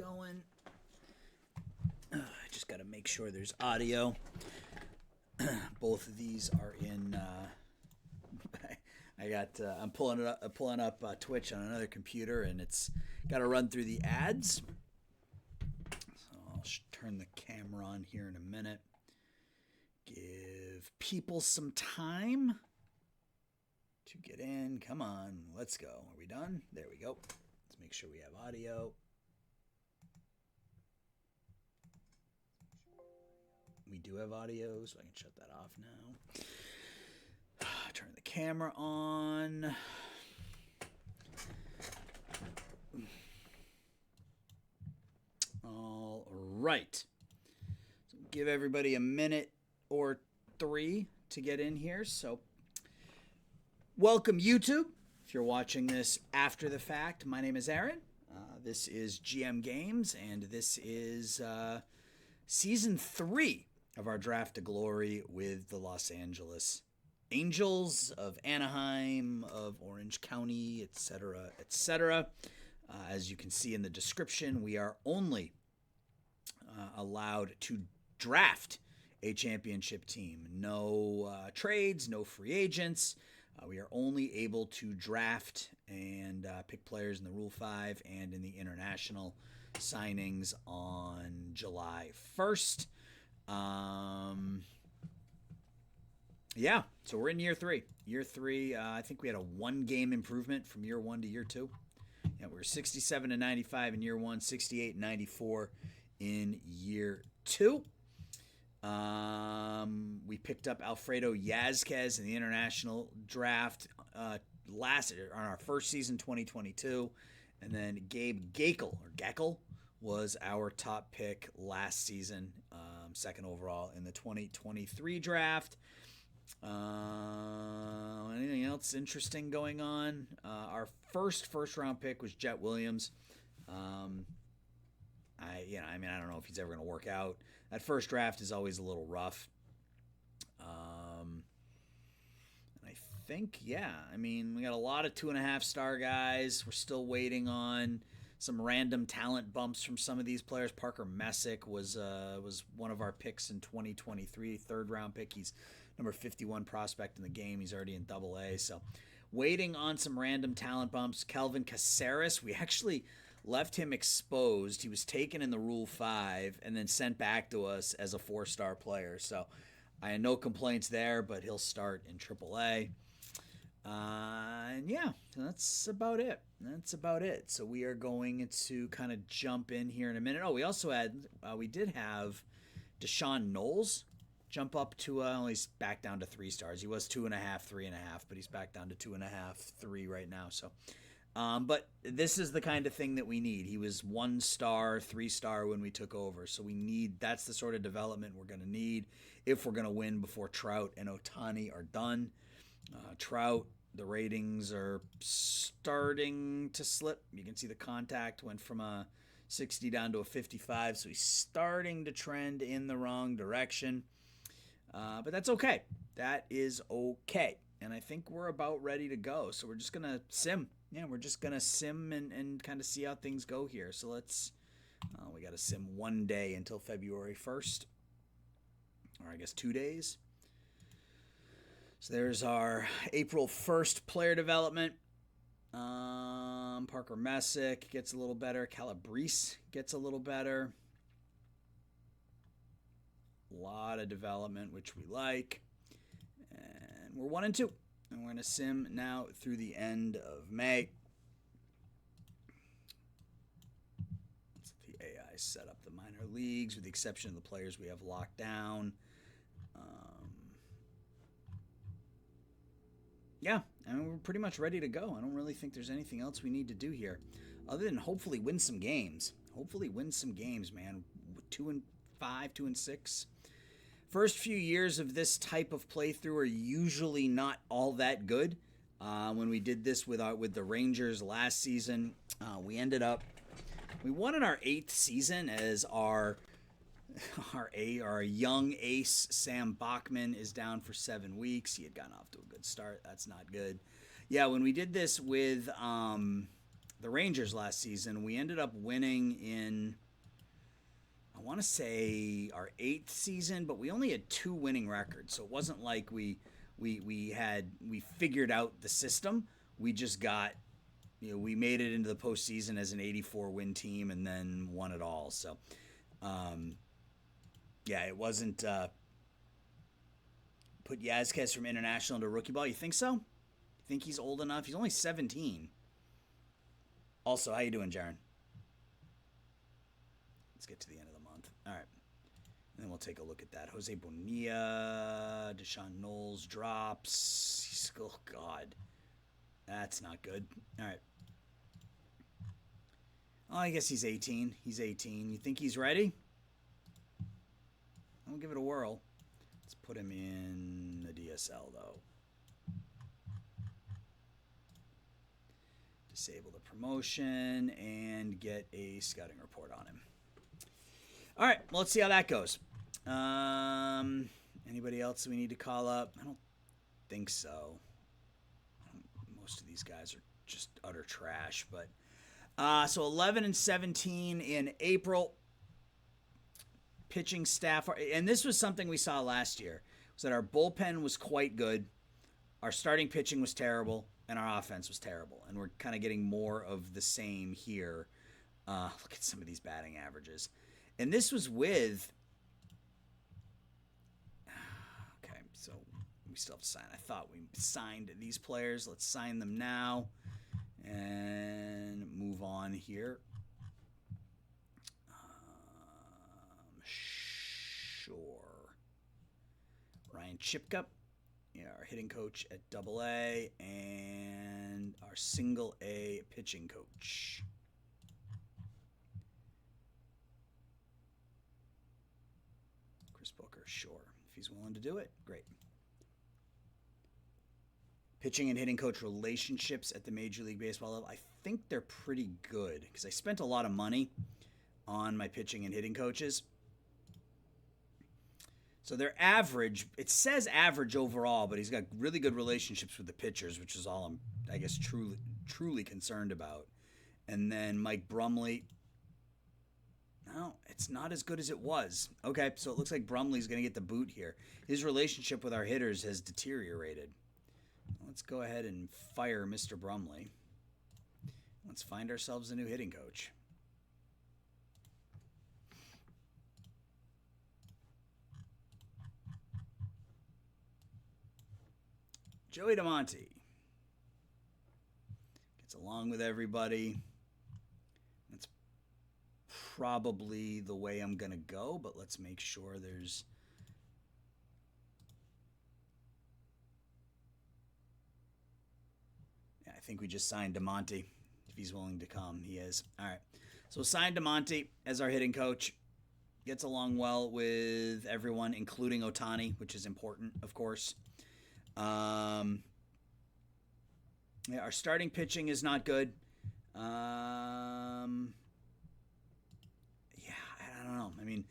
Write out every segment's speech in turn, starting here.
going. I just got to make sure there's audio. Both of these are in. I'm pulling up Twitch on another computer, and it's got to run through the ads. So I'll turn the camera on here in a minute. Give people some time to get in. Come on, let's go. Are we done? There we go. Let's make sure we have audio. We do have audio, so I can shut that off now. Turn the camera on. All right. So give everybody a minute or three to get in here. So welcome, YouTube. If you're watching this after the fact, my name is Aaron. This is GM Games, and this is Season 3 of our Draft to Glory with the Los Angeles Angels of Anaheim, of Orange County, etc., etc. As you can see in the description, we are only allowed to draft a championship team. No trades, no free agents. We are only able to draft and pick players in the Rule 5 and in the international signings on July 1st. Yeah, so we're in year 3. Year 3, I think we had a 1-game improvement from year 1 to year 2. Yeah, we were 67 and 95 in year 1, 68 and 94 in year 2. We picked up Alfredo Yazquez in the international draft on our first season, 2022, and then Gabe Geckel was our top pick last season, second overall in the 2023 draft. Anything else interesting going on? Our first round pick was Jet Williams. I don't know if he's ever going to work out. That first draft is always a little rough. And I think, we got a lot of 2.5-star guys. We're still waiting on some random talent bumps from some of these players. Parker Messick was one of our picks in 2023, third-round pick. He's number 51 prospect in the game. He's already in Double-A. So waiting on some random talent bumps. Kelvin Caceres, we actually left him exposed. He was taken in the Rule 5 and then sent back to us as a 4-star player. So I had no complaints there, but he'll start in Triple-A. So that's about it. So we are going to kind of jump in here in a minute. Oh, we also we did have Deshaun Knowles jump up to, he's back down to 3 stars. He was 2.5, 3.5, but he's back down to 2.5, 3 right now. So, but this is the kind of thing that we need. He was 1-star, 3-star when we took over. So that's the sort of development we're going to need if we're going to win before Trout and Ohtani are done. Trout, the ratings are starting to slip. You can see the contact went from a 60 down to a 55, so he's starting to trend in the wrong direction. But that's okay. That is okay. And I think we're about ready to go. So we're just going to sim. Yeah, we're just going to sim and kind of see how things go here. So we got to sim 1 day until February 1st. Or I guess 2 days. So there's our April 1st player development. Parker Messick gets a little better. Calabrese gets a little better. A lot of development, which we like. And we're 1 and 2. And we're going to sim now through the end of May. Let's let the AI set up the minor leagues with the exception of the players we have locked down. We're pretty much ready to go. I don't really think there's anything else we need to do here other than hopefully win some games. Man. 2-5, 2-6. First few years of this type of playthrough are usually not all that good. When we did this with the Rangers last season, we won in our 8th season as our young ace Sam Bachman is down for 7 weeks. He had gotten off to a good start. That's not good. Yeah, when we did this with the Rangers last season. We ended up winning in, I want to say, our 8th season, but we only had 2 winning records. So it wasn't like we figured out the system. We just got, we made it into the postseason as an 84 win team and then won it all. So, yeah, it wasn't put Yazquez from international into rookie ball. You think so? You think he's old enough? He's only 17. Also, how you doing, Jaron? Let's get to the end of the month. All right. And then we'll take a look at that. Jose Bonilla, Deshaun Knowles drops. Oh, God. That's not good. All right. Oh, I guess he's 18. He's 18. You think he's ready? I'll give it a whirl. Let's put him in the DSL, though. Disable the promotion and get a scouting report on him. All right, well, let's see how that goes. Anybody else we need to call up? I don't think so. Most of these guys are just utter trash. But so 11-17 in April. Pitching staff, and this was something we saw last year, was that our bullpen was quite good, our starting pitching was terrible, and our offense was terrible. And we're kind of getting more of the same here. Look at some of these batting averages. And this was with... Okay, so we still have to sign. I thought we signed these players. Let's sign them now and move on here. Sure. Ryan Chipka, our hitting coach at AA, and our single A pitching coach. Chris Booker, sure. If he's willing to do it, great. Pitching and hitting coach relationships at the Major League Baseball level. I think they're pretty good because I spent a lot of money on my pitching and hitting coaches. So they're average. It says average overall, but he's got really good relationships with the pitchers, which is all I'm, I guess, truly concerned about. And then Mike Brumley. No, it's not as good as it was. Okay, so it looks like Brumley's going to get the boot here. His relationship with our hitters has deteriorated. Let's go ahead and fire Mr. Brumley. Let's find ourselves a new hitting coach. Joey DeMonte gets along with everybody. That's probably the way I'm going to go, but let's make sure there's... Yeah, I think we just signed DeMonte. If he's willing to come, he is. All right. So signed DeMonte as our hitting coach. Gets along well with everyone, including Ohtani, which is important, of course. Yeah, our starting pitching is not good. Yeah, I don't know. I mean,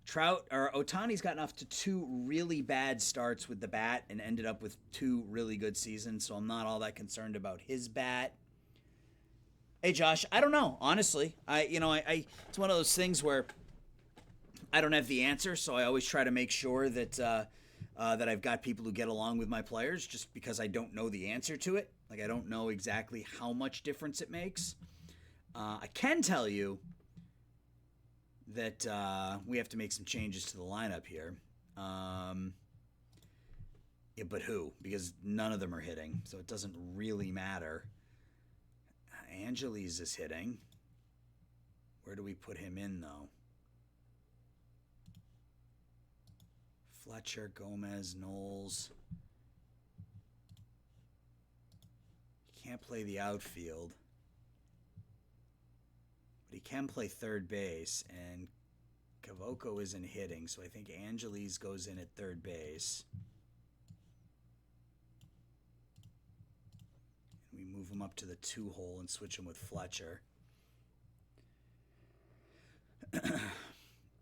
Ohtani's gotten off to 2 really bad starts with the bat and ended up with 2 really good seasons, so I'm not all that concerned about his bat. Hey, Josh, I don't know, honestly. It's one of those things where I don't have the answer, so I always try to make sure that that I've got people who get along with my players, just because I don't know the answer to it. Like, I don't know exactly how much difference it makes. I can tell you that we have to make some changes to the lineup here. Yeah, but who? Because none of them are hitting, so it doesn't really matter. Angeles is hitting. Where do we put him in, though? Fletcher, Gomez, Knowles. He can't play the outfield. But he can play third base, and Cavoco isn't hitting, so I think Angeles goes in at third base. And we move him up to the 2 hole and switch him with Fletcher. And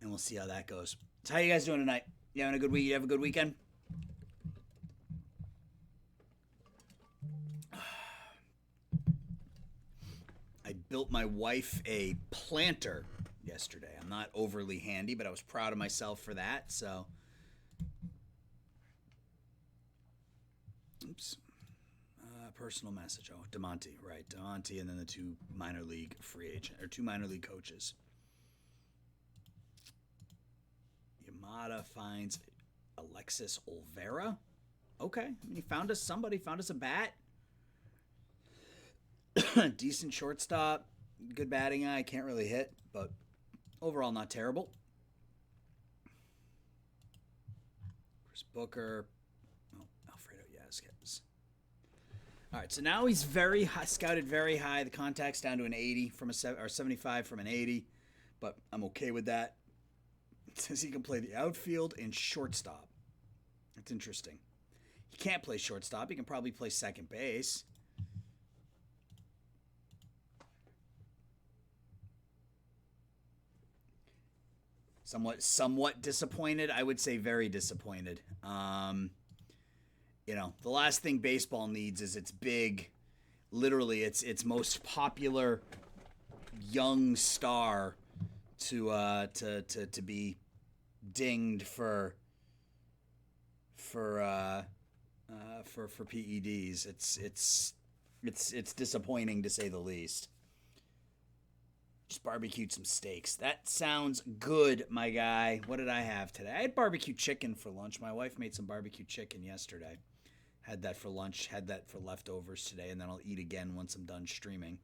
we'll see how that goes. So how you guys doing tonight? You having a good week? You have a good weekend? I built my wife a planter yesterday. I'm not overly handy, but I was proud of myself for that. So, oops. Personal message. Oh, DeMonte, right? DeMonte, and then the two minor league coaches. Yamada finds Alexis Olvera. Okay, I mean, somebody found us a bat. Decent shortstop, good batting eye. Can't really hit, but overall not terrible. Chris Booker. Oh, Alfredo Yazquez. All right, so now he's very high, scouted very high. The contact's down to an 80 from a 75 from an 80, but I'm okay with that. It says he can play the outfield and shortstop. That's interesting. He can't play shortstop. He can probably play second base. Somewhat disappointed. I would say very disappointed. The last thing baseball needs is its big, literally its most popular young star to be dinged for PEDs. It's disappointing to say the least. Just barbecued some steaks. That sounds good, my guy. What did I have today? I had barbecue chicken for lunch. My wife made some barbecue chicken yesterday. Had that for lunch. Had that for leftovers today, and then I'll eat again once I'm done streaming.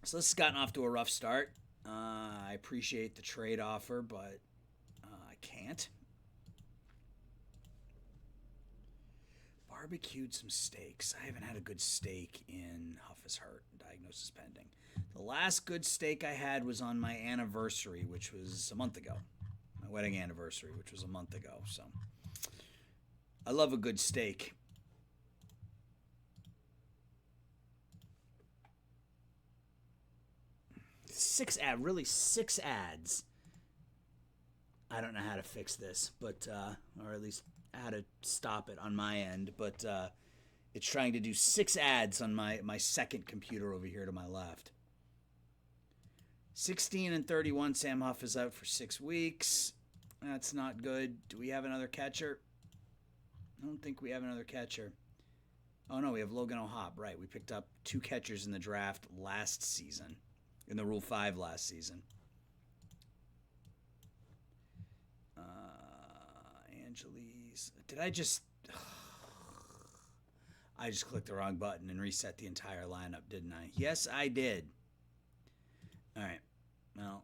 So this has gotten off to a rough start. I appreciate the trade offer, but I can't. Barbecued some steaks. I haven't had a good steak in Huff is Hurt. Diagnosis pending. The last good steak I had was on my anniversary, which was a month ago. My wedding anniversary, which was a month ago. So I love a good steak. Six ads. I don't know how to fix this, but or at least how to stop it on my end, but it's trying to do 6 ads on my second computer over here to my left. 16-31, Sam Huff is out for 6 weeks. That's not good. Do we have another catcher? I don't think we have another catcher. Oh, no, we have Logan O'Hoppe. Right, we picked up 2 catchers in the draft last season, in the Rule 5 last season. Angeles. Did I just... I just clicked the wrong button and reset the entire lineup, didn't I? Yes, I did. All right. Well,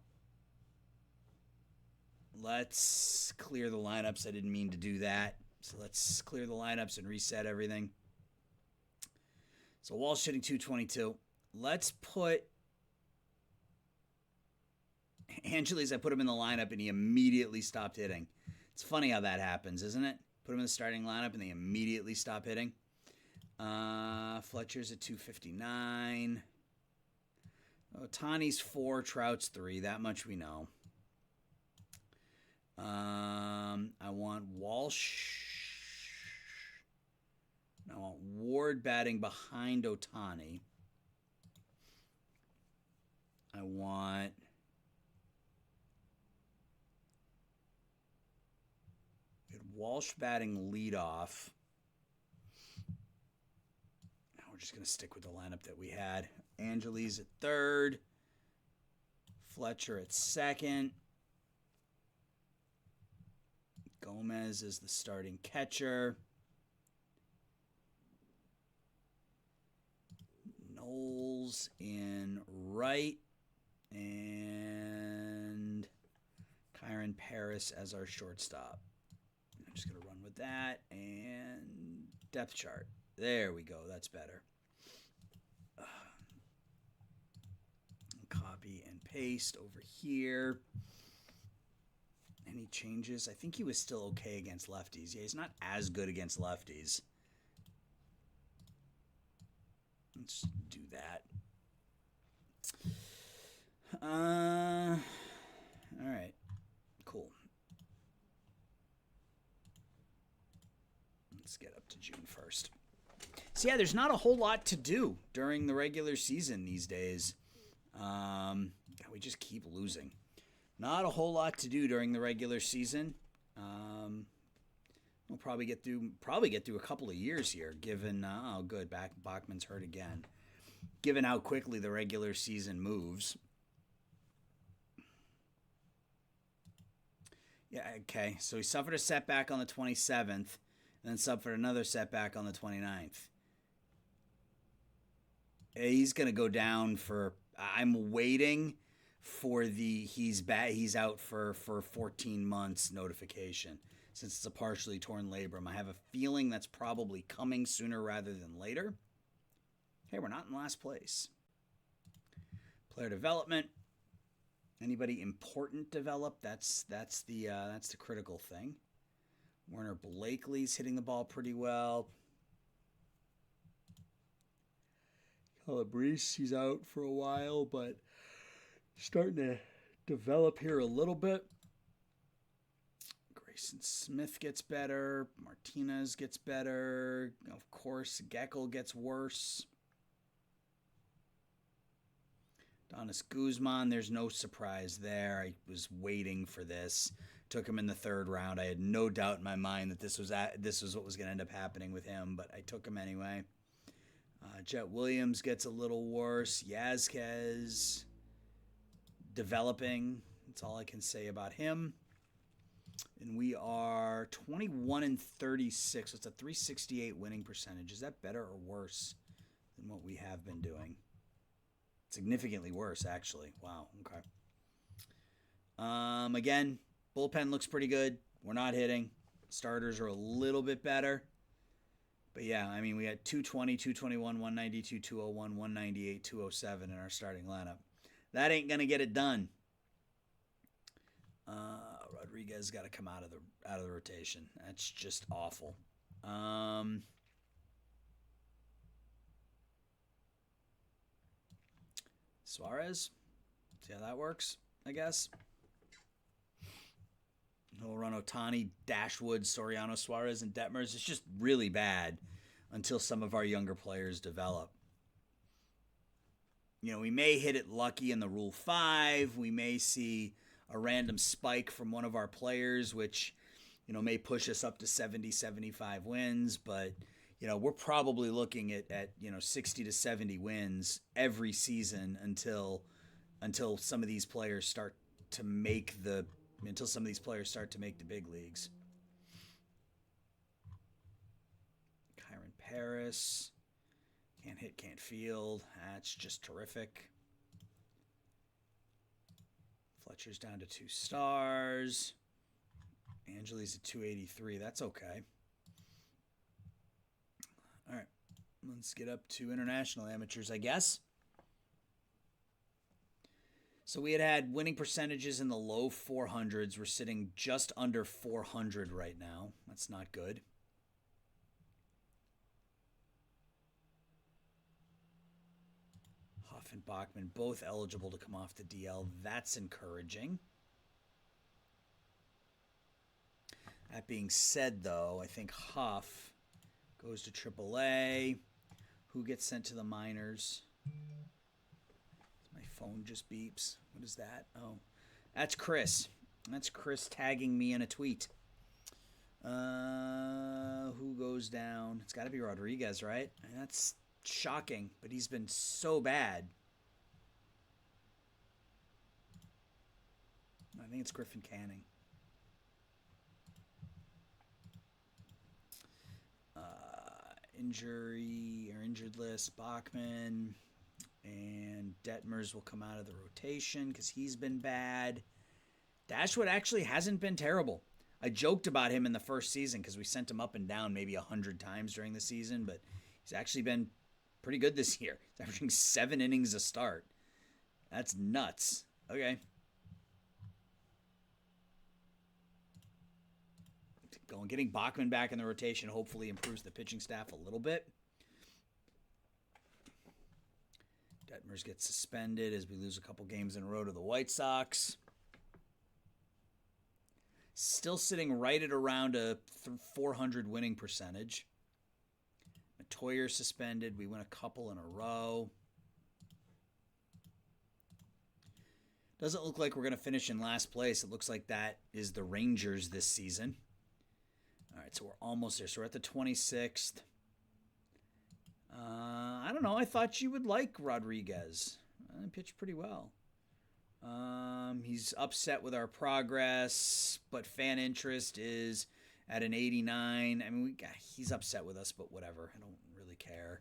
let's clear the lineups. I didn't mean to do that. So let's clear the lineups and reset everything. So Walsh hitting 222. Let's put Angeles. I put him in the lineup and he immediately stopped hitting. It's funny how that happens, isn't it? Put him in the starting lineup and they immediately stop hitting. Fletcher's at 259. Ohtani's 4, Trout's 3. That much we know. I want Walsh. I want Ward batting behind Ohtani. I want Walsh batting leadoff. We're just going to stick with the lineup that we had. Angeles at third. Fletcher at second. Gomez is the starting catcher. Knowles in right. And Kyron Paris as our shortstop. I'm just going to run with that. And depth chart. There we go. That's better. Copy and paste over here. Any changes? I think he was still okay against lefties. Yeah, he's not as good against lefties. Let's do that. All right. Cool. Let's get up to June 1st. So yeah, there's not a whole lot to do during the regular season these days. We just keep losing. Not a whole lot to do during the regular season. We'll probably get through a couple of years here, given good, Bachman's hurt again. Given how quickly the regular season moves. Yeah, okay. So he suffered a setback on the 27th, and then suffered another setback on the 29th. He's going to go down for. I'm waiting for the he's out for 14 months notification, since it's a partially torn labrum. I have a feeling that's probably coming sooner rather than later. Hey, we're not in last place. Player development. Anybody important develop? That's the critical thing. Werner Blakely's hitting the ball pretty well. Calabrese, he's out for a while, but starting to develop here a little bit. Grayson Smith gets better. Martinez gets better. Of course, Geckel gets worse. Donis Guzman, there's no surprise there. I was waiting for this. Took him in the third round. I had no doubt in my mind that this was what was going to end up happening with him, but I took him anyway. Jet Williams gets a little worse. Yazquez developing. That's all I can say about him. And we are 21-36. So it's a .368 winning percentage. Is that better or worse than what we have been doing? Significantly worse, actually. Wow. Okay. Again, bullpen looks pretty good. We're not hitting. Starters are a little bit better. But yeah, I mean, we had 220, 221, 192, 201, 198, 207 in our starting lineup. That ain't gonna get it done. Rodriguez got to come out of the rotation. That's just awful. Suarez, see how that works, I guess. He'll run Ohtani, Dashwood, Soriano, Suarez, and Detmers. It's just really bad until some of our younger players develop. You know, we may hit it lucky in the Rule 5. We may see a random spike from one of our players, which, you know, may push us up to 70, 75 wins. But, you know, we're probably looking at 60 to 70 wins every season until some of these players start to make the big leagues. Kyron Paris, can't hit, can't field. That's just terrific. Fletcher's down to 2 stars. Angeli's at 283. That's okay. All right, let's get up to international amateurs, I guess. So we had winning percentages in the low 400s. We're sitting just under 400 right now. That's not good. Huff and Bachman both eligible to come off the DL. That's encouraging. That being said, though, I think Huff goes to AAA. Who gets sent to the minors? My phone just beeps. What is that? Oh, that's Chris. That's Chris tagging me in a tweet. Who goes down? It's got to be Rodriguez, right? And that's shocking, but he's been so bad. I think it's Griffin Canning. Injured list. Bachman and Detmers will come out of the rotation because he's been bad. Dashwood actually hasn't been terrible. I joked about him in the first season because we sent him up and down maybe 100 times during the season, but he's actually been pretty good this year. He's averaging 7 innings a start. That's nuts. Okay. Getting Bachman back in the rotation hopefully improves the pitching staff a little bit. Detmers gets suspended as we lose a couple games in a row to the White Sox. Still sitting right at around a 400 winning percentage. Toyer suspended. We win a couple in a row. Doesn't look like we're going to finish in last place. It looks like that is the Rangers this season. All right, so we're almost there. So we're at the 26th. I don't know. I thought you would like Rodriguez. He pitched pretty well. He's upset with our progress, but fan interest is at an 89. I mean, he's upset with us, but whatever. I don't really care.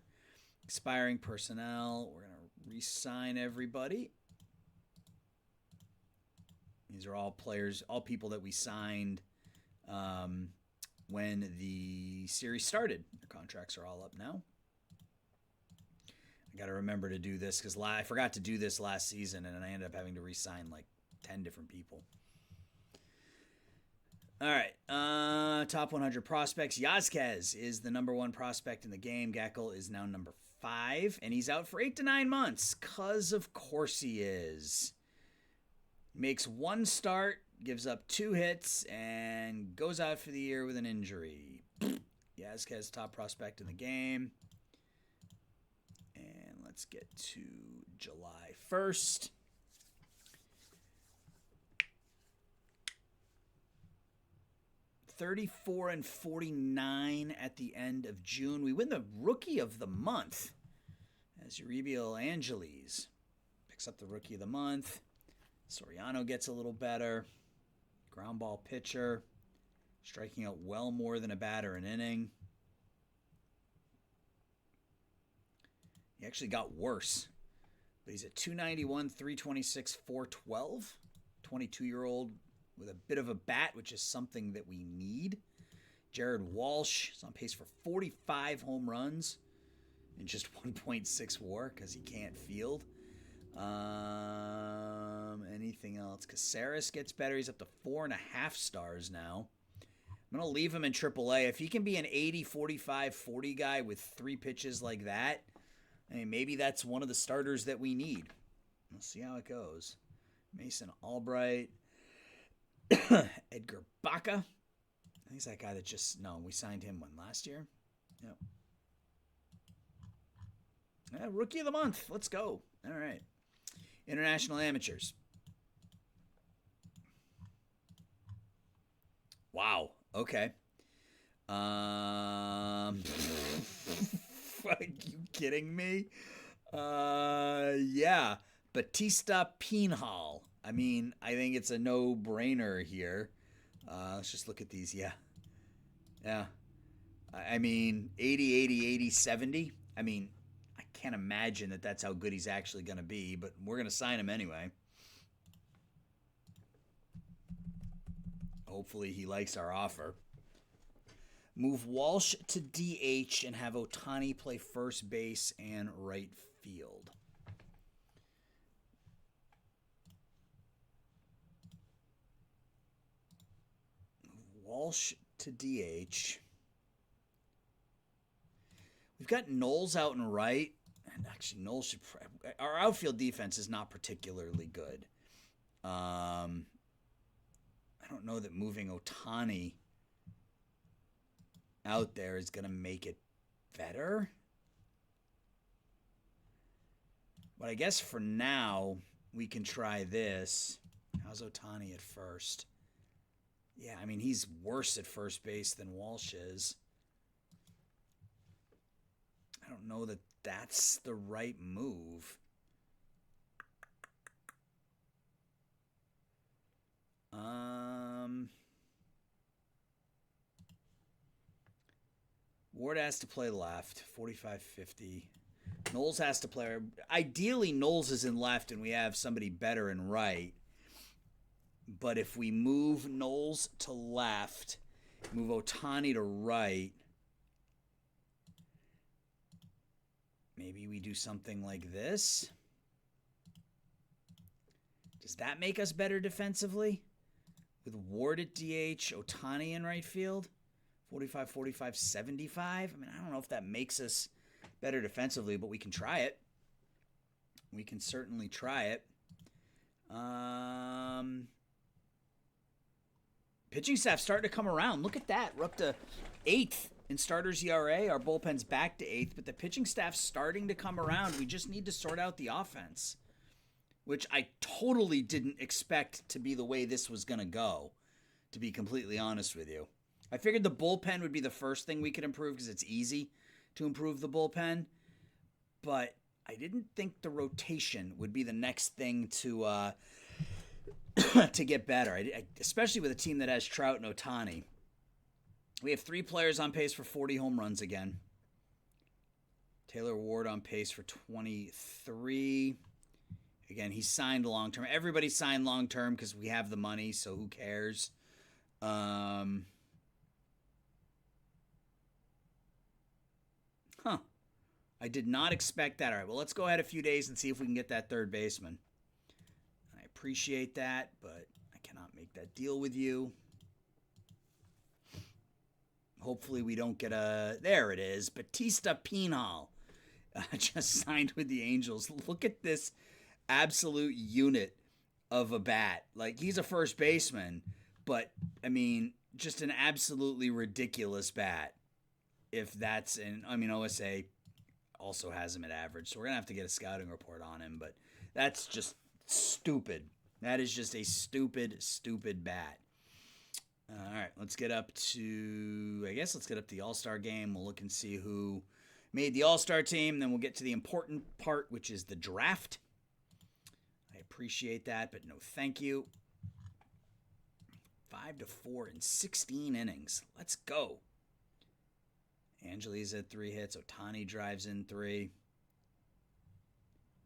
Expiring personnel. We're going to re-sign everybody. These are all players, all people that we signed when the series started. Their contracts are all up now. I got to remember to do this because I forgot to do this last season, and I ended up having to re-sign like 10 different people. All right, top 100 prospects. Yazquez is the number 1 prospect in the game. Geckel is now number 5, and he's out for 8 to 9 months because, of course, he is. Makes 1 start, gives up 2 hits, and goes out for the year with an injury. Yazquez, top prospect in the game. And let's get to July 1st. $34-49 at the end of June. We win the Rookie of the Month as Uribiel Angeles picks up the Rookie of the Month. Soriano gets a little better. Ground ball pitcher. Striking out well more than a batter an inning. He actually got worse. But he's at 291, 326, 412. 22-year-old with a bit of a bat, which is something that we need. Jared Walsh is on pace for 45 home runs and just 1.6 WAR because he can't field. Anything else? Caceres gets better. He's up to 4.5 stars now. I'm going to leave him in AAA. If he can be an 80, 45, 40 guy with 3 pitches like that, I mean, maybe that's one of the starters that we need. We'll see how it goes. Mason Albright. Edgar Baca. He's that guy that just... No, we signed him last year? Yep. Rookie of the Month. Let's go. All right. International Amateurs. Wow. Okay. Are you kidding me? Yeah. Batista Pinhal. I mean, I think it's a no-brainer here. Let's just look at these. Yeah. Yeah. I mean, 80, 80, 80, 70. I mean, I can't imagine that that's how good he's actually going to be, but we're going to sign him anyway. Hopefully he likes our offer. Move Walsh to DH and have Ohtani play first base and right field. Move Walsh to DH. We've got Knowles out and right. And actually, Knowles should... Our outfield defense is not particularly good. I don't know that moving Ohtani out there is going to make it better. But I guess for now, we can try this. How's Ohtani at first? Yeah, I mean, he's worse at first base than Walsh is. I don't know that that's the right move. Ward has to play left, 45-50. Knowles has to play. Ideally, Knowles is in left and we have somebody better in right. But if we move Knowles to left, move Ohtani to right, maybe we do something like this. Does that make us better defensively? With Ward at DH, Ohtani in right field? 45, 45, 75? I mean, I don't know if that makes us better defensively, but we can try it. We can certainly try it. Pitching staff starting to come around. Look at that. We're up to 8th in starters ERA. Our bullpen's back to 8th, but the pitching staff's starting to come around. We just need to sort out the offense, which I totally didn't expect to be the way this was going to go, to be completely honest with you. I figured the bullpen would be the first thing we could improve because it's easy to improve the bullpen, but I didn't think the rotation would be the next thing to to get better, especially with a team that has Trout and Ohtani. We have 3 players on pace for 40 home runs again. Taylor Ward on pace for 23. Again, he signed long-term. Everybody signed long-term because we have the money, so who cares? I did not expect that. All right, well, let's go ahead a few days and see if we can get that third baseman. I appreciate that, but I cannot make that deal with you. Hopefully we don't get a... There it is. Batista Pinal just signed with the Angels. Look at this absolute unit of a bat. Like, he's a first baseman, but, I mean, just an absolutely ridiculous bat. If that's in... I mean, OSA also has him at average, so we're going to have to get a scouting report on him, but that's just stupid. That is just a stupid, stupid bat. All right, let's get up to, I guess let's get up to the All-Star game. We'll look and see who made the All-Star team. Then we'll get to the important part, which is the draft. I appreciate that, but no thank you. 5-4 in 16 innings. Let's go. Angelis had 3 hits. Ohtani drives in 3.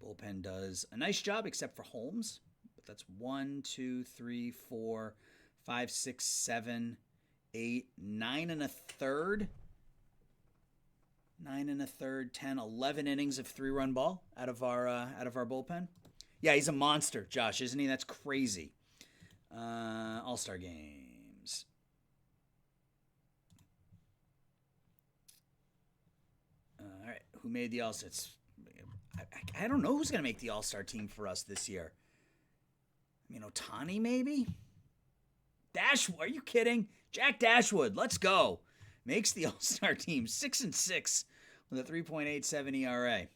Bullpen does a nice job, except for Holmes. But that's 1, 2, 3, 4, 5, 6, 7, 8, 9 1/3. 9 1/3, 10, 11 innings of 3-run ball out of our bullpen. Yeah, he's a monster, Josh, isn't he? That's crazy. All-Star games. All right, who made the All-Star? I don't know who's going to make the All-Star team for us this year. I mean, Ohtani maybe? Dashwood, are you kidding? Jack Dashwood, let's go. Makes the All-Star team 6-6 with a 3.87 ERA.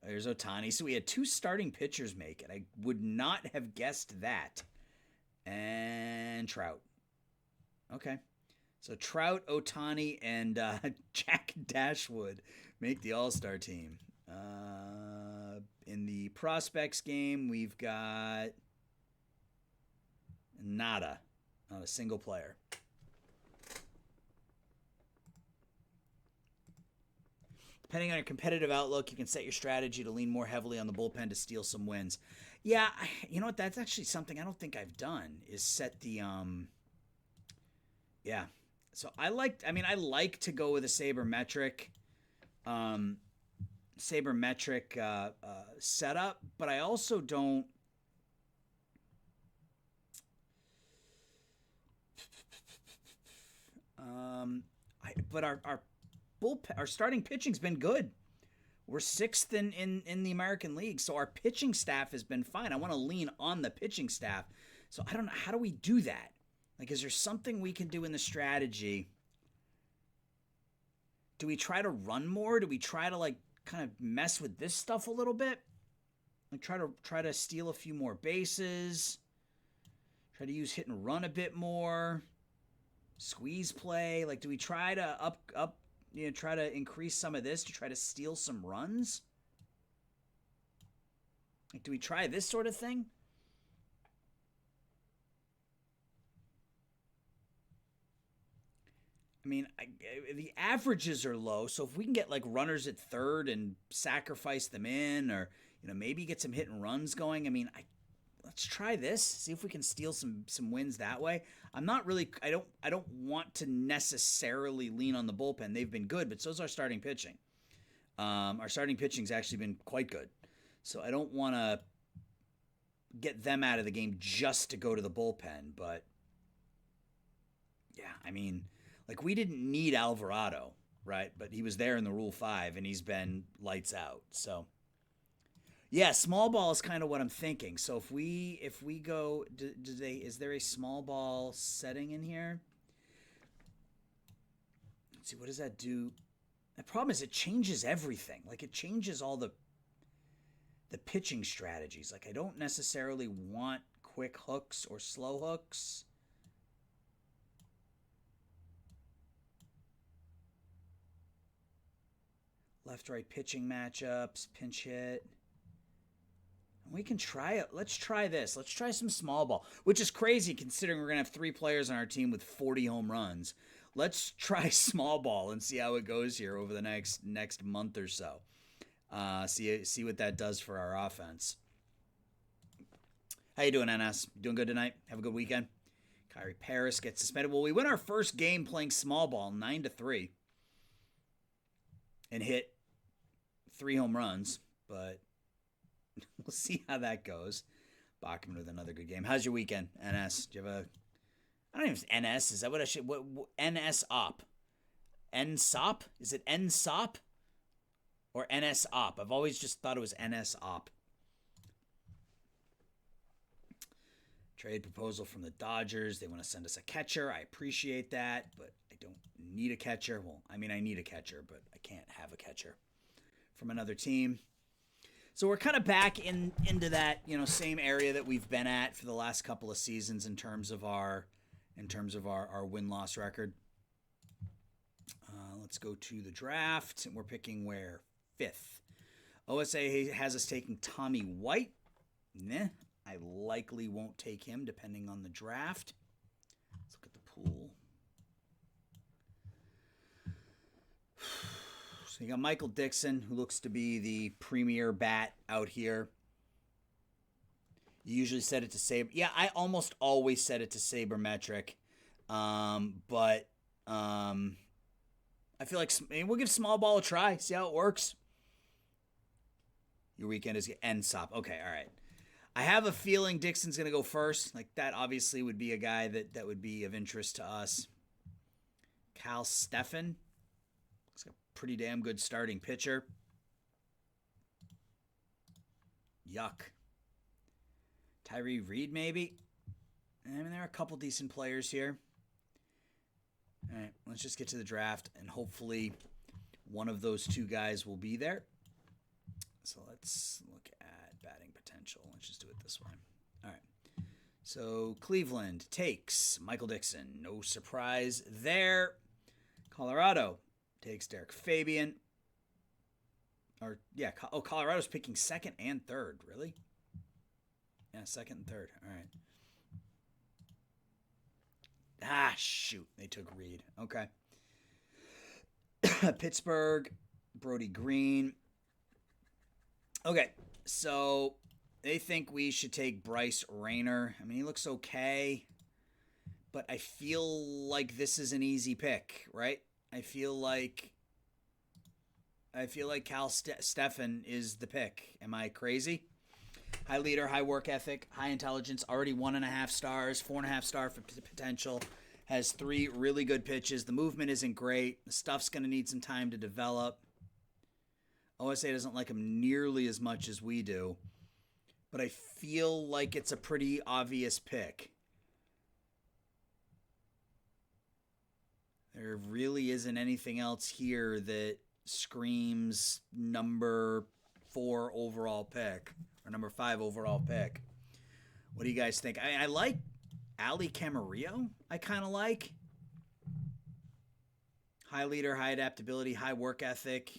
There's Ohtani. So we had 2 starting pitchers make it. I would not have guessed that. And Trout. Okay. So Trout, Ohtani, and Jack Dashwood make the All-Star team. In the prospects game, we've got nada. Not a single player. Depending on your competitive outlook, you can set your strategy to lean more heavily on the bullpen to steal some wins. Yeah, you know what? That's actually something I don't think I've done, is set the... Yeah. So I like to go with a sabermetric setup, but I also don't... But our bullpen, our starting pitching's been good. We're 6th in the American League, so our pitching staff has been fine. I want to lean on the pitching staff. So I don't know, how do we do that? Like, is there something we can do in the strategy? Do we try to run more? Do we try to, like, kind of mess with this stuff a little bit? Like, try to steal a few more bases. Try to use hit and run a bit more. Squeeze play. Like, do we try to try to increase some of this to try to steal some runs? Like, do we try this sort of thing? I mean, the averages are low, so if we can get, like, runners at third and sacrifice them in, or, you know, maybe get some hit and runs going, I mean, let's try this. See if we can steal some wins that way. I'm not really... I don't want to necessarily lean on the bullpen. They've been good, but so's our starting pitching. Our starting pitching's actually been quite good. So I don't want to get them out of the game just to go to the bullpen. But, yeah, I mean, like, we didn't need Alvarado, right? But he was there in the Rule 5, and he's been lights out. So... yeah, small ball is kind of what I'm thinking. So if we go, is there a small ball setting in here? Let's see, what does that do? The problem is it changes everything. Like, it changes all the pitching strategies. Like, I don't necessarily want quick hooks or slow hooks. Left-right pitching matchups, pinch hit. We can try it. Let's try this. Let's try some small ball, which is crazy considering we're going to have 3 players on our team with 40 home runs. Let's try small ball and see how it goes here over the next month or so. See what that does for our offense. How you doing, NS? Doing good tonight? Have a good weekend? Kyrie Paris gets suspended. Well, we win our first game playing small ball, 9-3, and hit 3 home runs, but we'll see how that goes. Bachman with another good game. How's your weekend, NS? Do you have a... I don't know if it's NS. Is that what I should... What NS op? NSOP? Is it NSOP? Or NS op? I've always just thought it was NS op. Trade proposal from the Dodgers. They want to send us a catcher. I appreciate that, but I don't need a catcher. Well, I mean, I need a catcher, but I can't have a catcher from another team. So we're kind of back into that, same area that we've been at for the last couple of seasons in terms of our win-loss record. Let's go to the draft, and we're picking where? 5th. OSA has us taking Tommy White. Nah, I likely won't take him depending on the draft. Let's look at the pool. So you got Michael Dixon, who looks to be the premier bat out here. You usually set it to Saber. Yeah, I almost always set it to sabermetric. But I feel like we'll give small ball a try, see how it works. Your weekend is NSOP. Okay, all right. I have a feeling Dixon's going to go first. Like, that obviously would be a guy that would be of interest to us. Cal Steffen. Looks like a pretty damn good starting pitcher. Yuck. Tyree Reed, maybe? I mean, there are a couple decent players here. All right, let's just get to the draft, and hopefully one of those 2 guys will be there. So let's look at batting potential. Let's just do it this way. All right. So Cleveland takes Michael Dixon. No surprise there. Colorado takes Derek Fabian. Colorado's picking 2nd and 3rd. Really? Yeah, 2nd and 3rd. All right. Ah, shoot. They took Reed. Okay. Pittsburgh, Brody Green. Okay, so they think we should take Bryce Rayner. I mean, he looks okay, but I feel like this is an easy pick, right? I feel like Cal Steffen is the pick. Am I crazy? High leader, high work ethic, high intelligence, already 1.5 stars, 4.5 star for potential, has 3 really good pitches. The movement isn't great. The stuff's going to need some time to develop. OSA doesn't like him nearly as much as we do, but I feel like it's a pretty obvious pick. There really isn't anything else here that screams number 4 overall pick or number 5 overall pick. What do you guys think? I like Ali Camarillo. I kind of like. High leader, high adaptability, high work ethic.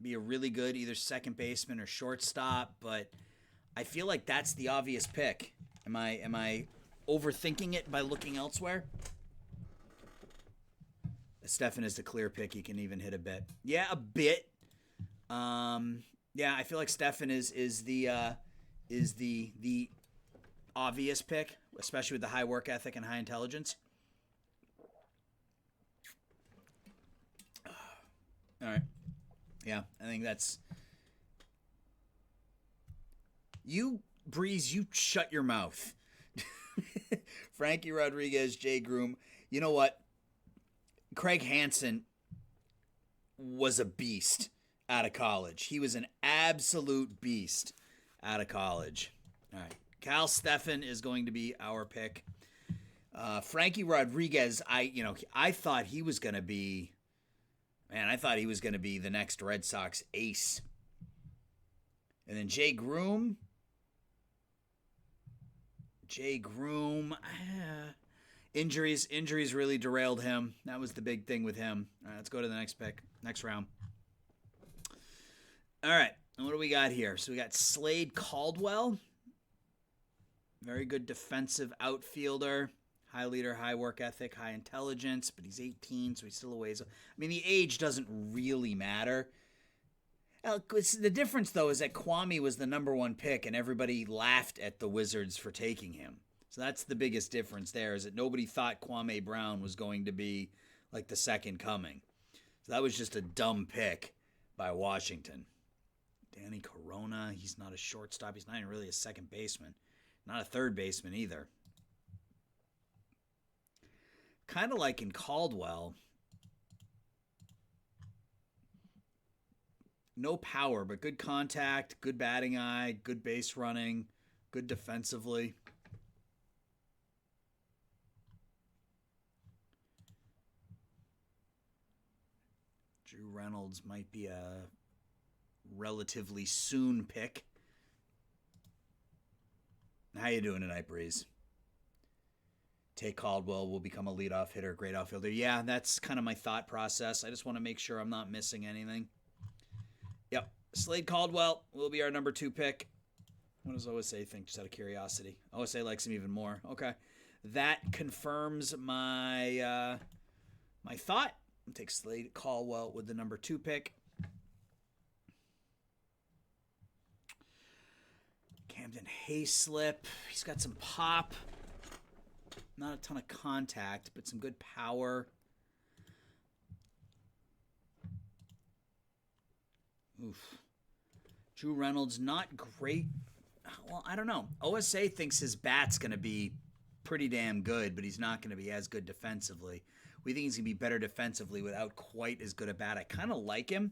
Be a really good either second baseman or shortstop, but I feel like that's the obvious pick. Am I overthinking it by looking elsewhere? Steffen is the clear pick. He can even hit a bit. Yeah, a bit. Yeah, I feel like Steffen is the obvious pick, especially with the high work ethic and high intelligence. All right. Yeah, I think that's... You, Breeze, you shut your mouth. Frankie Rodriguez, Jay Groom. You know what? Craig Hansen was a beast out of college. He was an absolute beast out of college. All right. Cal Steffen is going to be our pick. Frankie Rodriguez, I thought he was going to be Man, I thought he was going to be the next Red Sox ace. And then Jay Groom. Injuries really derailed him. That was the big thing with him. All right, let's go to the next pick, next round. All right, what do we got here? So we got Slade Caldwell. Very good defensive outfielder. High leader, high work ethic, high intelligence, but he's 18, so he's still a ways. I mean, the age doesn't really matter. The difference, though, is that Kwame was the number one pick, and everybody laughed at the Wizards for taking him. So that's the biggest difference there, is that nobody thought Kwame Brown was going to be like the second coming. So that was just a dumb pick by Washington. Danny Corona, he's not a shortstop. He's not even really a second baseman. Not a third baseman either. Kind of like in Caldwell. No power, but good contact, good batting eye, good base running, good defensively. Drew Reynolds might be a relatively soon pick. How you doing tonight, Breeze? Tate Caldwell will become a leadoff hitter, great outfielder. Yeah, that's kind of my thought process. I just want to make sure I'm not missing anything. Yep, Slade Caldwell will be our number 2 pick. What does OSA think, just out of curiosity? OSA likes him even more. Okay, that confirms my my thought. I'll take Slade Caldwell with the number 2 pick. Camden Hayslip, he's got some pop. Not a ton of contact, but some good power. Oof. Drew Reynolds, not great. Well, I don't know. OSA thinks his bat's going to be pretty damn good, but he's not going to be as good defensively. We think he's going to be better defensively without quite as good a bat. I kind of like him.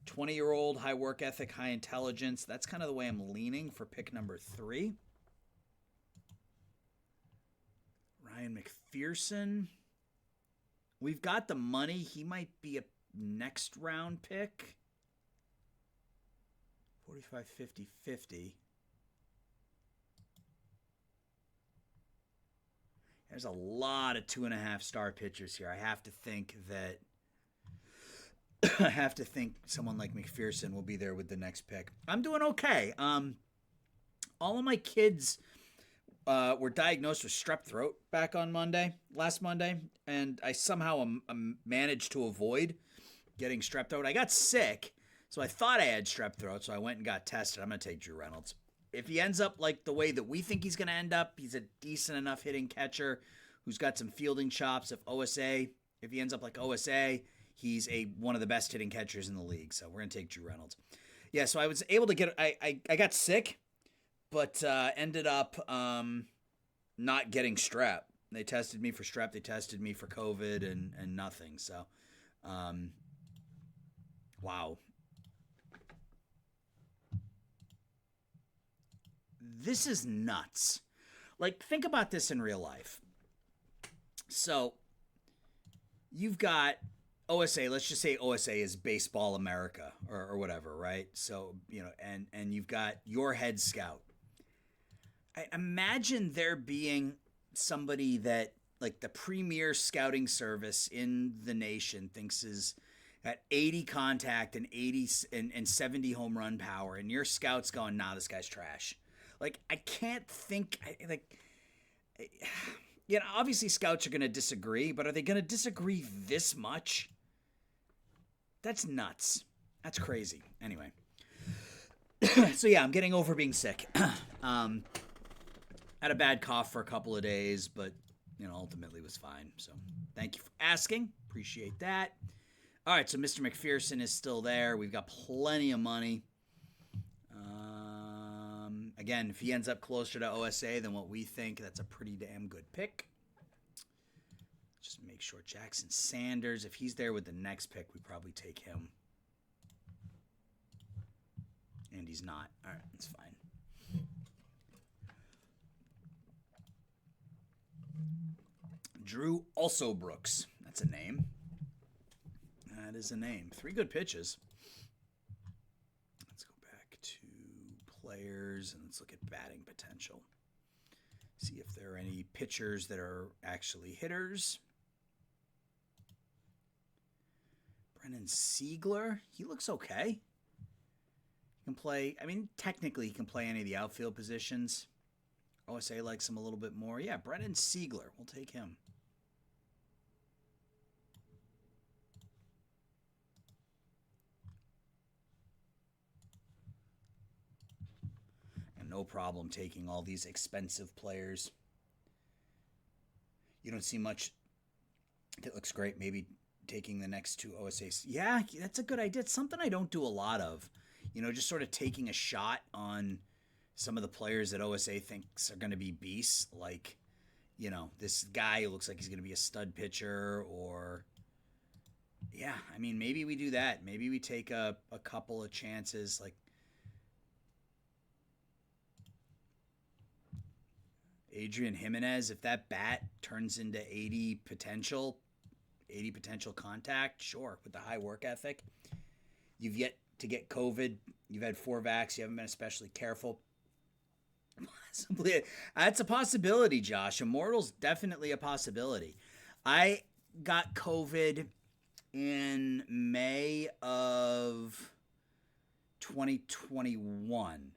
20-year-old, high work ethic, high intelligence. That's kind of the way I'm leaning for pick number 3. Ryan McPherson. We've got the money. He might be a next round pick. 45, 50, 50. There's a lot of 2.5-star pitchers here. I have to think someone like McPherson will be there with the next pick. I'm doing okay. All of my kids were diagnosed with strep throat last Monday, and I somehow managed to avoid getting strep throat. I got sick, so I thought I had strep throat, so I went and got tested. I'm going to take Drew Reynolds. If he ends up like the way that we think he's going to end up, he's a decent enough hitting catcher who's got some fielding chops. If he ends up like OSA, he's one of the best hitting catchers in the league, so we're going to take Drew Reynolds. Yeah, so I was able to get – I got sick, but ended up not getting strep. They tested me for strep. They tested me for COVID and nothing. So, wow. This is nuts. Like, think about this in real life. So, you've got OSA. Let's just say OSA is Baseball America or whatever, right? So, and you've got your head scout. I imagine there being somebody that, like, the premier scouting service in the nation thinks is at 80 contact and 80 and 70 home run power, and your scout's going, nah, this guy's trash. Like, I can't think, obviously scouts are going to disagree, but are they going to disagree this much? That's nuts. That's crazy. Anyway. So, yeah, I'm getting over being sick. Had a bad cough for a couple of days, but, ultimately was fine. So, thank you for asking. Appreciate that. All right, so Mr. McPherson is still there. We've got plenty of money. Again, if he ends up closer to OSA than what we think, that's a pretty damn good pick. Just make sure Jackson Sanders, if he's there with the next pick, we probably take him. And he's not. All right, that's fine. Drew Also Brooks. That's a name. That is a name. 3 good pitches. Let's go back to players and let's look at batting potential. See if there are any pitchers that are actually hitters. Brennan Siegler, he looks okay. He can play, I mean, technically he can play any of the outfield positions. OSA likes him a little bit more. Yeah, Brennan Siegler, we'll take him. And no problem taking all these expensive players. You don't see much that looks great. Maybe taking the next 2 OSAs. Yeah, that's a good idea. It's something I don't do a lot of. You know, just sort of taking a shot on some of the players that OSA thinks are going to be beasts. Like, you know, this guy who looks like he's going to be a stud pitcher or... Yeah, I mean, maybe we do that. Maybe we take a couple of chances. Like, Adrian Jimenez, if that bat turns into 80 potential contact, sure, with the high work ethic. You've yet to get COVID. You've had 4 vax. You haven't been especially careful. That's a possibility, Josh. Immortal's definitely a possibility. I got COVID in May of 2021.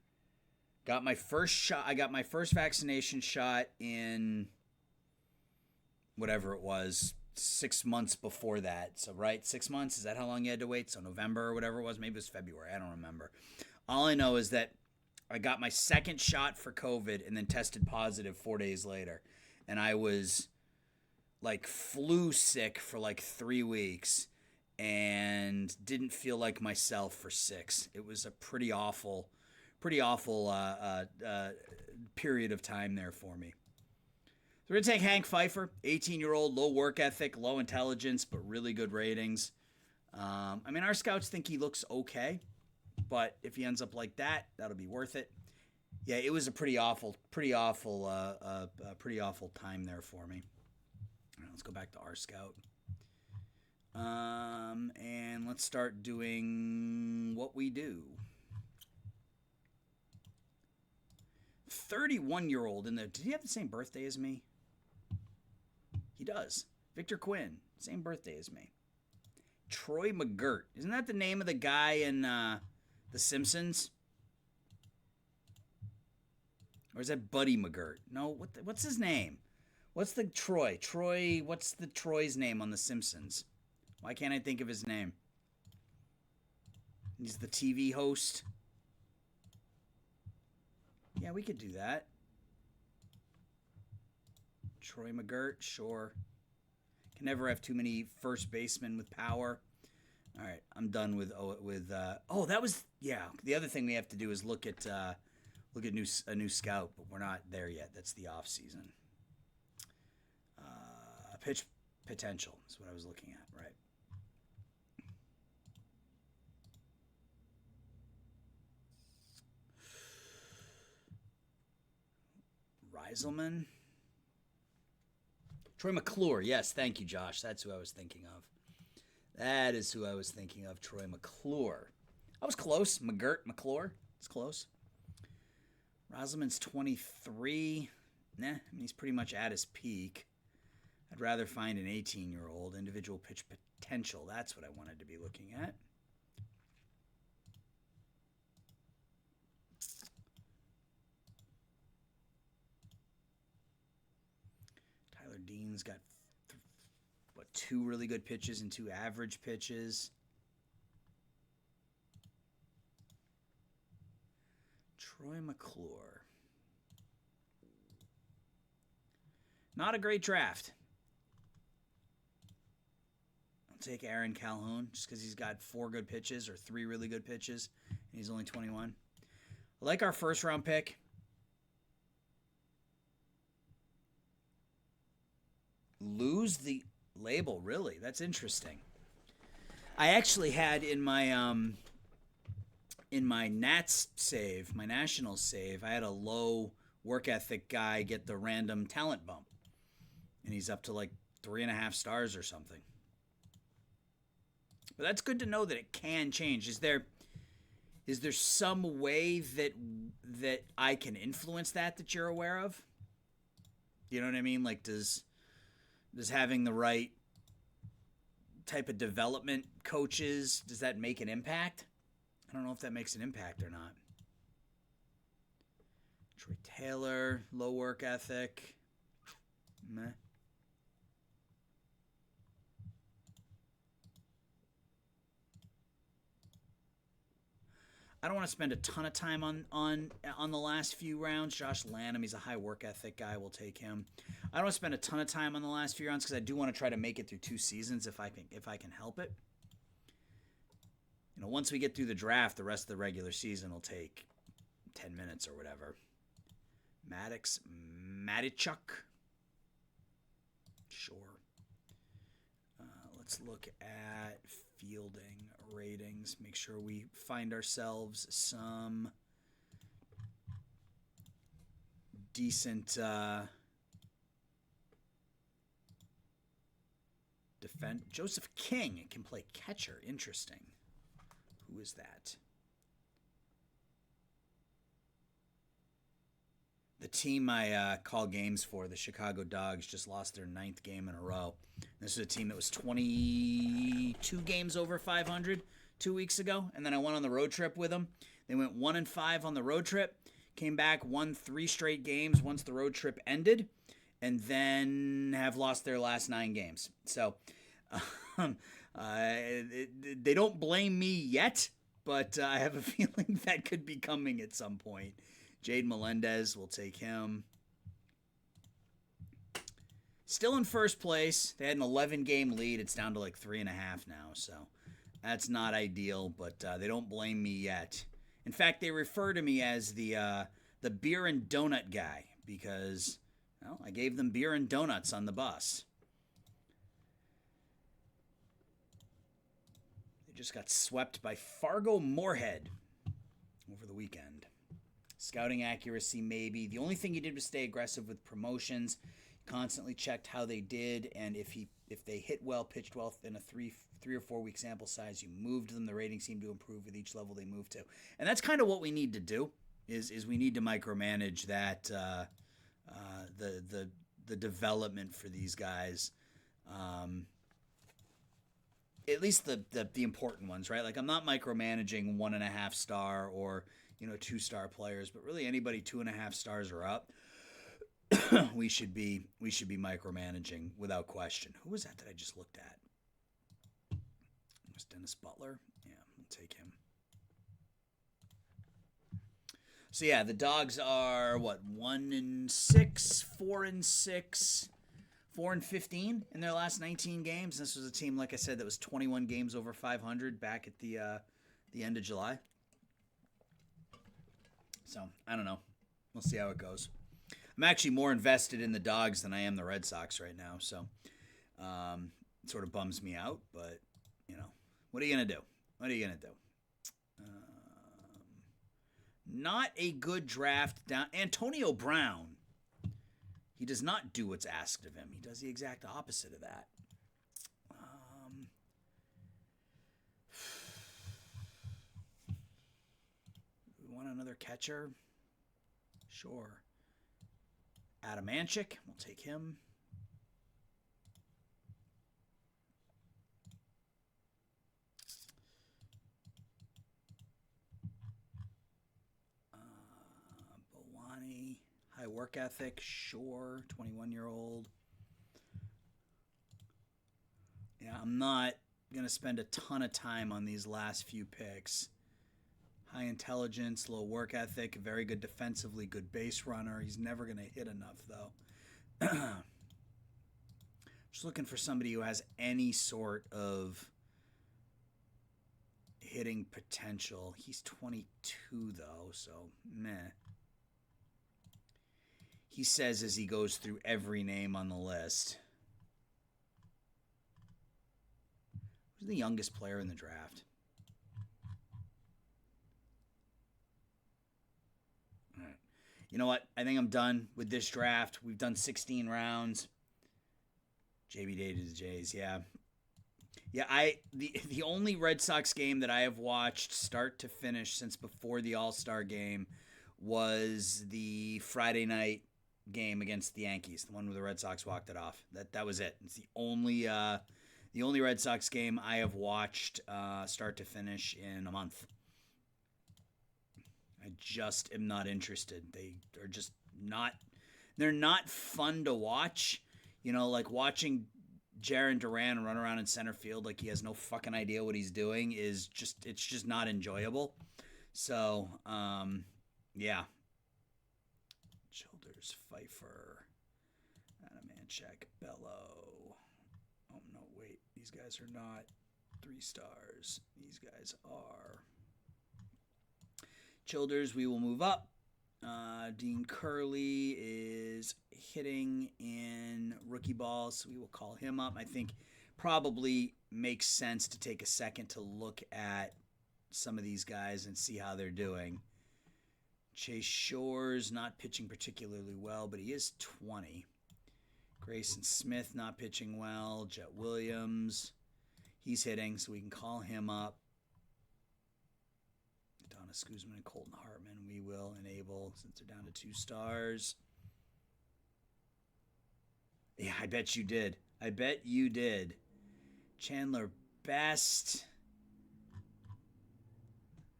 Got my first shot. I got my first vaccination shot in whatever it was, 6 months before that. So, right, 6 months? Is that how long you had to wait? So November or whatever it was. Maybe it was February. I don't remember. All I know is that I got my second shot for COVID and then tested positive 4 days later. And I was like flu sick for like 3 weeks and didn't feel like myself for 6. It was a pretty awful period of time there for me. So we're going to take Hank Pfeiffer, 18-year-old, low work ethic, low intelligence, but really good ratings. I mean, our scouts think he looks okay, but if he ends up like that, that'll be worth it. Yeah, it was a pretty awful time there for me. All right, let's go back to our scout. And let's start doing what we do. 31-year-old in there. Did he have the same birthday as me? He does. Victor Quinn, same birthday as me. Troy McGirt. Isn't that the name of the guy in The Simpsons? Or is that Buddy McGirt? No, what's his name? What's the Troy? What's the Troy's name on The Simpsons? Why can't I think of his name? He's the TV host. Yeah, we could do that. Troy McGirt, sure. Can never have too many first basemen with power. All right, I'm done with that was, yeah. The other thing we have to do is look at a new scout, but we're not there yet. That's the off season. Pitch potential is what I was looking at, right? Reiselman. Troy McClure. Yes, thank you, Josh. That's who I was thinking of. That is who I was thinking of, Troy McClure. I was close. McClure. It's close. Reiselman's 23. Nah, I mean, he's pretty much at his peak. I'd rather find an 18-year-old. Individual pitch potential. That's what I wanted to be looking at. Tyler Dean's got, 2 really good pitches and 2 average pitches. Troy McClure. Not a great draft. I'll take Aaron Calhoun just because he's got 4 good pitches or 3 really good pitches, and he's only 21. I like our first-round pick. Lose the label, really? That's interesting. I actually had in my Nats save, my Nationals save, I had a low work ethic guy get the random talent bump, and he's up to like 3.5 stars or something. But that's good to know that it can change. Is there some way that I can influence that you're aware of? You know what I mean? Like, does having the right type of development coaches, does that make an impact? I don't know if that makes an impact or not. Troy Taylor, low work ethic. Meh. I don't want to spend a ton of time on the last few rounds. Josh Lanham, he's a high work ethic guy. We'll take him. I don't want to spend a ton of time on the last few rounds because I do want to try to make it through 2 seasons if I can help it. Once we get through the draft, the rest of the regular season will take 10 minutes or whatever. Matichuk. Sure. Let's look at fielding ratings. Make sure we find ourselves some decent defense. Joseph King can play catcher. Interesting. Who is that? The team I call games for, the Chicago Dogs, just lost their 9th game in a row. This is a team that was 22 games over 500 2 weeks ago, and then I went on the road trip with them. They went 1-5 on the road trip, came back, won 3 straight games once the road trip ended, and then have lost their last 9 games. So they don't blame me yet, but I have a feeling that could be coming at some point. Jade Melendez, we'll take him. Still in first place. They had an 11-game lead. It's down to like 3.5 now, so that's not ideal, but they don't blame me yet. In fact, they refer to me as the beer and donut guy because, well, I gave them beer and donuts on the bus. They just got swept by Fargo Moorhead over the weekend. Scouting accuracy, maybe. The only thing he did was stay aggressive with promotions. Constantly checked how they did, and if they hit well, pitched well in a 3 or 4 week sample size, you moved them. The ratings seemed to improve with each level they moved to, and that's kind of what we need to do. Is we need to micromanage that the development for these guys. At least the important ones, right? Like I'm not micromanaging 1.5 star or 2-star players, but really anybody 2.5 stars or up, we should be micromanaging without question. Who was that I just looked at? It was Dennis Butler. Yeah, we'll take him. So yeah, the Dogs are 1-6, 4-6, 4-15 in their last 19 games. This was a team, like I said, that was 21 games over 500 back at the end of July. So, I don't know. We'll see how it goes. I'm actually more invested in the Dogs than I am the Red Sox right now, so it sort of bums me out, but, what are you going to do? What are you going to do? Not a good draft down. Antonio Brown, he does not do what's asked of him. He does the exact opposite of that. We want another catcher? Sure. Adam Anchik, we'll take him. Bowani, high work ethic, sure. 21-year-old. Yeah, I'm not going to spend a ton of time on these last few picks. High intelligence, low work ethic, very good defensively, good base runner. He's never going to hit enough, though. Just looking for somebody who has any sort of hitting potential. He's 22, though, so meh. He says as he goes through every name on the list. Who's the youngest player in the draft? All right. You know what? I think I'm done with this draft. We've done 16 rounds. JB Day to the Jays, yeah. Yeah, the only Red Sox game that I have watched start to finish since before the All-Star game was the Friday night game against the Yankees, the one where the Red Sox walked it off. That was it. It's the only Red Sox game I have watched start to finish in a month. I just am not interested. They are just not. They're not fun to watch. You know, like watching Jarren Duran run around in center field like he has no fucking idea what he's doing is just, it's just not enjoyable. So, yeah. Childers, Pfeiffer, Adamanchak, Bello. Oh, no, wait. These guys are not 3 stars. These guys are. Childers, we will move up. Dean Curley is hitting in rookie ball, so we will call him up. I think probably makes sense to take a second to look at some of these guys and see how they're doing. Chase Shores not pitching particularly well, but he is 20. Grayson Smith not pitching well. Jet Williams, he's hitting, so we can call him up. Adonis Guzman and Colton Hartman, we will enable since they're down to 2 stars. Yeah, I bet you did. I bet you did. Chandler Best.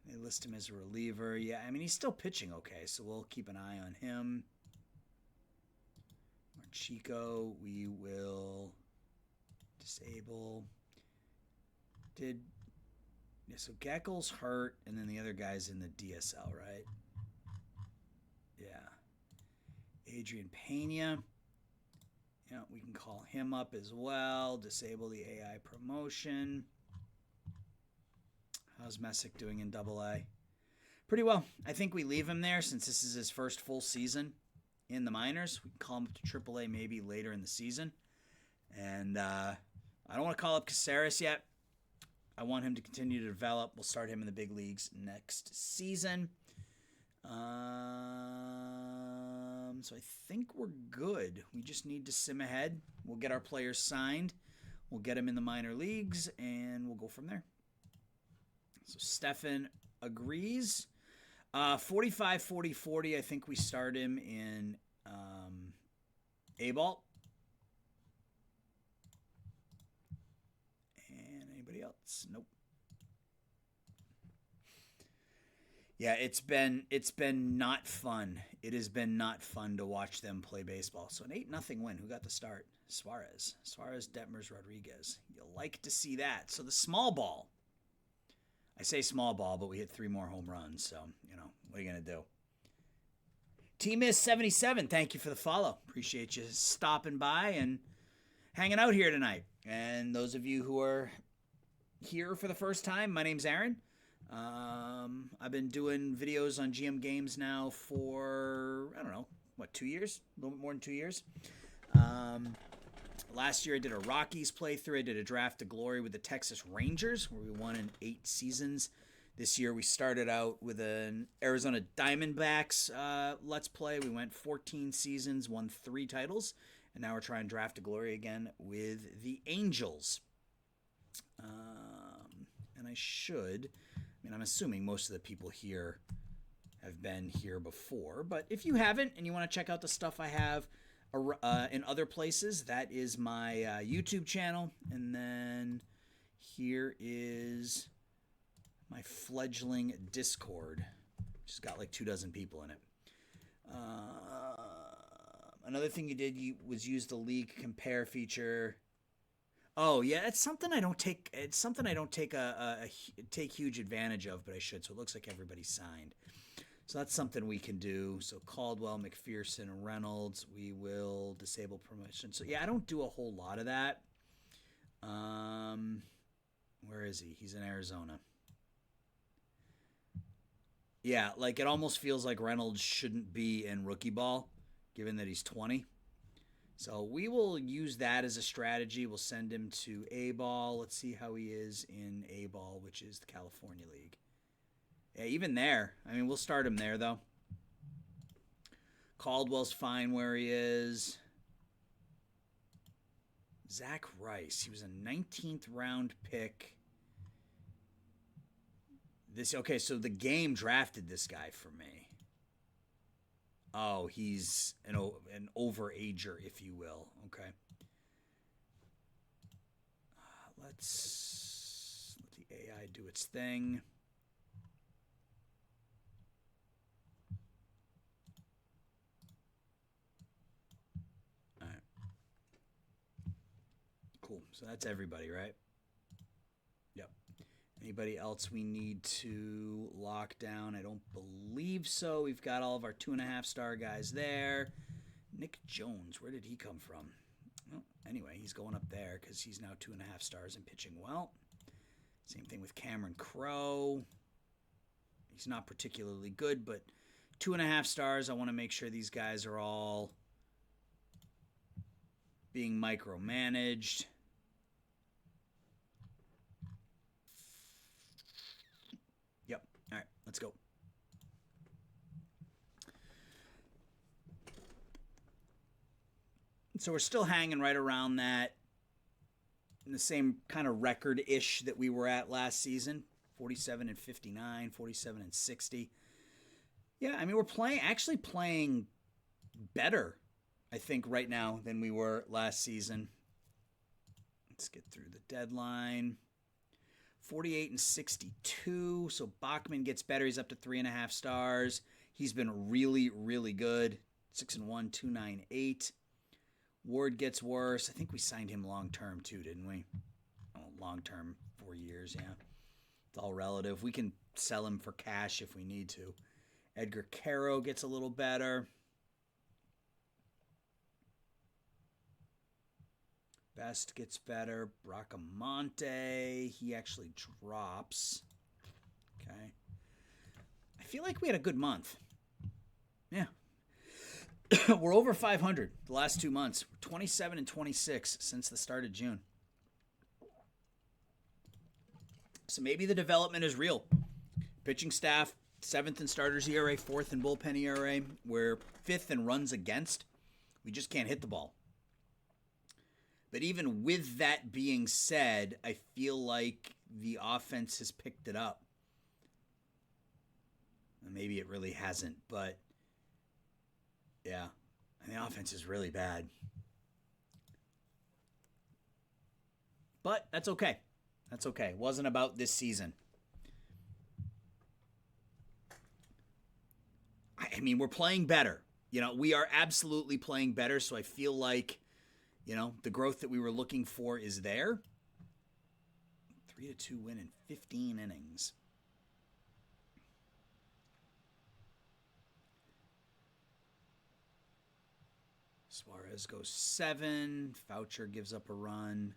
They list him as a reliever. Yeah, I mean, he's still pitching okay, so we'll keep an eye on him. Marchico, we will disable. Yeah, so Geckel's hurt, and then the other guy's in the DSL, right? Yeah. Adrian Pena. Yeah, we can call him up as well. Disable the AI promotion. How's Messick doing in AA? Pretty well. I think we leave him there since this is his first full season in the minors. We can call him up to AAA maybe later in the season. And I don't want to call up Caceres yet. I want him to continue to develop. We'll start him in the big leagues next season. So I think we're good. We just need to sim ahead. We'll get our players signed. We'll get them in the minor leagues, and we'll go from there. So Stefan agrees. 45, 40, 40. I think we start him in A-ball. Anybody else? Nope. Yeah, it's been not fun. It has been not fun to watch them play baseball. So an 8-0 win. Who got the start? Suarez, Detmers, Rodriguez. You'll like to see that. So the small ball. I say small ball, but we hit 3 more home runs. So, you know, what are you going to do? T-Miss77, thank you for the follow. Appreciate you stopping by and hanging out here tonight. And those of you who are here for the first time, my name's Aaron. I've been doing videos on GM Games now for, I don't know, 2 years? A little bit more than 2 years. Last year I did a Rockies playthrough. I did a Draft to Glory with the Texas Rangers, where we won in 8 seasons. This year we started out with an Arizona Diamondbacks Let's Play. We went 14 seasons, won 3 titles, and now we're trying Draft to Glory again with the Angels. And I'm assuming most of the people here have been here before, but if you haven't and you want to check out the stuff I have in other places, that is my YouTube channel, and then here is my fledgling Discord, which has got like 24 people in it. Another thing you did was use the league compare feature. Oh yeah, it's something I don't take. It's something I don't take take huge advantage of, but I should. So it looks like everybody's signed. So that's something we can do. So Caldwell, McPherson, Reynolds, we will disable promotion. So yeah, I don't do a whole lot of that. Where is he? He's in Arizona. Yeah, like it almost feels like Reynolds shouldn't be in rookie ball, given that he's 20. So we will use that as a strategy. We'll send him to A-ball. Let's see how he is in A-ball, which is the California League. Yeah, even there. I mean, we'll start him there, though. Caldwell's fine where he is. Zach Rice. He was a 19th round pick. Okay, so the game drafted this guy for me. Oh, he's an overager, if you will. Okay. Let's let the AI do its thing. All right. Cool. So that's everybody, right? Yep. Anybody else we need to lock down? I don't believe so. We've got all of our 2.5-star guys there. Nick Jones, where did he come from? Well, anyway, he's going up there because he's now 2.5 stars and pitching well. Same thing with Cameron Crowe. He's not particularly good, but 2.5 stars. I want to make sure these guys are all being micromanaged. Yep. All right, let's go. So we're still hanging right around that, in the same kind of record-ish that we were at last season, 47 and 59, 47 and 60. Yeah, I mean, we're actually playing better, I think, right now than we were last season. Let's get through the deadline. 48 and 62, so Bachman gets better. He's up to 3.5 stars. He's been really, really good. 6-1, 298. Ward gets worse. I think we signed him long-term too, didn't we? Oh, long-term, 4 years, yeah. It's all relative. We can sell him for cash if we need to. Edgar Caro gets a little better. Best gets better. Bracamonte, he actually drops. Okay. I feel like we had a good month. Yeah. We're over 500 the last 2 months. We're 27 and 26 since the start of June. So maybe the development is real. Pitching staff, 7th in starters ERA, 4th in bullpen ERA. We're 5th in runs against. We just can't hit the ball. But even with that being said, I feel like the offense has picked it up. Maybe it really hasn't, but yeah, and the offense is really bad. But that's okay. That's okay. It wasn't about this season. I mean, we're playing better. You know, we are absolutely playing better, so I feel like, you know, the growth that we were looking for is there. 3-2 win in 15 innings. Suarez goes 7. Foucher gives up a run.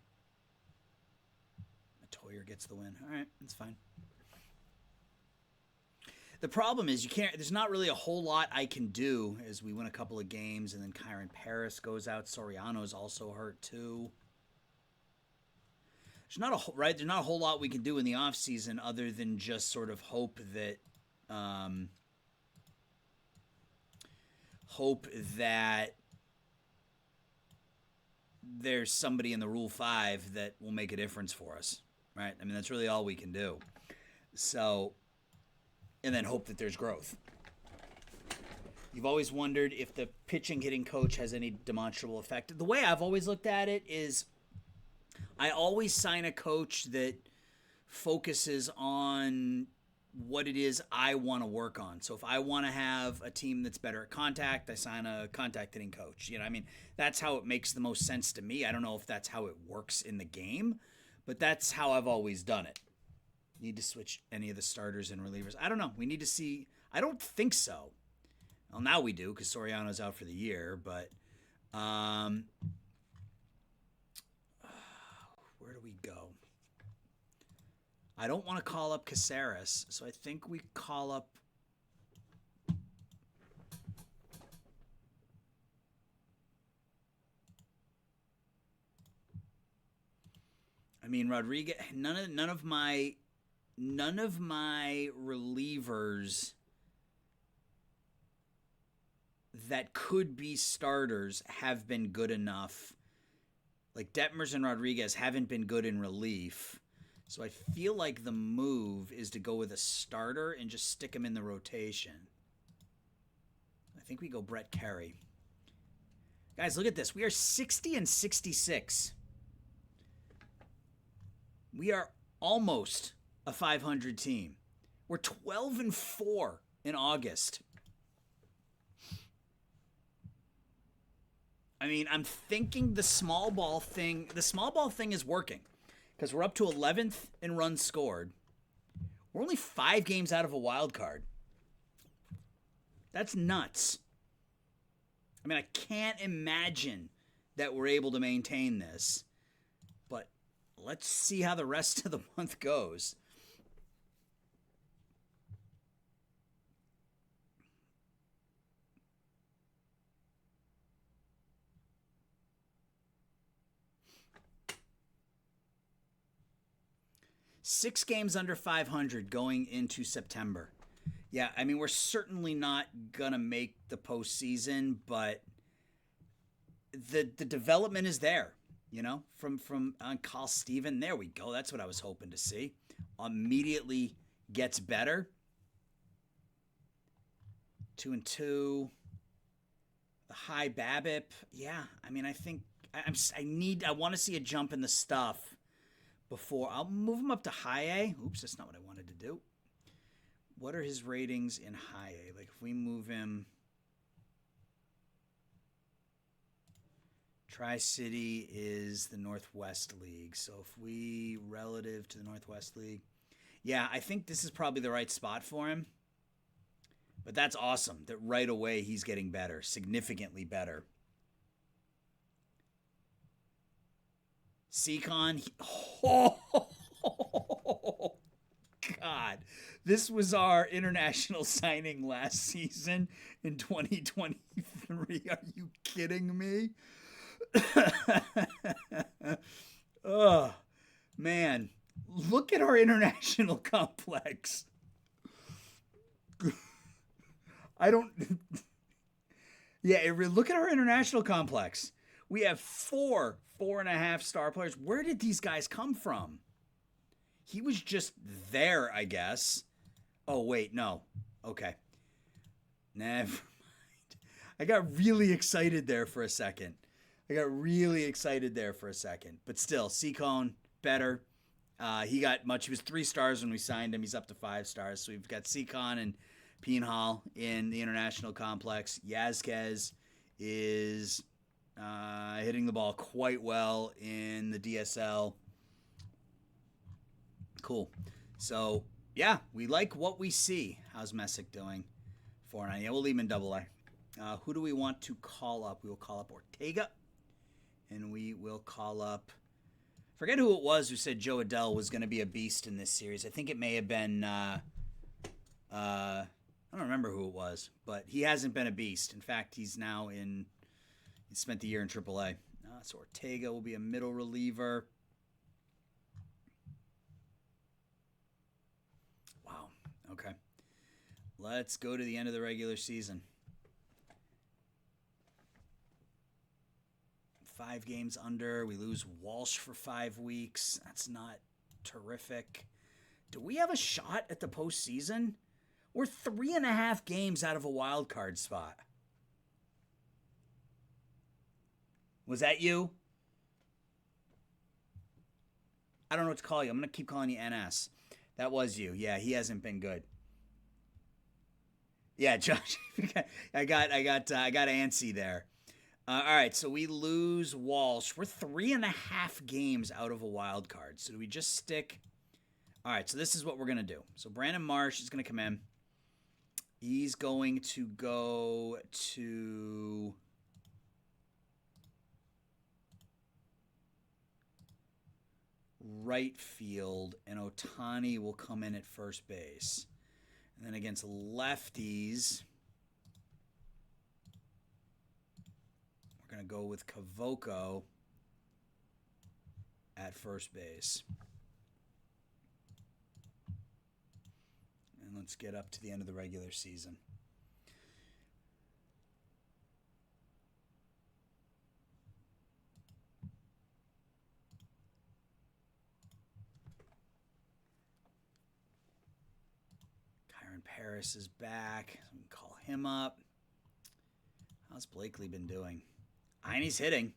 Matoyer gets the win. All right, that's fine. The problem is there's not really a whole lot I can do as we win a couple of games, and then Kyron Paris goes out. Soriano's also hurt too. There's not a whole lot we can do in the offseason other than just sort of hope that there's somebody in the Rule 5 that will make a difference for us, right? I mean, that's really all we can do. So, and then hope that there's growth. You've always wondered if the pitching hitting coach has any demonstrable effect. The way I've always looked at it is I always sign a coach that focuses on what it is I want to work on. So if I want to have a team that's better at contact, I sign a contact hitting coach. You know, I mean, that's how it makes the most sense to me. I don't know if that's how it works in the game, but that's how I've always done it. Need to switch any of the starters and relievers. I don't know. We need to see. I don't think so. Well, now we do because Soriano's out for the year, but where do we go? I don't want to call up Caceres, so I think we call up Rodriguez. None of my relievers that could be starters have been good enough Like Detmers and Rodriguez haven't been good in relief. So I feel like the move is to go with a starter and just stick him in the rotation. I think we go Brett Carey. Guys, look at this. We are 60 and 66. We are almost a 500 team. We're 12 and 4 in August. I mean, I'm thinking the small ball thing is working because we're up to 11th in runs scored. We're only 5 games out of a wild card. That's nuts. I mean, I can't imagine that we're able to maintain this, but let's see how the rest of the month goes. Six games under 500 going into September. Yeah, I mean, we're certainly not going to make the postseason, but the development is there, you know, from Carl Steven. There we go. That's what I was hoping to see. Immediately gets better. 2-2. The high BABIP. Yeah, I mean, I think I want to see a jump in the stuff before I'll move him up to high A. Oops, that's not what I wanted to do. What are his ratings in high A? Like if we move him, Tri-City is the Northwest League. So if we relative to the Northwest League, yeah, I think this is probably the right spot for him. But that's awesome that right away he's getting better, significantly better. Seacon, oh, God. This was our international signing last season in 2023. Are you kidding me? Oh, man. Look at our international complex. Look at our international complex. We have 4.5 star players. Where did these guys come from? He was just there, I guess. Oh, wait, no. Okay. Never mind. I got really excited there for a second. But still, Seacon, better. He was 3 stars when we signed him. He's up to 5 stars. So we've got Seacon and Pienhal in the international complex. Yazquez is hitting the ball quite well in the DSL. Cool. So, yeah, we like what we see. How's Messick doing? 4-9. Yeah, we'll leave him in double A. Who do we want to call up? We will call up Ortega. And we will call up... Forget who it was who said Joe Adell was going to be a beast in this series. I think it may have been... I don't remember who it was. But he hasn't been a beast. In fact, he's now in... He spent the year in AAA. So Ortega will be a middle reliever. Wow. Okay. Let's go to the end of the regular season. 5 games under. We lose Walsh for 5 weeks. That's not terrific. Do we have a shot at the postseason? We're 3.5 games out of a wild card spot. Was that you? I don't know what to call you. I'm going to keep calling you NS. That was you. Yeah, he hasn't been good. Yeah, Josh. I got antsy there. All right, so we lose Walsh. We're 3.5 games out of a wild card. So do we just stick? All right, so this is what we're going to do. So Brandon Marsh is going to come in. He's going to go to... right field, and Ohtani will come in at first base. And then against lefties, we're going to go with Cavoco at first base. And let's get up to the end of the regular season. Harris is back. So we can call him up. How's Blakely been doing? And he's hitting.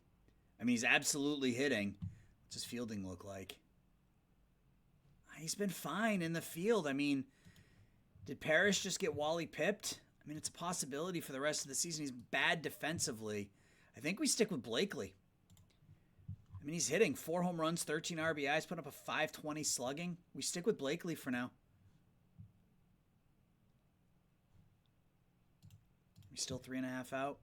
I mean, he's absolutely hitting. What's his fielding look like? He's been fine in the field. I mean, did Parrish just get Wally pipped? I mean, it's a possibility for the rest of the season. He's bad defensively. I think we stick with Blakely. I mean, he's hitting 4 home runs, 13 RBIs, put up a 520 slugging. We stick with Blakely for now. We're still 3.5 out.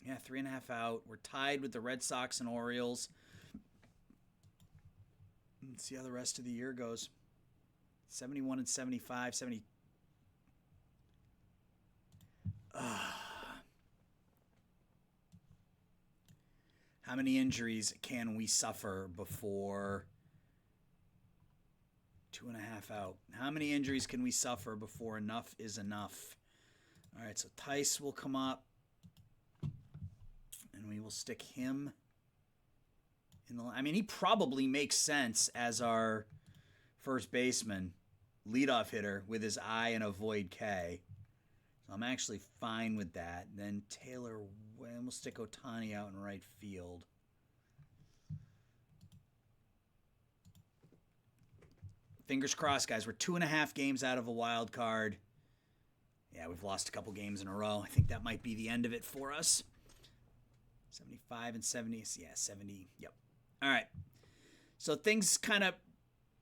Yeah, 3.5 out. We're tied with the Red Sox and Orioles. Let's see how the rest of the year goes. 71 and 75, 70. How many injuries can we suffer before 2.5 out? How many injuries can we suffer before enough is enough? All right, so Tice will come up, and we will stick him in the. I mean, he probably makes sense as our first baseman, leadoff hitter with his I and a void K. So I'm actually fine with that. Then Taylor, we'll stick Ohtani out in right field. Fingers crossed, guys. We're 2.5 games out of a wild card. Yeah, we've lost a couple games in a row. I think that might be the end of it for us. 75 and 70. Yeah, 70. Yep. All right. So things kind of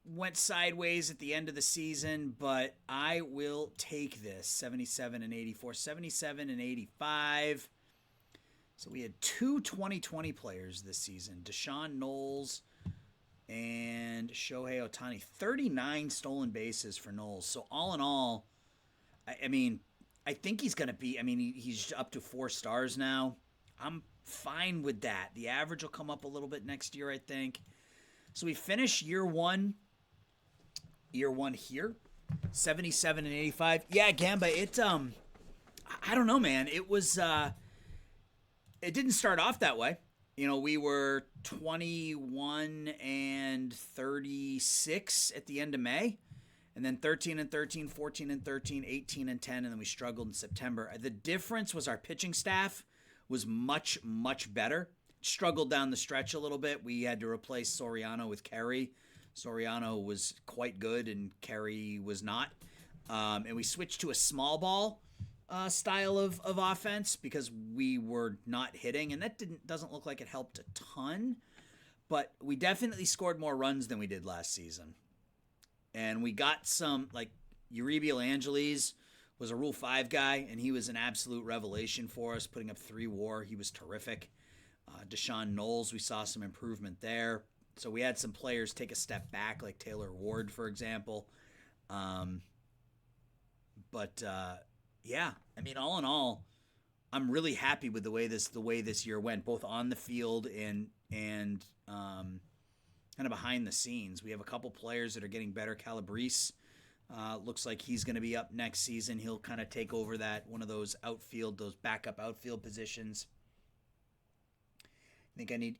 went sideways at the end of the season, but I will take this. 77 and 84. 77 and 85. So we had 2 2020 players this season. Deshaun Knowles and Shohei Ohtani. 39 stolen bases for Knowles. So all in all, I mean, I think he's going to be, I mean, he's up to 4 stars now. I'm fine with that. The average will come up a little bit next year, I think. So we finish year one here, 77 and 85. Yeah, Gamba, I don't know, man. It was, it didn't start off that way. You know, we were 21 and 36 at the end of May. And then 13 and 13, 14 and 13, 18 and 10, and then we struggled in September. The difference was our pitching staff was much, much better. Struggled down the stretch a little bit. We had to replace Soriano with Kerry. Soriano was quite good, and Kerry was not. And we switched to a small ball style of offense because we were not hitting, and that doesn't look like it helped a ton. But we definitely scored more runs than we did last season. And we got some, like, Uribe Angeles was a Rule 5 guy, and he was an absolute revelation for us, putting up 3 WAR. He was terrific. Deshaun Knowles, we saw some improvement there. So we had some players take a step back, like Taylor Ward, for example. Yeah, I mean, all in all, I'm really happy with the way this year went, both on the field and kind of behind the scenes. We have a couple players that are getting better. Calabrese looks like he's going to be up next season. He'll kind of take over one of those backup outfield positions.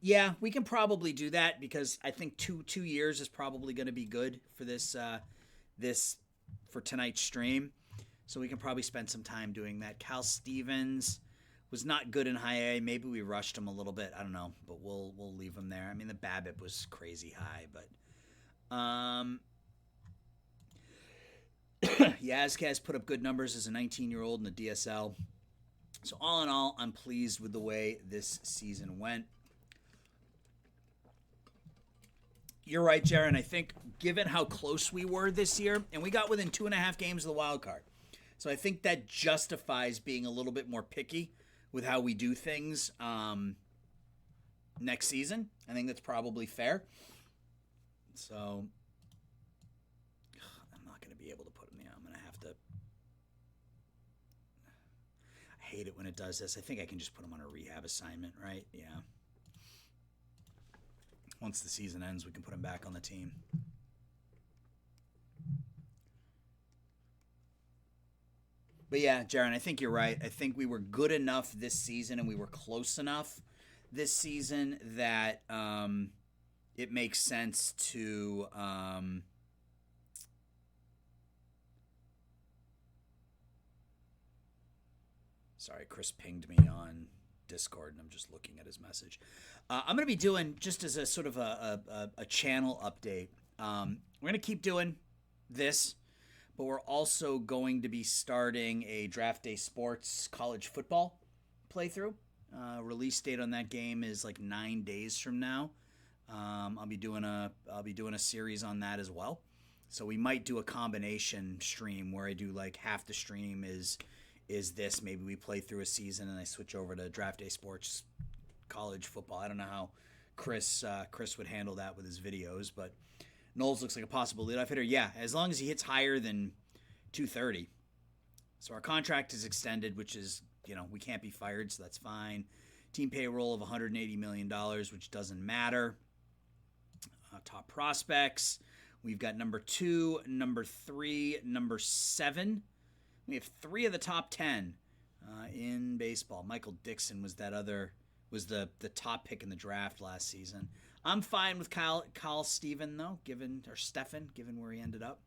Yeah, we can probably do that because I think two years is probably going to be good for for tonight's stream. So we can probably spend some time doing that. Cal Stevens was not good in high A. Maybe we rushed him a little bit. I don't know, but we'll leave him there. I mean, the BABIP was crazy high, but Yazquez put up good numbers as a 19-year-old in the DSL. So all in all, I'm pleased with the way this season went. You're right, Jaron. I think given how close we were this year, and we got within 2.5 games of the wild card. So I think that justifies being a little bit more picky with how we do things next season. I think that's probably fair. So I'm not going to be able to put him there. I'm going to have to. I hate it when it does this. I think I can just put him on a rehab assignment, right? Yeah. Once the season ends, we can put him back on the team. But yeah, Jaron, I think you're right. I think we were good enough this season and we were close enough this season that it makes sense to Sorry, Chris pinged me on Discord, and I'm just looking at his message. I'm going to be doing, just as a sort of a channel update, we're going to keep doing this, but we're also going to be starting a Draft Day Sports college football playthrough. Release date on that game is like 9 days from now. I'll be doing a series on that as well. So we might do a combination stream where I do like half the stream is this. Maybe we play through a season and I switch over to Draft Day Sports college football. I don't know how Chris would handle that with his videos, but Knowles looks like a possible leadoff hitter. Yeah, as long as he hits higher than 230. So our contract is extended, which is, we can't be fired, so that's fine. Team payroll of $180 million, which doesn't matter. Top prospects. We've got number 2, number 3, number 7. We have 3 of the top 10 in baseball. Michael Dixon was the top pick in the draft last season. I'm fine with Kyle Stephen though, given where he ended up.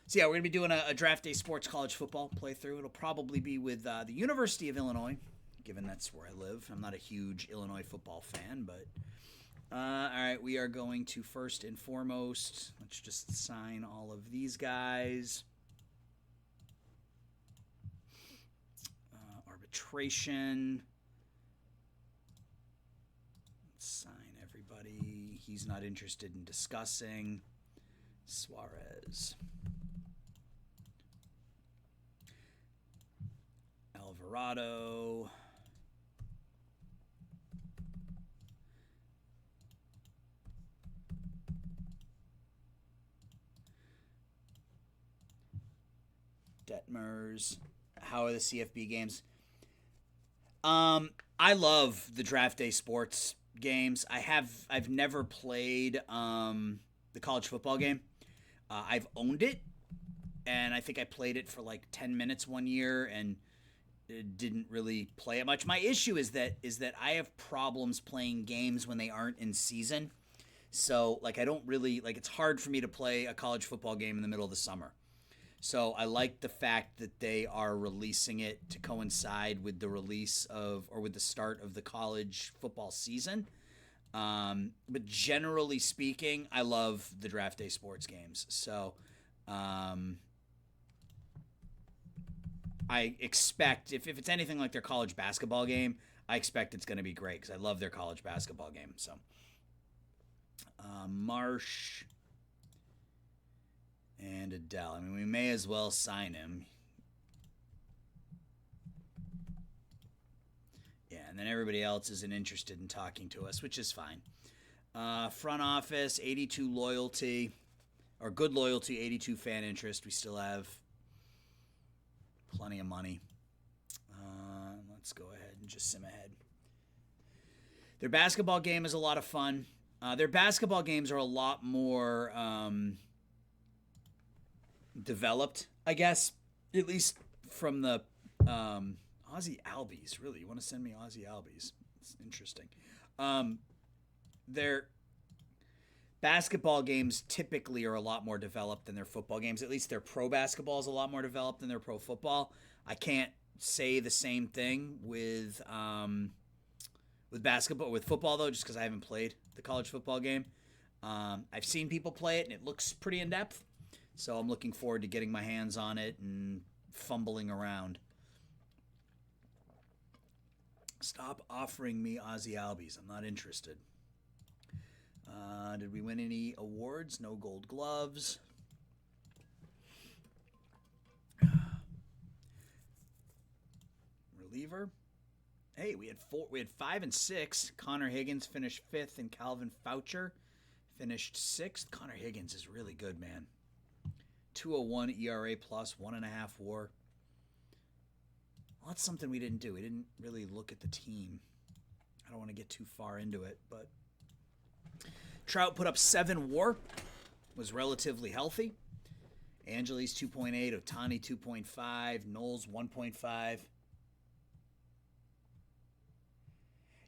So yeah, we're gonna be doing a Draft Day Sports college football playthrough. It'll probably be with the University of Illinois, given that's where I live. I'm not a huge Illinois football fan, but all right, we are going to first and foremost, let's just sign all of these guys. Arbitration. Let's sign everybody. He's not interested in discussing. Suarez. Alvarado. Detmers. How are the CFB games? I love the Draft Day Sports games. I've never played the college football game. I've owned it, and I think I played it for like 10 minutes one year and didn't really play it much. My issue is that I have problems playing games when they aren't in season. So like I don't really like, it's hard for me to play a college football game in the middle of the summer. So I like the fact that they are releasing it to coincide with the release with the start of the college football season. But generally speaking, I love the Draft Day Sports games. So I expect, if it's anything like their college basketball game, I expect it's going to be great because I love their college basketball game. So Marsh and Adele. I mean, we may as well sign him. Yeah, and then everybody else isn't interested in talking to us, which is fine. Front office, 82 loyalty, or good loyalty, 82 fan interest. We still have plenty of money. Let's go ahead and just sim ahead. Their basketball game is a lot of fun. Their basketball games are a lot more developed, I guess, at least from the Aussie Albies. Really, you want to send me Aussie Albies? It's interesting. Their basketball games typically are a lot more developed than their football games. At least their pro basketball is a lot more developed than their pro football. I can't say the same thing with basketball, with football though, just because I haven't played the college football game. I've seen people play it and it looks pretty in depth. So I'm looking forward to getting my hands on it and fumbling around. Stop offering me Aussie Albies. I'm not interested. Did we win any awards? No Gold Gloves. Reliever. Hey, we had 5 and 6. Connor Higgins finished 5th, and Calvin Foucher finished 6th. Connor Higgins is really good, man. 201 ERA plus, 1.5 WAR. Well, that's something we didn't do. We didn't really look at the team. I don't want to get too far into it, but Trout put up 7 WAR, was relatively healthy. Angeles 2.8, Ohtani 2.5, Knowles 1.5.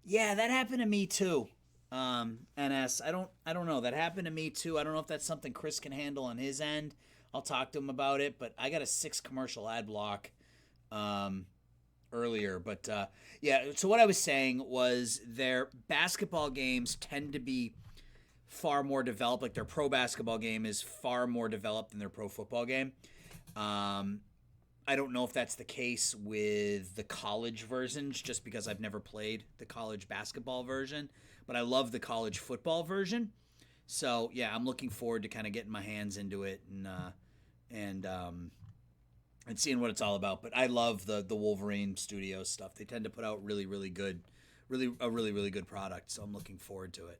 Yeah, that happened to me too. NS, I don't know. That happened to me too. I don't know if that's something Chris can handle on his end. I'll talk to him about it, but I got a 6 commercial ad block earlier, but yeah. So what I was saying was their basketball games tend to be far more developed. Like their pro basketball game is far more developed than their pro football game. I don't know if that's the case with the college versions, just because I've never played the college basketball version, but I love the college football version. So yeah, I'm looking forward to kind of getting my hands into it and and seeing what it's all about. But I love the Wolverine Studios stuff. They tend to put out really good, really good product. So I'm looking forward to it.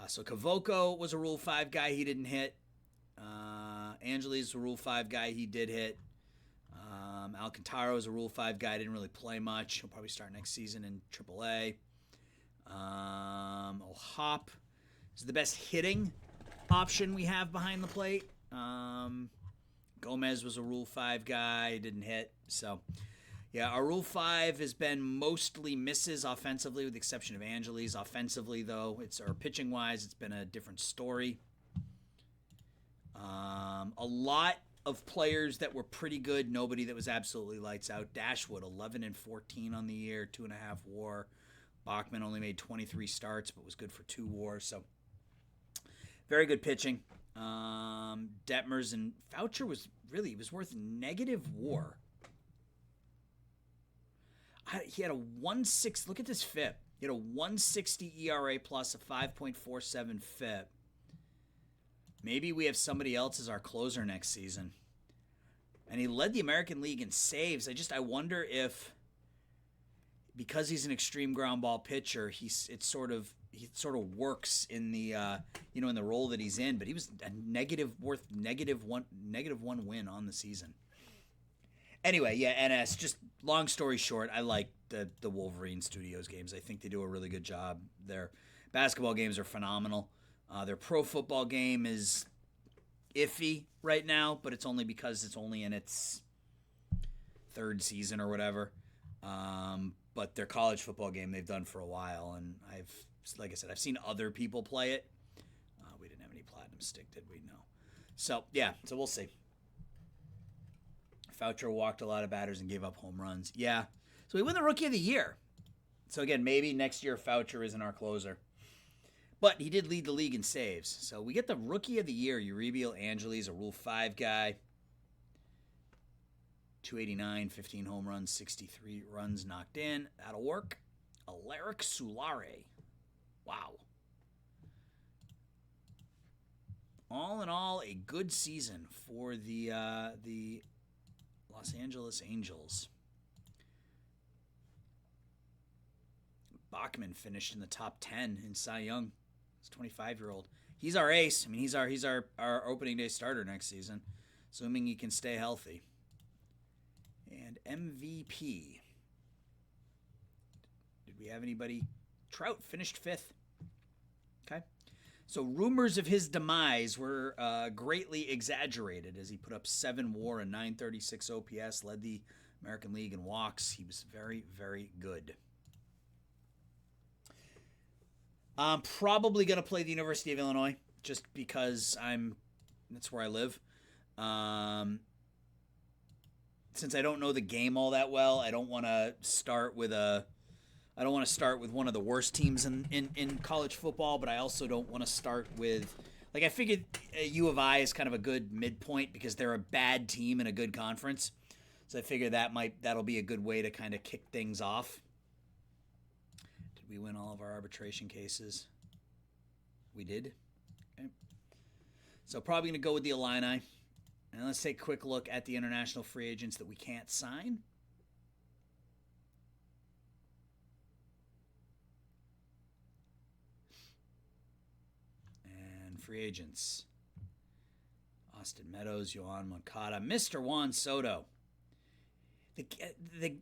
So Kavoko was a Rule 5 guy. He didn't hit. Angeles, a Rule 5 guy. He did hit. Alcantara is a Rule 5 guy. Didn't really play much. He'll probably start next season in AAA. O'Hop is the best hitting option we have behind the plate. Gomez was a Rule 5 guy. Didn't hit. So, yeah, our Rule 5 has been mostly misses offensively, with the exception of Angeles. Offensively, though, or pitching-wise, it's been a different story. A lot of players that were pretty good. Nobody that was absolutely lights out. Dashwood, 11-14 on the year, 2.5 WAR. Bachman only made 23 starts, but was good for 2 WAR. So, very good pitching. Detmers and Foucher was worth negative WAR. He had a 1.6. Look at this FIP. He had a 1.60 ERA plus a 5.47 FIP. Maybe we have somebody else as our closer next season. And he led the American League in saves. I wonder if, because he's an extreme ground ball pitcher, he sort of works in the in the role that he's in. But he was worth negative one win on the season. Anyway, yeah, NS. Just long story short, I like the Wolverine Studios games. I think they do a really good job. Their basketball games are phenomenal. Their pro football game is iffy right now, but it's only because it's only in its 3rd season or whatever. But their college football game they've done for a while, and like I said, I've seen other people play it. We didn't have any platinum stick, did we? No. So yeah, so we'll see. Foucher walked a lot of batters and gave up home runs. Yeah. So we win the Rookie of the Year. So again, maybe next year Foucher isn't our closer. But he did lead the league in saves. So we get the Rookie of the Year. Uribiel Angeles, a Rule 5 guy. 289, 15 home runs, 63 runs knocked in. That'll work. Alaric Sulare. Wow. All in all, a good season for the Los Angeles Angels. Bachman finished in the top 10 in Cy Young. He's a 25-year-old. He's our ace. I mean, he's our opening day starter next season, assuming he can stay healthy. And MVP. Did we have anybody? Trout finished 5th. Okay. So rumors of his demise were greatly exaggerated, as he put up 7 WAR and 936 OPS, led the American League in walks. He was very, very good. I'm probably going to play the University of Illinois just because that's where I live. Since I don't know the game all that well, I don't want to start with one of the worst teams in college football, but I also don't want to start with, I figured U of I is kind of a good midpoint because they're a bad team in a good conference. So I figure that'll be a good way to kind of kick things off. Did we win all of our arbitration cases? We did. Okay. So probably going to go with the Illini. And let's take a quick look at the international free agents that we can't sign. And free agents. Austin Meadows, Yohan Moncada, Mr. Juan Soto. The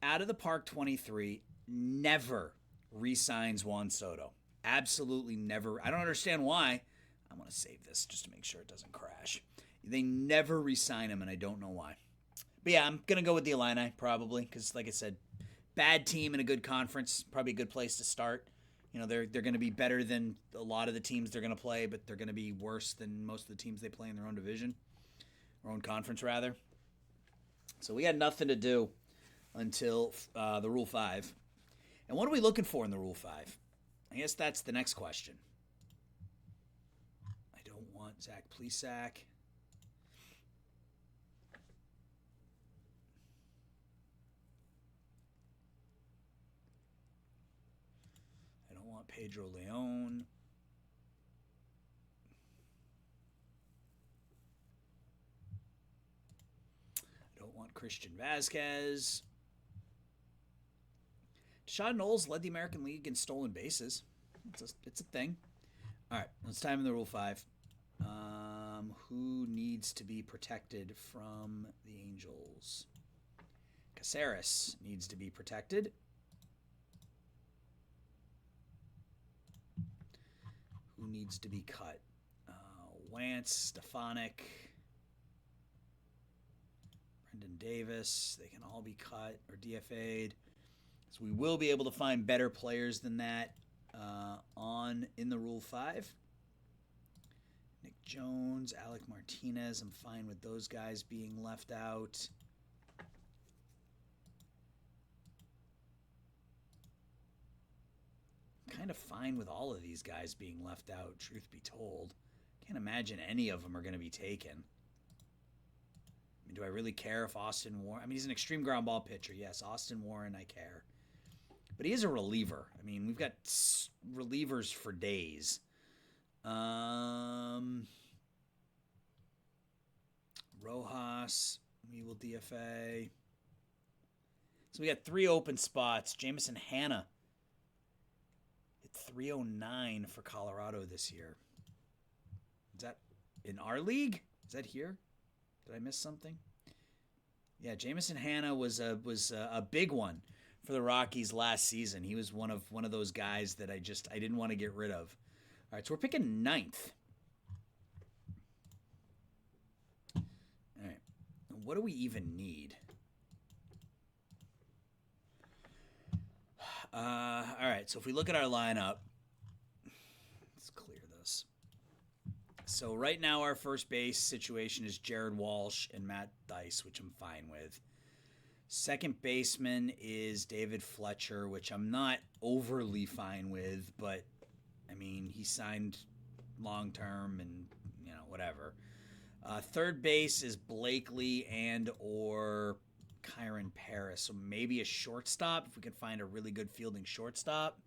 out of the Park 23 never re-signs Juan Soto. Absolutely never. I don't understand why. I'm going to save this just to make sure it doesn't crash. They never re-sign him, and I don't know why. But yeah, I'm going to go with the Illini probably because, like I said, bad team in a good conference, probably a good place to start. You know, they're going to be better than a lot of the teams they're going to play, but they're going to be worse than most of the teams they play in their own division, or own conference rather. So we had nothing to do until the Rule 5. And what are we looking for in the Rule 5? I guess that's the next question. I don't want Zach Plesac. I don't want Pedro Leon. I don't want Christian Vasquez. Deshaun Knowles led the American League in stolen bases. It's a thing. All right, it's time in the Rule 5. Who needs to be protected from the Angels? Caceres needs to be protected. Who needs to be cut? Wentz, Stefanik, Brendan Davis. They can all be cut or DFA'd. So we will be able to find better players than that in the Rule 5. Nick Jones, Alec Martinez. I'm fine with those guys being left out. I'm kind of fine with all of these guys being left out, truth be told. Can't imagine any of them are going to be taken. I mean, do I really care if Austin Warren... I mean, he's an extreme ground ball pitcher. Yes, Austin Warren, I care. But he is a reliever. I mean, we've got relievers for days. Rojas, we will DFA. So we got 3 open spots. Jamison Hanna hit 309 for Colorado this year. Is that in our league? Is that here? Did I miss something? Yeah, Jamison Hanna was a big one for the Rockies last season. He was one of those guys that I didn't want to get rid of. All right, so we're picking 9th. All right, what do we even need? All right, so if we look at our lineup, let's clear this. So right now our first base situation is Jared Walsh and Matt Dice, which I'm fine with. Second baseman is David Fletcher, which I'm not overly fine with, but I mean, he signed long-term and, whatever. Third base is Blakely and or Kyron Paris. So maybe a shortstop, if we can find a really good fielding shortstop.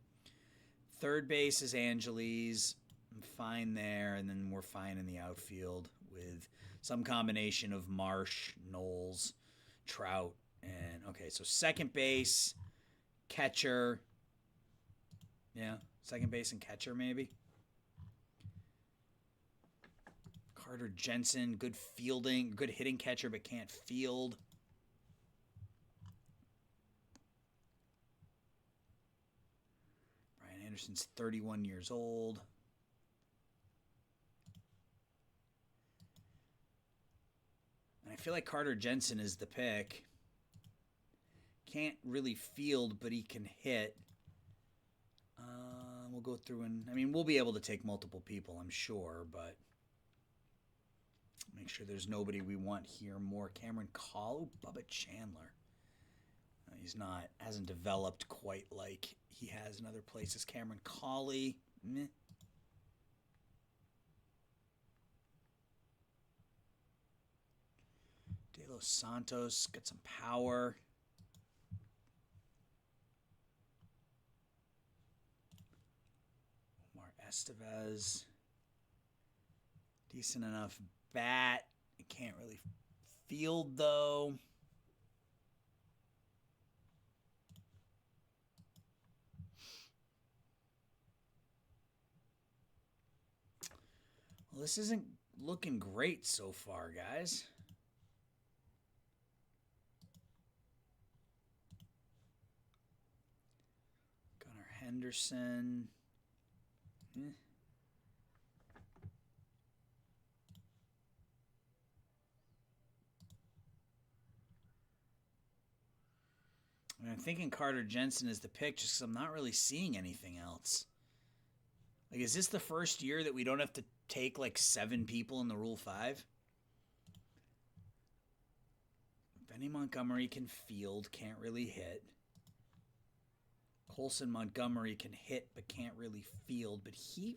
Third base is Angeles. I'm fine there. And then we're fine in the outfield with some combination of Marsh, Knowles, Trout. And, okay, so second base, catcher. Yeah, second base and catcher maybe. Carter Jensen, good fielding, good hitting catcher, but can't field. Brian Anderson's 31 years old. And I feel like Carter Jensen is the pick. Can't really field, but he can hit. We'll go through and... I mean, we'll be able to take multiple people, I'm sure, but... Make sure there's nobody we want here more. Cameron Call, Bubba Chandler. He's not, hasn't developed quite like he has in other places. Cameron Cawley, meh. De Los Santos, got some power. Omar Estevez, decent enough bat. It can't really field, though. Well, this isn't looking great so far, guys. Gunnar Henderson. I'm thinking Carter Jensen is the pick just because I'm not really seeing anything else. Like, is this the first year that we don't have to take, like, 7 people in the Rule 5? Benny Montgomery can field, can't really hit. Colson Montgomery can hit but can't really field. But he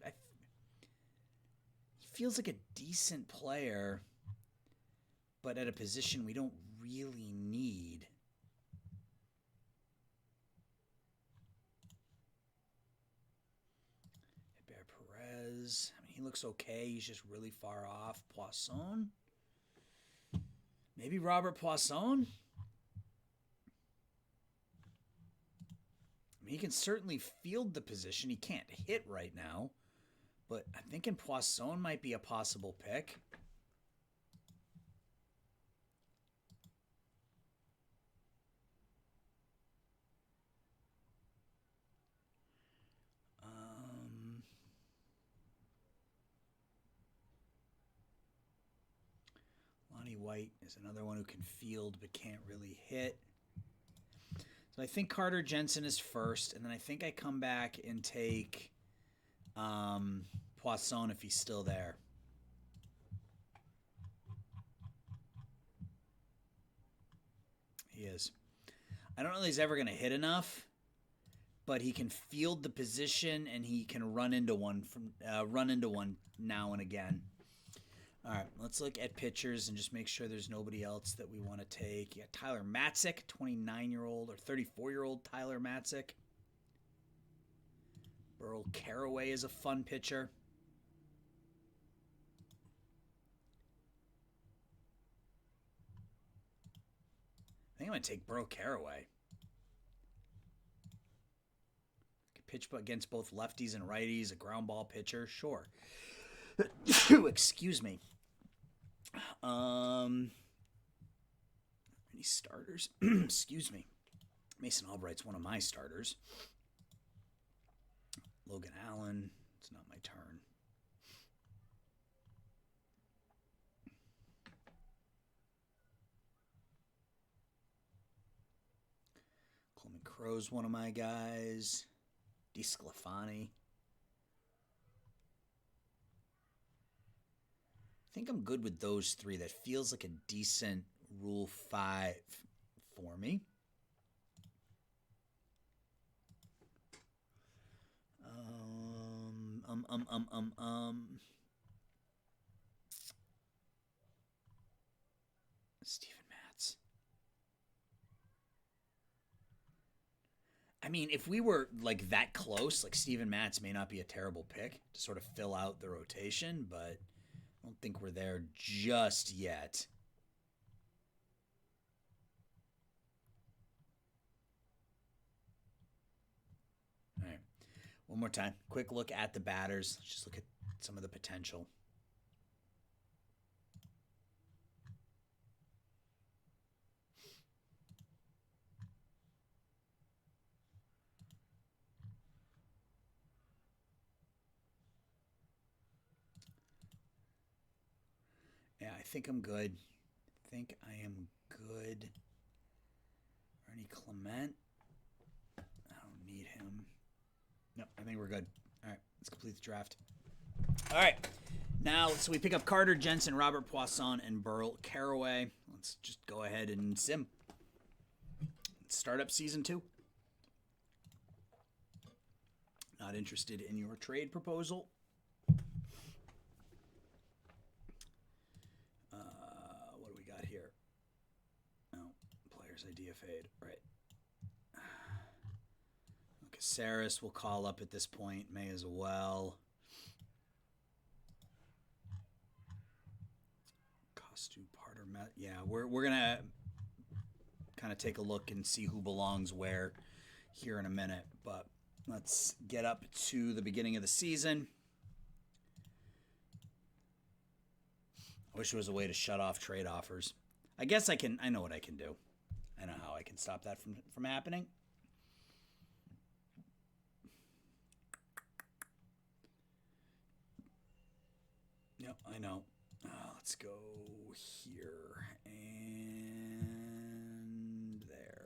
feels like a decent player, but at a position we don't really need. Hébert Perez. I mean, he looks okay. He's just really far off. Poisson. Maybe Robert Poisson. I mean, he can certainly field the position. He can't hit right now. But I'm thinking Poisson might be a possible pick. Lonnie White is another one who can field but can't really hit. So I think Carter Jensen is first, and then I think I come back and take Poisson if he's still there. He is. I don't know if he's ever going to hit enough, but he can field the position and he can run into one now and again. All right, let's look at pitchers and just make sure there's nobody else that we want to take. You got Tyler Matzik, 29-year-old or 34-year-old Tyler Matzik. Burl Carraway is a fun pitcher. I think I'm going to take Burl Carraway. Could pitch against both lefties and righties, a ground ball pitcher, sure. Excuse me. Any starters? Excuse me. Mason Albright's one of my starters. Logan Allen. It's not my turn. Coleman Crow's one of my guys. DeSclafani. I think I'm good with those three. That feels like a decent Rule 5 for me. Steven Matz. I mean, if we were like that close, like Steven Matz may not be a terrible pick to sort of fill out the rotation, but I don't think we're there just yet. All right. One more time. Quick look at the batters. Let's just look at some of the potential. Yeah, I think I'm good. I think I am good. Ernie Clement. I don't need him. Nope, I think we're good. All right, let's complete the draft. All right, now, so we pick up Carter Jensen, Robert Poisson, and Burl Carraway. Let's just go ahead and sim. Let's start up season 2. Not interested in your trade proposal. What do we got here? Oh, player's ID fade. Right. Caceres will call up at this point. May as well. Costu, Parter, yeah, we're gonna kind of take a look and see who belongs where here in a minute. But let's get up to the beginning of the season. I wish there was a way to shut off trade offers. I guess I can. I know what I can do. I know how I can stop that from happening. Yep, I know. Let's go here and there.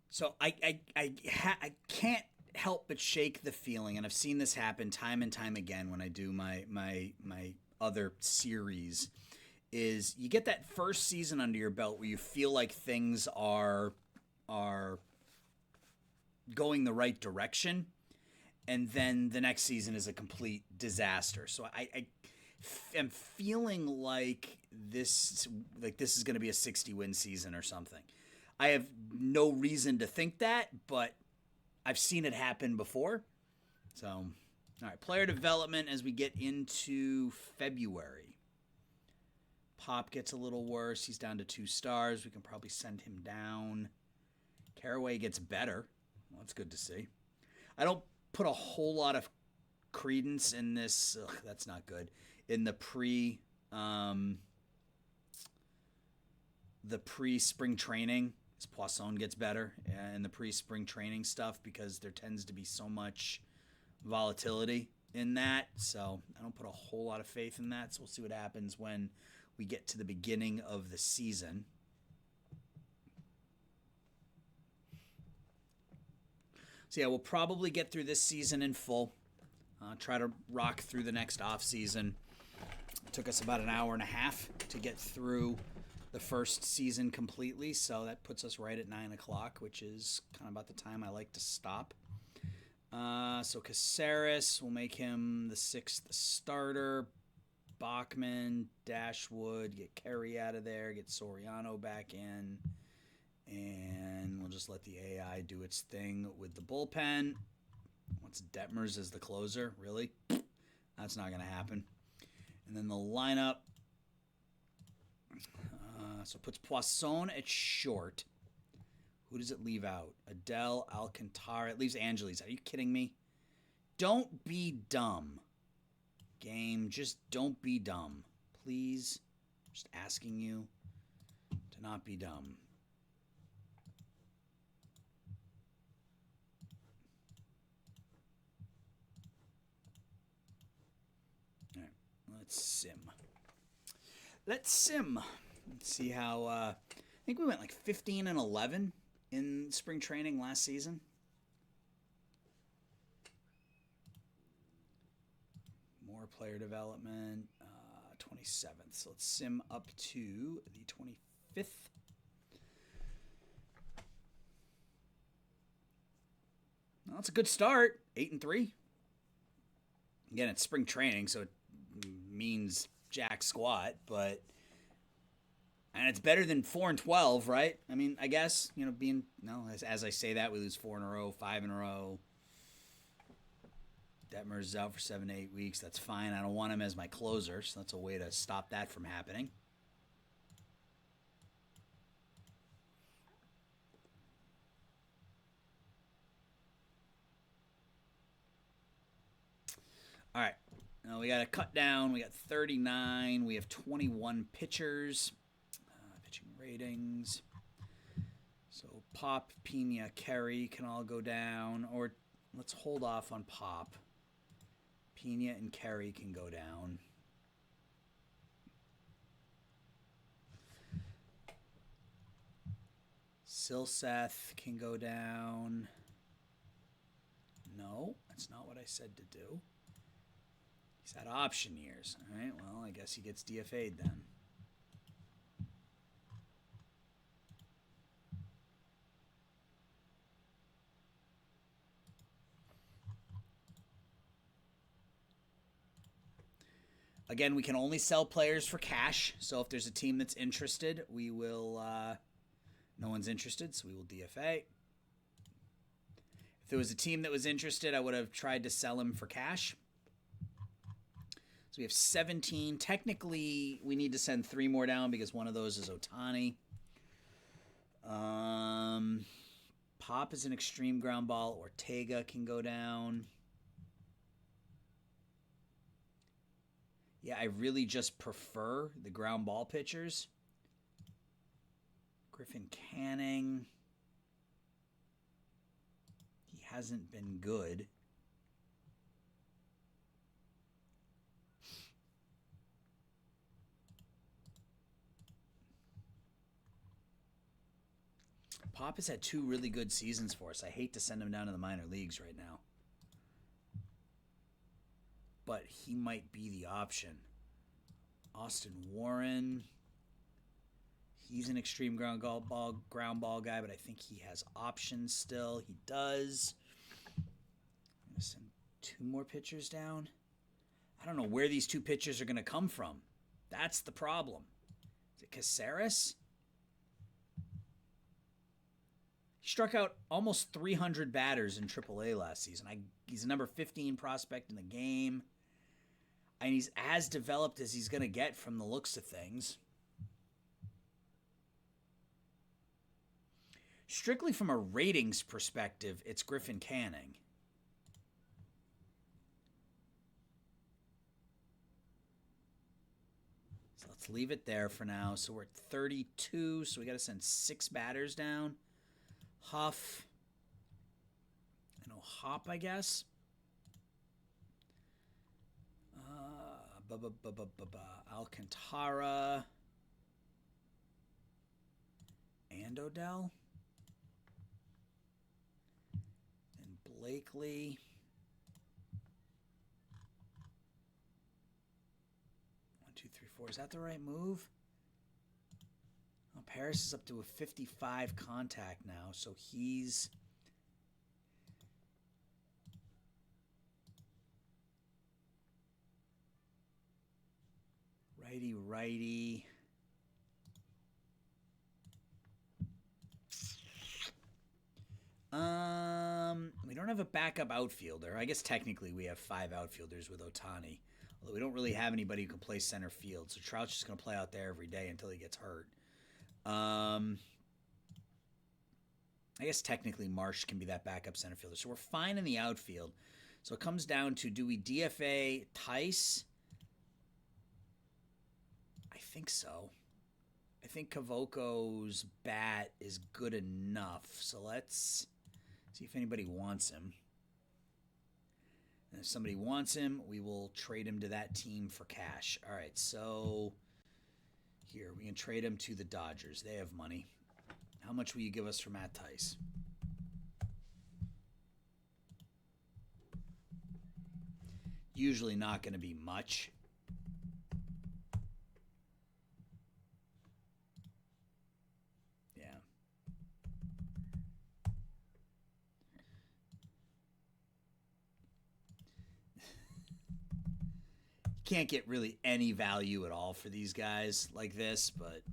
So I can't help but shake the feeling, and I've seen this happen time and time again when I do my other series is you get that first season under your belt where you feel like things are going the right direction, and then the next season is a complete disaster. So I am feeling like this is going to be a 60-win season or something. I have no reason to think that, but I've seen it happen before. So, all right, player development as we get into February. Pop gets a little worse. He's down to 2 stars. We can probably send him down. Caraway gets better. Well, that's good to see. I don't put a whole lot of credence in this. Ugh, that's not good. In the pre-spring training, as Poisson gets better in the pre-spring training stuff because there tends to be so much volatility in that. So I don't put a whole lot of faith in that. So we'll see what happens when we get to the beginning of the season. So yeah, we'll probably get through this season in full. Try to rock through the next off season. It took us about an hour and a half to get through the first season completely, so that puts us right at 9 o'clock, which is kind of about the time I like to stop. So Caceres, we'll make him the 6th starter. Bachman, Dashwood, get Kerry out of there, get Soriano back in, and we'll just let the AI do its thing with the bullpen. What's Detmers as the closer? Really? That's not going to happen. And then the lineup. So it puts Poisson at short. Who does it leave out? Adele, Alcantara. It leaves Angeles. Are you kidding me? Don't be dumb. Game, just don't be dumb. Please. Just asking you to not be dumb. All right, let's sim. Let's see how, I think we went like 15 and 11 in spring training last season. More player development, 27th. So let's sim up to the 25th. Well, that's a good start. 8-3. Again, it's spring training, so it means jack squat, but and it's better than 4-12, right? I mean, I guess, being as I say that, we lose 4 in a row, 5 in a row. Detmers is out for 7 to 8 weeks. That's fine. I don't want him as my closer, so that's a way to stop that from happening. All right. Now we got to cut down. We got 39. We have 21 pitchers. Pitching ratings. So Pop, Pena, Kerry can all go down. Or let's hold off on Pop. Pena and Kerry can go down. Silseth can go down. No, that's not what I said to do. He's had option years. All right, well, I guess he gets DFA'd then. Again, we can only sell players for cash. So if there's a team that's interested, we will... no one's interested, so we will DFA. If there was a team that was interested, I would have tried to sell him for cash. So we have 17. Technically, we need to send 3 more down because one of those is Ohtani. Pop is an extreme ground ball. Ortega can go down. Yeah, I really just prefer the ground ball pitchers. Griffin Canning. He hasn't been good. Pop has had 2 really good seasons for us. I hate to send him down to the minor leagues right now. But he might be the option. Austin Warren. He's an extreme ground ball guy, but I think he has options still. He does. I'm going to send 2 more pitchers down. I don't know where these 2 pitchers are going to come from. That's the problem. Is it Caceres? He struck out almost 300 batters in AAA last season. He's a number 15 prospect in the game. And he's as developed as he's going to get from the looks of things. Strictly from a ratings perspective, it's Griffin Canning. So let's leave it there for now. So we're at 32, so we got to send 6 batters down. Huff. And Hop, I guess. Alcantara. And Odell. And Blakely. 1, 2, 3, 4. Is that the right move? Oh, Paris is up to a 55 contact now, so he's... Righty. We don't have a backup outfielder. I guess technically we have 5 outfielders with Ohtani. Although we don't really have anybody who can play center field. So Trout's just going to play out there every day until he gets hurt. I guess technically Marsh can be that backup center fielder. So we're fine in the outfield. So it comes down to, do we DFA Tice? I think so. I think Cavoco's bat is good enough. So let's see if anybody wants him. And if somebody wants him, we will trade him to that team for cash. All right, so here, we can trade him to the Dodgers. They have money. How much will you give us for Matt Tice? Usually not going to be much. Can't get really any value at all for these guys like this, but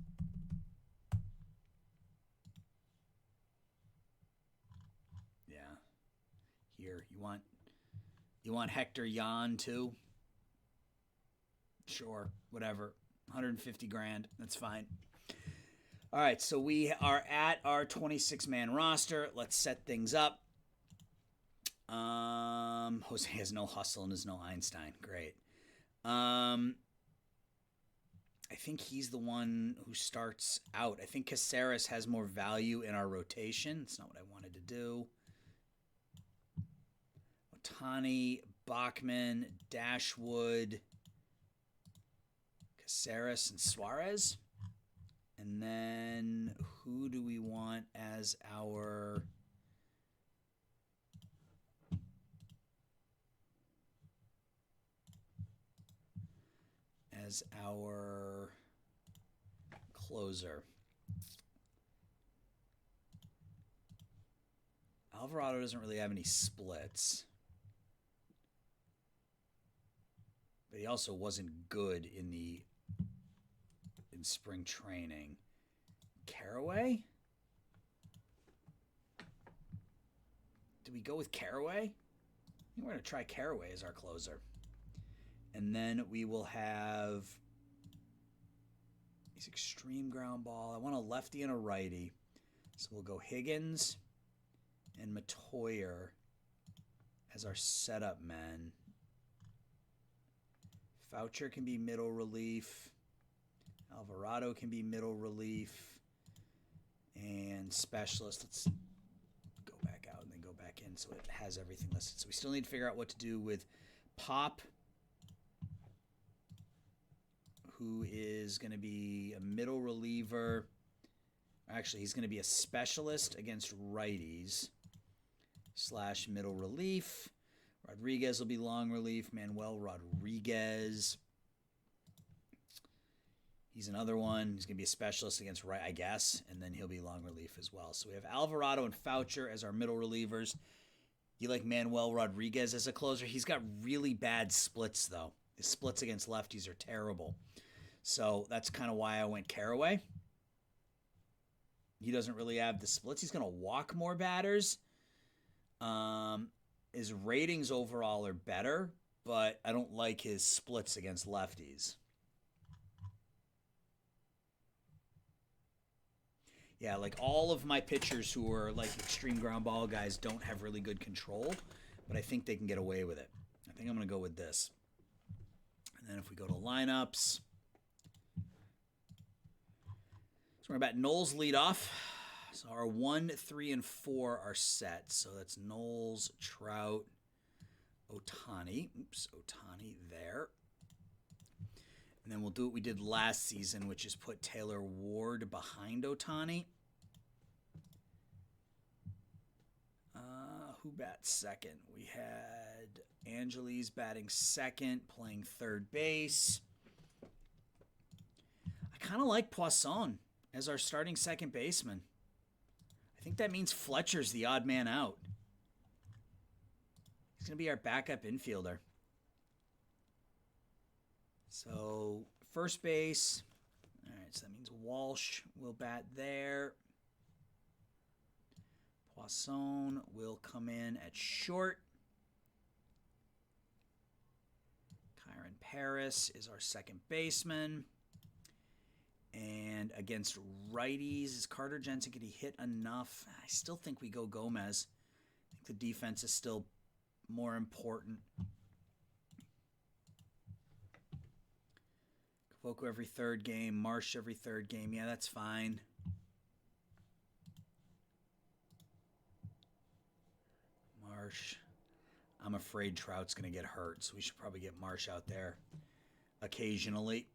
yeah. Here, you want Hector Yan too? Sure, whatever. 150 grand, that's fine. All right, so we are at our 26-man roster. Let's set things up. Jose has no hustle and is no Einstein. Great. I think he's the one who starts out. I think Caceres has more value in our rotation. That's not what I wanted to do. Ohtani, Bachman, Dashwood, Caceres, and Suarez. And then who do we want as our... closer? Alvarado doesn't really have any splits. But he also wasn't good in spring training. Carraway? Do we go with Carraway? I think we're going to try Carraway as our closer. And then we will have these extreme ground ball. I want a lefty and a righty. So we'll go Higgins and Matoyer as our setup men. Foucher can be middle relief. Alvarado can be middle relief. And specialist. Let's go back out and then go back in so it has everything listed. So we still need to figure out what to do with Pop, who is going to be a middle reliever. Actually, he's going to be a specialist against righties / middle relief. Rodriguez will be long relief. Manuel Rodriguez. He's another one. He's going to be a specialist against right, I guess, and then he'll be long relief as well. So we have Alvarado and Foucher as our middle relievers. You like Manuel Rodriguez as a closer? He's got really bad splits, though. His splits against lefties are terrible. So that's kind of why I went Carraway. He doesn't really have the splits. He's going to walk more batters. His ratings overall are better, but I don't like his splits against lefties. Yeah, like all of my pitchers who are like extreme ground ball guys don't have really good control, but I think they can get away with it. I think I'm going to go with this. And then if we go to lineups, so we're about Knowles lead off. So our 1, 3, and 4 are set. So that's Knowles, Trout, Ohtani. Oops, Ohtani there. And then we'll do what we did last season, which is put Taylor Ward behind Ohtani. Who bats second? We had Angeles batting second, playing third base. I kind of like Poisson as our starting second baseman. I think that means Fletcher's the odd man out. He's going to be our backup infielder. So, first base. All right, so that means Walsh will bat there. Poisson will come in at short. Kyron Paris is our second baseman. And against righties, is Carter Jensen, could he hit enough? I still think we go Gomez. I think the defense is still more important. Kavoku every third game. Marsh every third game. Yeah, that's fine. Marsh. I'm afraid Trout's going to get hurt, so we should probably get Marsh out there occasionally.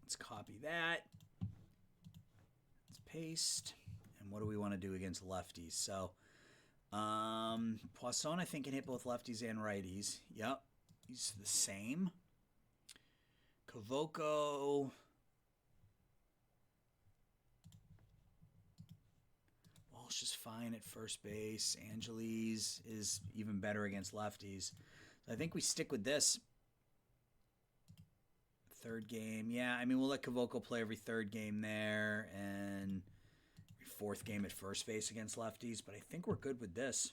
Let's copy that. Let's paste. And what do we want to do against lefties? So, Poisson, I think, can hit both lefties and righties. Yep. He's the same. Kavoku. Walsh is fine at first base. Angeles is even better against lefties. So I think we stick with this. Third game. Yeah, I mean, we'll let Kavoku play every third game there and every fourth game at first base against lefties, but I think we're good with this.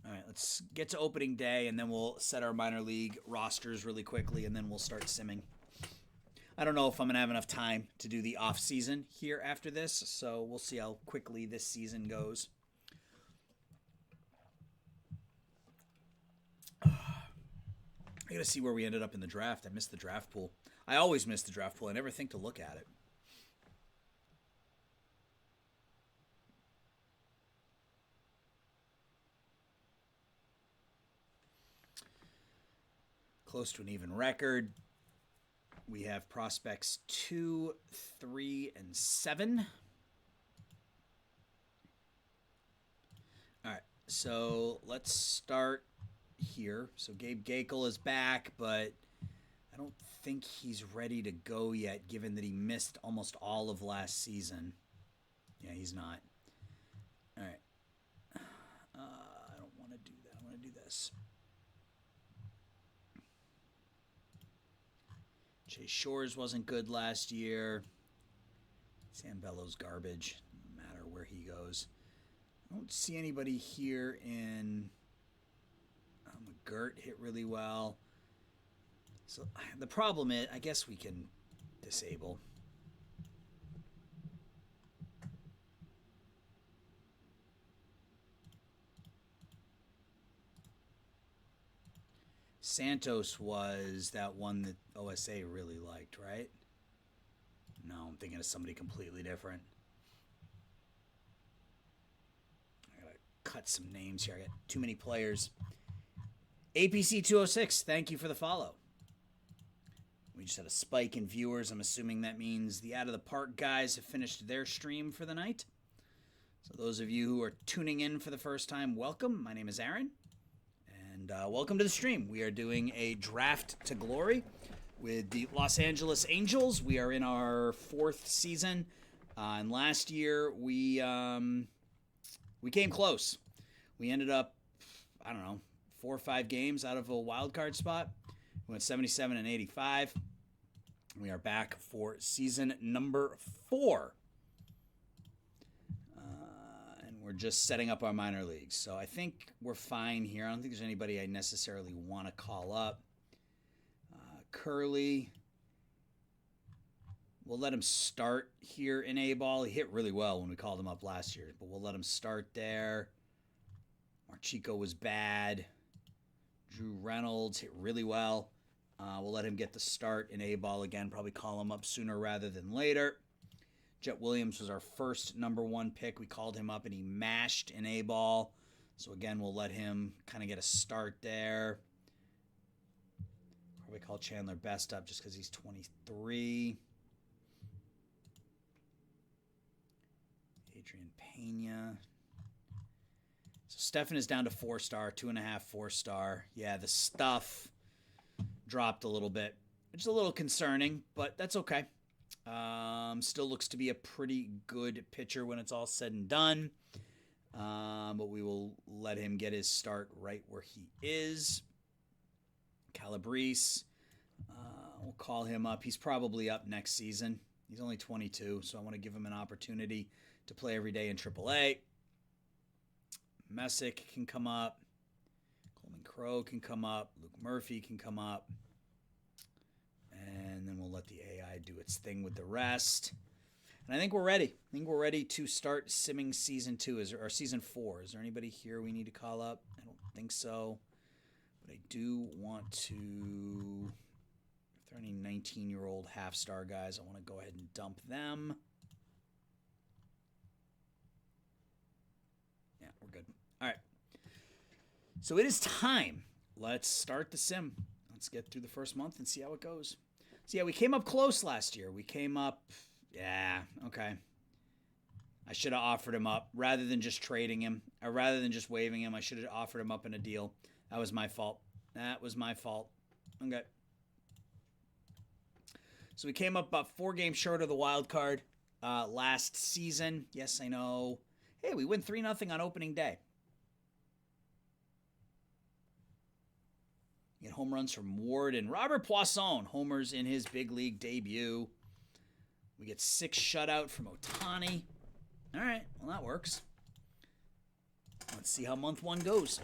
All right, let's get to opening day, and then we'll set our minor league rosters really quickly, and then we'll start simming. I don't know if I'm going to have enough time to do the off season here after this, so we'll see how quickly this season goes. I got to see where we ended up in the draft. I missed the draft pool. I always miss the draft pool. I never think to look at it. Close to an even record. We have prospects 2, 3, and 7. All right, so let's start here. So Gabe Gakel is back, but I don't think he's ready to go yet, given that he missed almost all of last season. Yeah, he's not. All right. I don't want to do that. I want to do this. Chase Shores wasn't good last year. Sam Bellows garbage, no matter where he goes. I don't see anybody here in McGirt hit really well. So the problem is, I guess we can disable. Santos was that one that OSA really liked, right? No, I'm thinking of somebody completely different. I gotta cut some names here. I got too many players. APC 206, thank you for the follow. We we just had a spike in viewers. I'm assuming that means the Out of the Park guys have finished their stream for the night. So those of you who are tuning in for the first time, welcome. My name is Aaron, and welcome to the stream. We are doing a Draft to Glory with the Los Angeles Angels. We are in our 4th season, and last year we came close. We ended up, I don't know, 4 or 5 games out of a wild card spot. We went 77 and 85. We are back for season number 4. And we're just setting up our minor leagues. So I think we're fine here. I don't think there's anybody I necessarily want to call up. Curly, we'll let him start here in A-ball. He hit really well when we called him up last year, but we'll let him start there. Marchico was bad. Drew Reynolds hit really well. We'll let him get the start in A-ball again. Probably call him up sooner rather than later. Jet Williams was our first number 1 pick. We called him up and he mashed in A-ball. So again, we'll let him kind of get a start there. Probably call Chandler Best up just because he's 23. Adrian Pena. So Stefan is down to 4-star, 2.5, 4-star. Yeah, the stuff dropped a little bit, which is a little concerning, but that's okay. Still looks to be a pretty good pitcher when it's all said and done. But we will let him get his start right where he is. Calabrese, we'll call him up. He's probably up next season. He's only 22, so I want to give him an opportunity to play every day in AAA. Messick can come up. Coleman Crowe can come up. Luke Murphy can come up. And then we'll let the AI do its thing with the rest. And I think we're ready. I think we're ready to start simming season 2 or season 4. Is there anybody here we need to call up? I don't think so. But I do want to, if there are any 19-year-old half-star guys, I want to go ahead and dump them. Yeah, we're good. All right. So it is time. Let's start the sim. Let's get through the first month and see how it goes. So yeah, we came up close last year. We came up, yeah, okay. I should have offered him up rather than just trading him, or rather than just waiving him. I should have offered him up in a deal. That was my fault. That was my fault. Okay. So we came up about 4 games short of the wild card last season. Yes, I know. Hey, we win 3-0 on opening day. Get home runs from Ward and Robert Poisson. Homers in his big league debut. We get 6 shutout from Ohtani. All right, well, that works. Let's see how month 1 goes.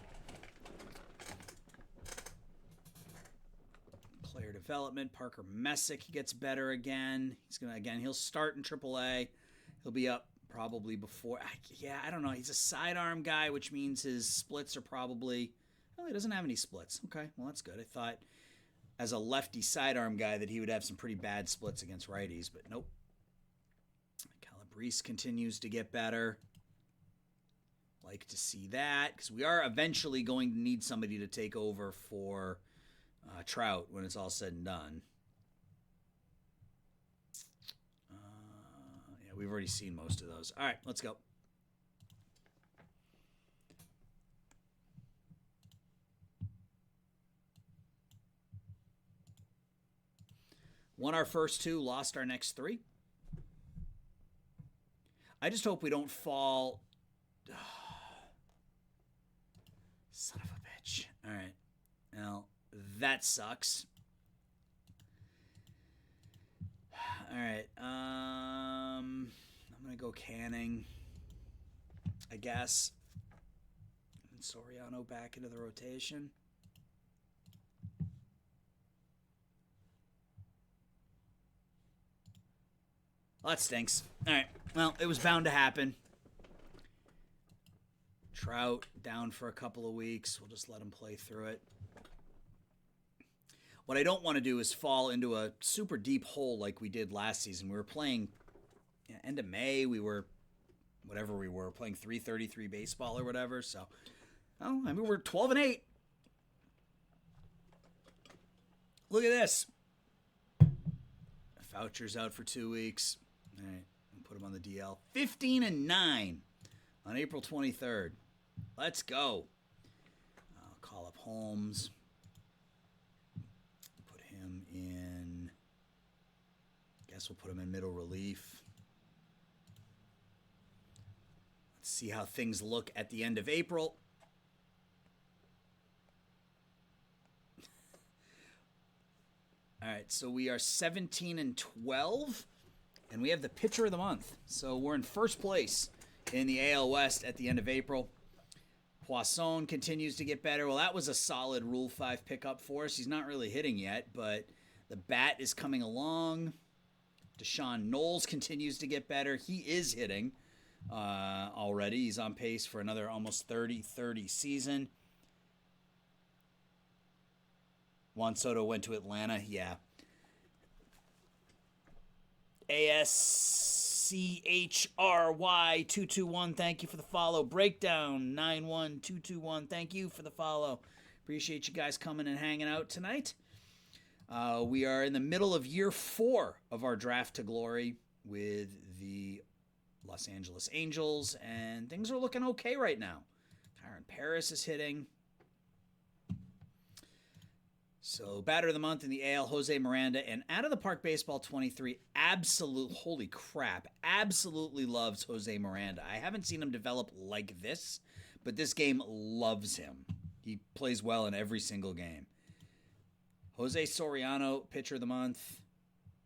Player development. Parker Messick gets better again. He'll start in AAA. He'll be up probably before. I don't know. He's a sidearm guy, which means his splits are probably. Well, he doesn't have any splits. Okay, well, that's good. I thought as a lefty sidearm guy that he would have some pretty bad splits against righties, but nope. Calabrese continues to get better. Like to see that, because we are eventually going to need somebody to take over for Trout when it's all said and done. Yeah, we've already seen most of those. All right, let's go. Won our first 2, lost our next 3. I just hope we don't fall. Son of a bitch. All right. Well, that sucks. All right. I'm going to go Canning, I guess. And Soriano back into the rotation. Well, that stinks. All right. Well, it was bound to happen. Trout down for a couple of weeks. We'll just let him play through it. What I don't want to do is fall into a super deep hole like we did last season. We were playing end of May. We were playing 333 baseball or whatever. So, we're 12-8. Look at this. Foucher's out for 2 weeks. All right, put him on the DL. 15-9 on April 23rd. Let's go. I'll call up Holmes. Put him in. Guess we'll put him in middle relief. Let's see how things look at the end of April. All right, so we are 17-12, and we have the pitcher of the month. So we're in first place in the AL West at the end of April. Poisson continues to get better. Well, that was a solid Rule 5 pickup for us. He's not really hitting yet, but the bat is coming along. Deshaun Knowles continues to get better. He is hitting already. He's on pace for another almost 30-30 season. Juan Soto went to Atlanta. Yeah. ASCHRY221, thank you for the follow. Breakdown 91221, thank you for the follow. Appreciate you guys coming and hanging out tonight. We are in the middle of year 4 of our Draft to Glory with the Los Angeles Angels, and things are looking okay right now. Kyron Paris is hitting. So, batter of the month in the AL, Jose Miranda, and Out of the Park Baseball 23, holy crap, absolutely loves Jose Miranda. I haven't seen him develop like this, but this game loves him. He plays well in every single game. Jose Soriano, pitcher of the month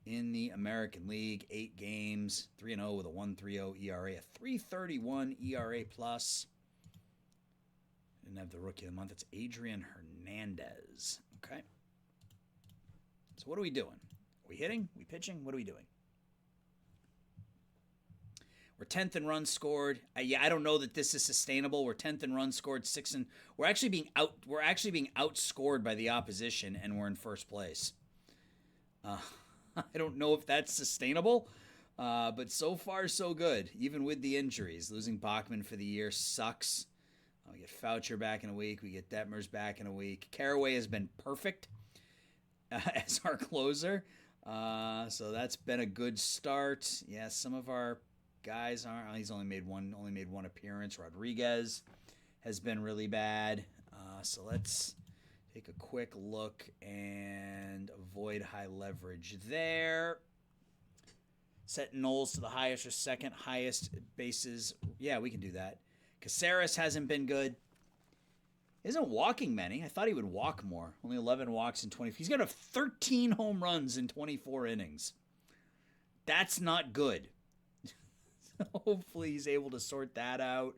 in the American League, 8 games, 3-0 with a 1.30 ERA, a 3.31 ERA plus. Didn't have the rookie of the month. It's Adrian Hernandez. Okay. So what are we doing? Are we hitting? Are we pitching? What are we doing? We're 10th in runs scored. I don't know that this is sustainable. We're 10th in runs scored, we're actually being outscored by the opposition, and we're in first place. I don't know if that's sustainable, but so far so good. Even with the injuries, losing Bachman for the year sucks. We get Foucher back in a week. We get Detmers back in a week. Carraway has been perfect as our closer. So that's been a good start. Yeah, some of our guys aren't. He's only made one appearance. Rodriguez has been really bad. So let's take a quick look and avoid high leverage there. Set Knowles to the highest or second highest bases. Yeah, we can do that. Caceres hasn't been good. He isn't walking many. I thought he would walk more. Only 11 walks in 20. He's got 13 home runs in 24 innings. That's not good. Hopefully he's able to sort that out.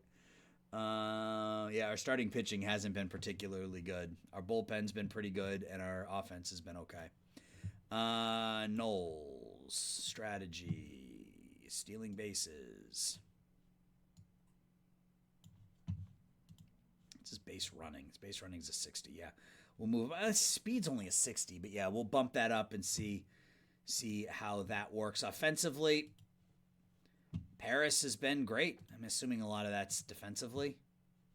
Yeah, our starting pitching hasn't been particularly good. Our bullpen's been pretty good, and our offense has been okay. Knowles, strategy, stealing bases. His base running. His base running is a 60. Yeah, we'll move. Speed's only a 60, but yeah, we'll bump that up and see how that works offensively. Paris has been great. I'm assuming a lot of that's defensively.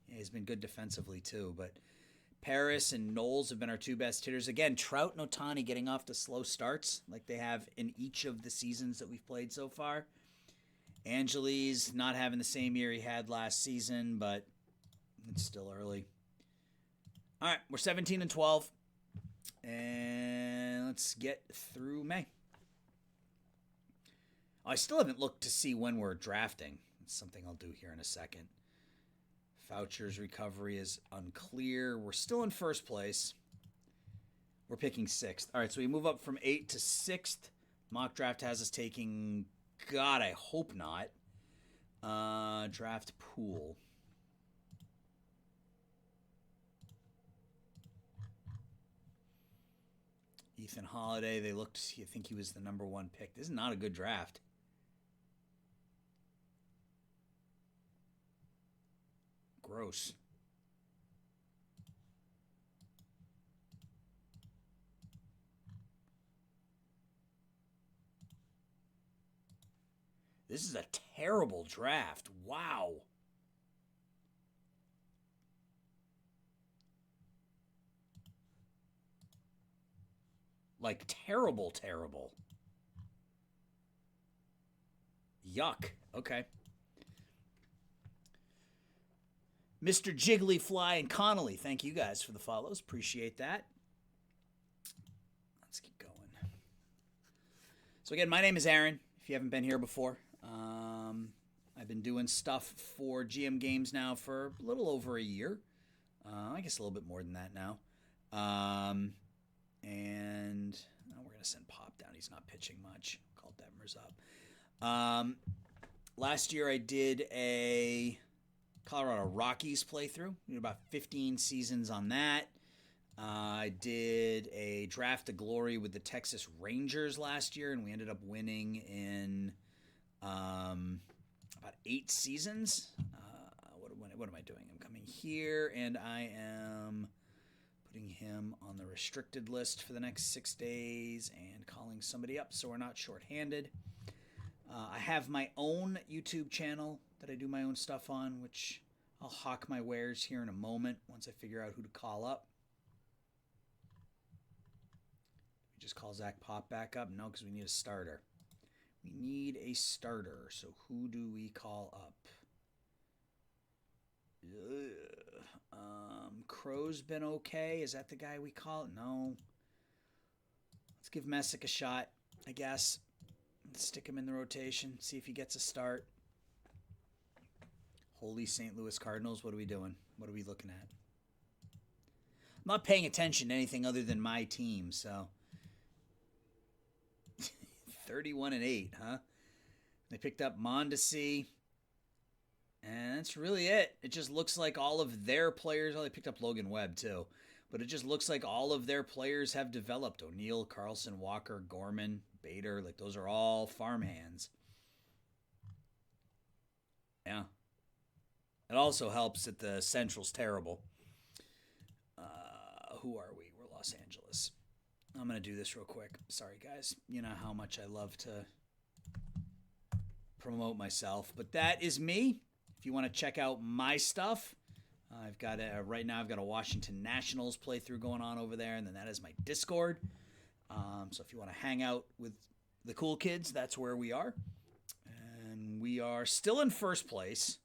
Yeah, he's been good defensively too. But Paris and Knowles have been our 2 best hitters. Again, Trout and Ohtani getting off to slow starts like they have in each of the seasons that we've played so far. Angeles not having the same year he had last season, but it's still early. All right, we're 17-12, and let's get through May. I still haven't looked to see when we're drafting. It's something I'll do here in a second. Foucher's recovery is unclear. We're still in first place. We're picking 6th. All right, so we move up from 8th to 6th. Mock draft has us taking, God, I hope not. Draft pool. Ethan Holiday, I think he was the number 1 pick. This is not a good draft. Gross. This is a terrible draft. Wow. Like, terrible. Yuck. Okay. Mr. Jigglyfly and Connolly, thank you guys for the follows. Appreciate that. Let's keep going. So again, my name is Aaron, if you haven't been here before. I've been doing stuff for GM Games now for a little over a year. I guess a little bit more than that now. And we're going to send Pop down. He's not pitching much. Call Detmers up. Last year I did a Colorado Rockies playthrough. We did about 15 seasons on that. I did a Draft of Glory with the Texas Rangers last year, and we ended up winning in about 8 seasons. What am I doing? I'm coming here, and I am putting him on the restricted list for the next 6 days and calling somebody up so we're not shorthanded. I have my own YouTube channel that I do my own stuff on, which I'll hawk my wares here in a moment once I figure out who to call up. We just call Zach Pop back up? No, because we need a starter. We need a starter, so who do we call up? Crow's been okay. Is that the guy we call? No. Let's give Messick a shot, I guess. Let's stick him in the rotation, see if he gets a start. Holy St. Louis Cardinals, what are we doing? What are we looking at? I'm not paying attention to anything other than my team, so 31-8, huh? They picked up Mondesi, and that's really it. It just looks like all of their players, they picked up Logan Webb too, but it just looks like all of their players have developed. O'Neill, Carlson, Walker, Gorman, Bader, like those are all farmhands. Yeah. It also helps that the Central's terrible. Who are we? We're Los Angeles. I'm going to do this real quick. Sorry, guys. You know how much I love to promote myself. But that is me. If you want to check out my stuff, I've got right now I've got a Washington Nationals playthrough going on over there, and then that is my Discord. So if you want to hang out with the cool kids, that's where we are. And we are still in first place.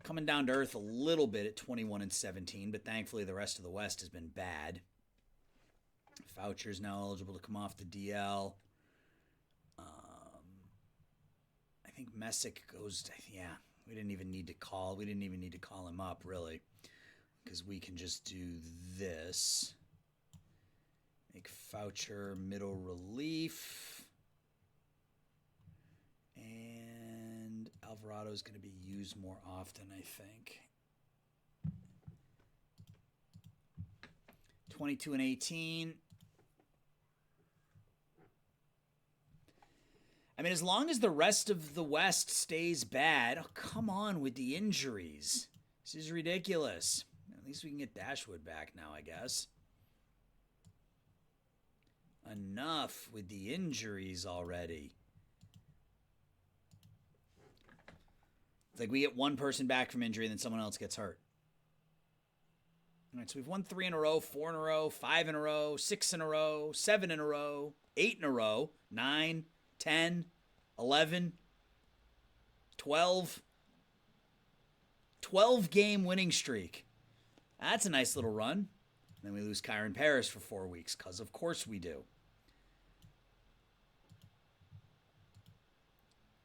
Coming down to earth a little bit at 21-17, but thankfully the rest of the West has been bad. Foucher's now eligible to come off the DL. I think Messick goes to, yeah, we didn't even need to call him up, really, because we can just do this. Make Foucher middle relief. And Alvarado's going to be used more often, I think. 22-18. I mean, as long as the rest of the West stays bad, oh, come on with the injuries. This is ridiculous. At least we can get Dashwood back now, I guess. Enough with the injuries already. It's like we get one person back from injury and then someone else gets hurt. All right, so we've won 3 in a row, 4 in a row, 5 in a row, 6 in a row, 7 in a row, 8 in a row, 9, 10, 11, 12. 12-game winning streak. That's a nice little run. And then we lose Kyron Paris for 4 weeks, because of course we do.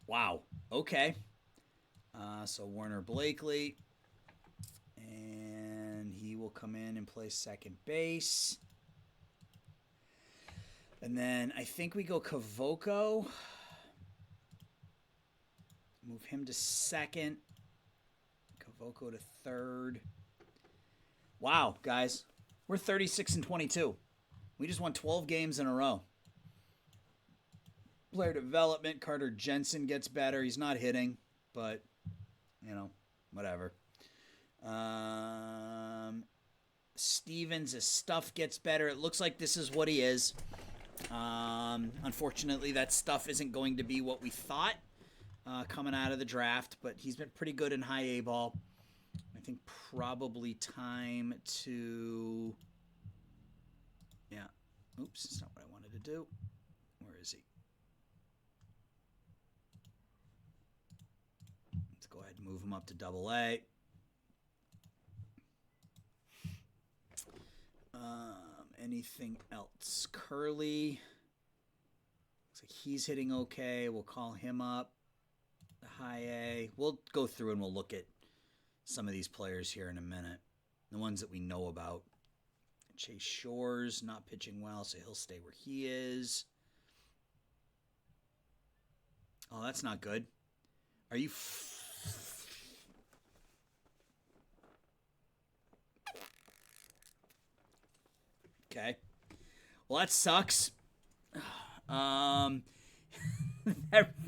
Wow. Okay. So Warner Blakely. And he will come in and play second base. And then I think we go Cavoco. Move him to second. Cavoco to third. Wow, guys. We're 36-22. We just won 12 games in a row. Player development. Carter Jensen gets better. He's not hitting, but, you know, whatever. Stevens' stuff gets better. It looks like this is what he is. Unfortunately, that stuff isn't going to be what we thought coming out of the draft, but he's been pretty good in high A ball. I think probably time to... Yeah. Oops, that's not what I wanted to do. Where is he? go ahead and move him up to Double-A. Anything else? Curly. Looks like he's hitting okay. We'll call him up. The high A. We'll go through and we'll look at some of these players here in a minute. The ones that we know about. Chase Shores not pitching well, so he'll stay where he is. Oh, that's not good. Are you... Okay. Well, that sucks. That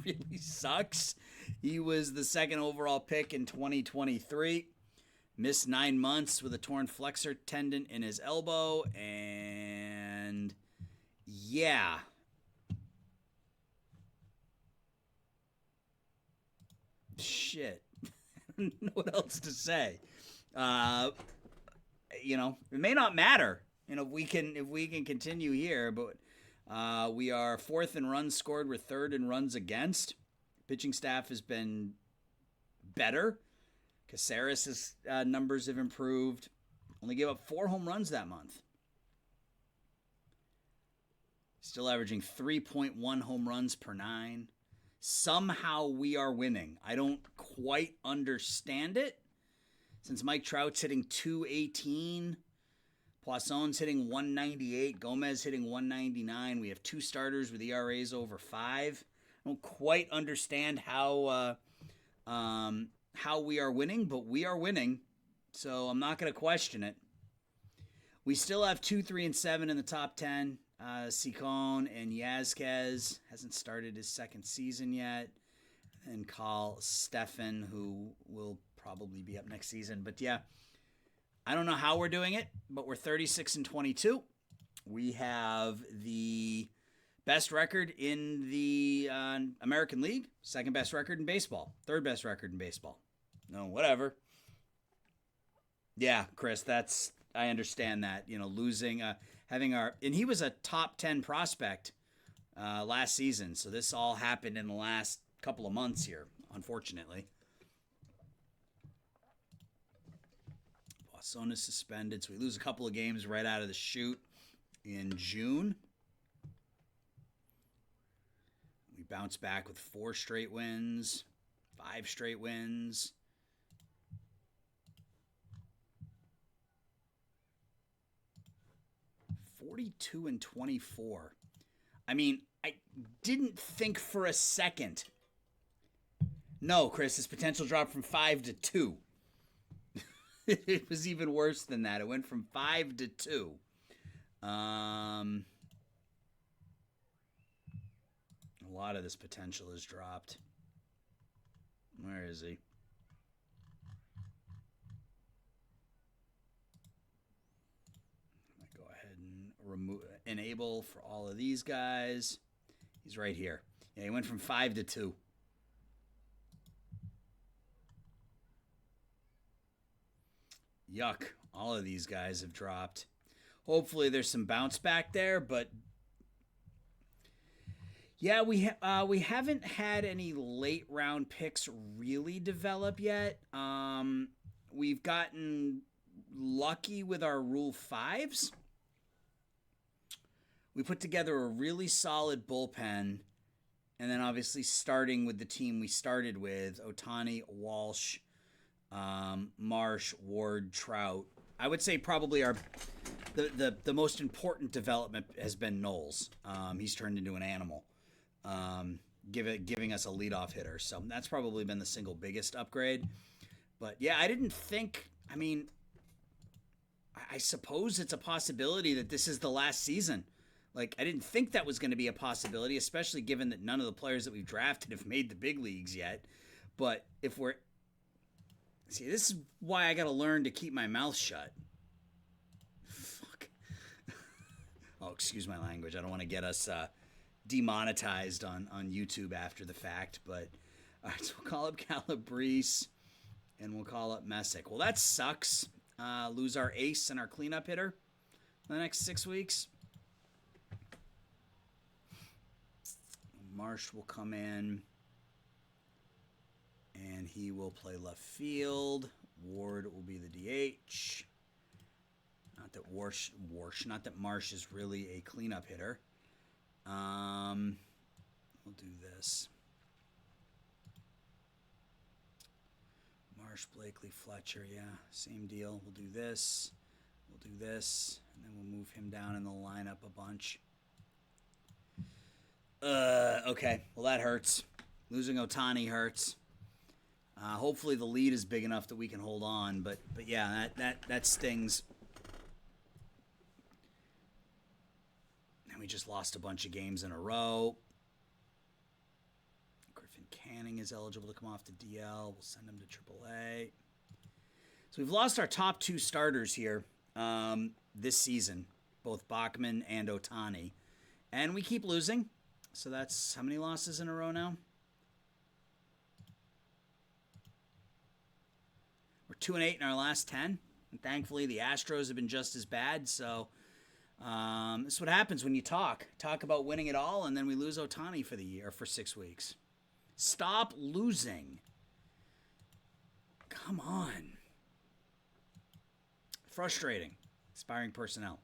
really sucks. He was the second overall pick in 2023. Missed 9 months with a torn flexor tendon in his elbow. And yeah. Shit. I don't know what else to say. It may not matter. If we can continue here, but we are 4th in runs scored. We're 3rd in runs against. Pitching staff has been better. Caceres' numbers have improved. Only gave up 4 home runs that month. Still averaging 3.1 home runs per 9. Somehow we are winning. I don't quite understand it. Since Mike Trout's hitting 218, Poisson's hitting 198, Gomez hitting 199. We have 2 starters with ERAs over 5. I don't quite understand how we are winning, but we are winning, so I'm not going to question it. We still have 2, 3, and 7 in the top 10. Sicon and Yazquez hasn't started his second season yet. And Carl Steffen, who will probably be up next season. But yeah, I don't know how we're doing it, but we're 36 and 22. We have the best record in the American League, second best record in baseball, third best record in baseball. No, whatever. Yeah, Chris, I understand that. Losing, and he was a top 10 prospect last season. So this all happened in the last couple of months here, unfortunately. Poisson is suspended, so we lose a couple of games right out of the chute in June. We bounce back with 4 straight wins, 5 straight wins. (42 and 24). I mean, I didn't think for a second. No, Chris, his potential dropped from 5 to 2. It was even worse than that. It went from 5 to 2. A lot of this potential is dropped. Where is he? Go ahead and enable for all of these guys. He's right here. Yeah, he went from 5 to 2. Yuck. All of these guys have dropped. Hopefully there's some bounce back there, but yeah, we haven't had any late round picks really develop yet. We've gotten lucky with our Rule 5s. We put together a really solid bullpen, and then obviously starting with the team we started with, Ohtani, Walsh, Marsh, Ward, Trout. I would say probably the most important development has been Knowles. He's turned into an animal, giving us a leadoff hitter. So that's probably been the single biggest upgrade. But yeah, I didn't think. I mean, I suppose it's a possibility that this is the last season. Like, I didn't think that was going to be a possibility, especially given that none of the players that we've drafted have made the big leagues yet. But if we're... See, this is why I got to learn to keep my mouth shut. Fuck. Oh, excuse my language. I don't want to get us demonetized on YouTube after the fact. But, all right, so we'll call up Calabrese, and we'll call up Messick. Well, that sucks. Lose our ace and our cleanup hitter in the next 6 weeks. Marsh will come in, And he will play left field. Ward will be the DH. Not that not that Marsh is really a cleanup hitter. We'll do this. Marsh, Blakely, Fletcher, yeah, same deal. We'll do this. We'll do this, and then we'll move him down in the lineup a bunch. Okay, well that hurts. Losing Ohtani hurts. Hopefully the lead is big enough that we can hold on, but yeah, that stings. And we just lost a bunch of games in a row. Griffin Canning is eligible to come off the DL. We'll send him to AAA. So we've lost our top 2 starters here this season, both Bachman and Ohtani. And we keep losing. So that's how many losses in a row now? We're 2-8 in our last 10. And thankfully, the Astros have been just as bad. So this is what happens when you talk about winning it all, and then we lose Ohtani for the year, for 6 weeks. Stop losing. Come on. Frustrating. Aspiring personnel.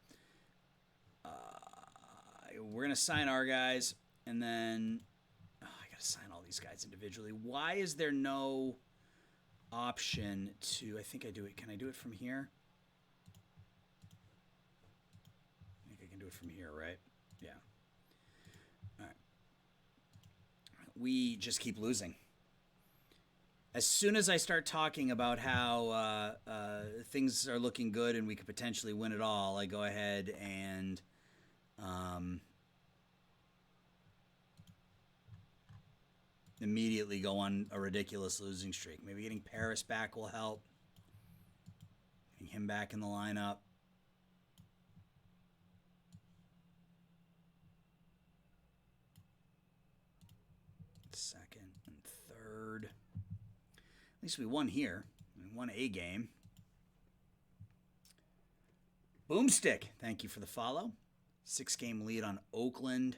We're going to sign our guys, and then I got to sign all these guys individually. Why is there no option to, I think I do it. Can I do it from here? I think I can do it from here, right? Yeah. All right. We just keep losing. As soon as I start talking about how things are looking good and we could potentially win it all, I go ahead and immediately go on a ridiculous losing streak. Maybe getting Paris back will help. Getting him back in the lineup. Second and third. At least we won here. We won a game. Boomstick, thank you for the follow. 6-game lead on Oakland.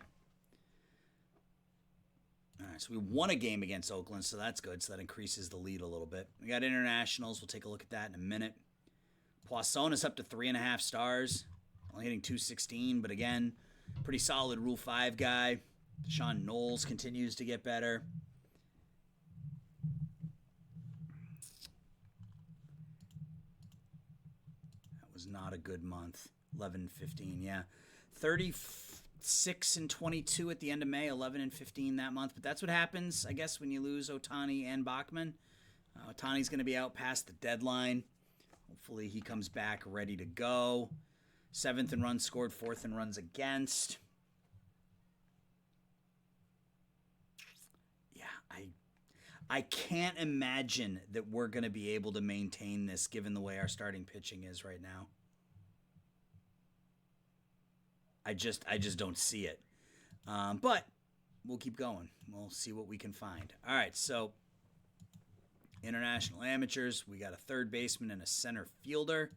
All right, so we won a game against Oakland, so that's good. So that increases the lead a little bit. We got internationals. We'll take a look at that in a minute. Poisson is up to 3.5 stars. Only hitting 216, but again, pretty solid Rule 5 guy. Deshaun Knowles continues to get better. That was not a good month. 11-15, yeah. 36 and 22 at the end of May, 11 and 15 that month. But that's what happens, I guess, when you lose Ohtani and Bachman. Ohtani's going to be out past the deadline. Hopefully he comes back ready to go. 7th in runs scored, 4th in runs against. Yeah, I can't imagine that we're going to be able to maintain this given the way our starting pitching is right now. I just don't see it. But we'll keep going. We'll see what we can find. All right, so international amateurs. We got a third baseman and a center fielder.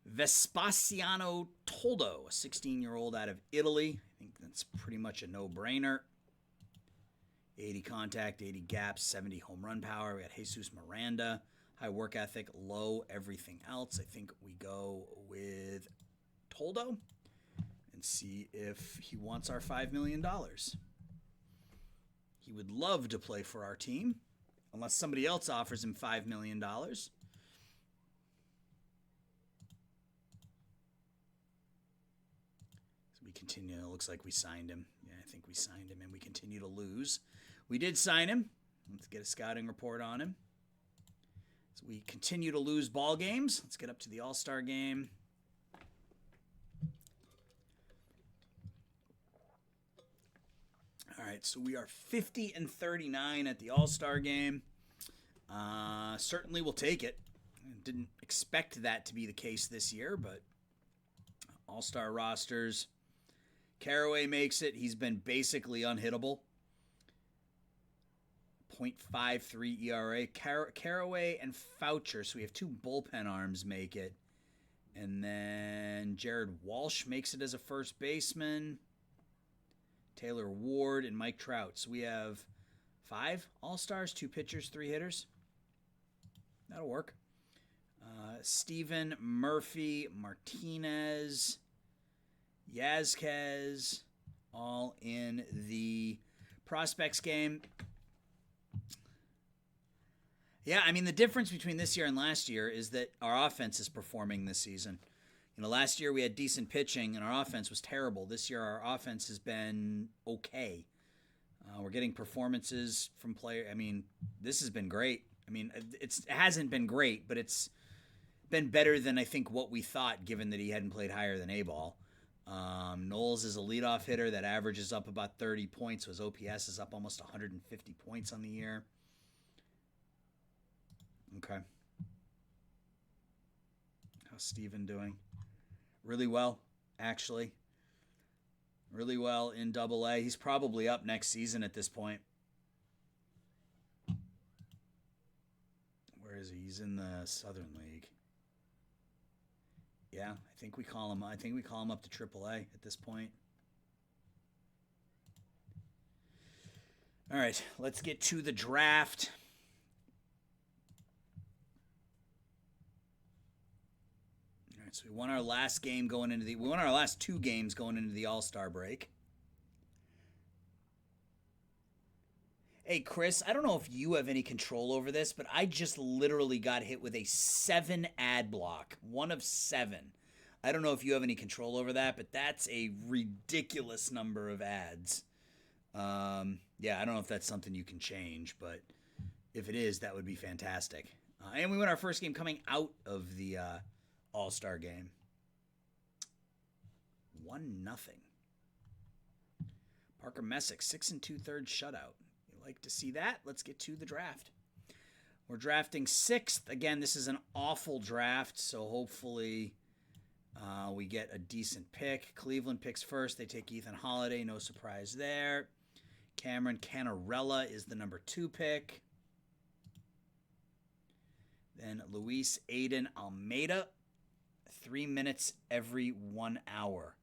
Vespasiano Toldo, a 16-year-old out of Italy. I think that's pretty much a no-brainer. 80 contact, 80 gaps, 70 home run power. We got Jesus Miranda. High work ethic, low everything else. I think we go with Toldo and see if he wants our $5 million. He would love to play for our team, unless somebody else offers him $5 million. So we continue. It looks like we signed him. Yeah, I think we signed him, and we continue to lose. We did sign him. Let's get a scouting report on him. So we continue to lose ball games. Let's get up to the All-Star game. All right, so we are 50 and 39 at the All-Star game. Certainly we'll take it. Didn't expect that to be the case this year, but All-Star rosters. Carraway makes it. He's been basically unhittable. 0.53 ERA. Carraway and Foucher, so we have 2 bullpen arms, make it. And then Jared Walsh makes it as a first baseman. Taylor Ward and Mike Trout. So we have 5 all-stars, 2 pitchers, 3 hitters. That'll work. Steven, Murphy, Martinez, Yazquez, all in the prospects game. Yeah, I mean, the difference between this year and last year is that our offense is performing this season. Last year we had decent pitching and our offense was terrible. This year our offense has been okay. We're getting performances from players. I mean, this has been great. I mean, it hasn't been great, but it's been better than I think what we thought, given that he hadn't played higher than A-ball. Knowles is a leadoff hitter that averages up about 30 points. His OPS is up almost 150 points on the year. Okay. How's Steven doing? Really well, actually. Really well in Double-A. He's probably up next season at this point. Where is he? He's in the Southern League. Yeah, I think we call him up to Triple-A at this point. All right, let's get to the draft. All right, so we won our last game going into we won our last 2 games going into the All-Star break. Hey, Chris, I don't know if you have any control over this, but I just literally got hit with a 7 ad block. 1 of 7. I don't know if you have any control over that, but that's a ridiculous number of ads. Yeah, I don't know if that's something you can change, but if it is, that would be fantastic. And we won our first game coming out of the All-Star game. 1-0. Parker Messick, 6 2/3 shutout. Like to see that. Let's get to the draft. We're drafting 6th. Again, this is an awful draft, so hopefully we get a decent pick. Cleveland picks first. They take Ethan Holiday. No surprise there. Cameron Canarella is the number 2 pick. Then Luis Aiden Almeida. 3 minutes every 1 hour.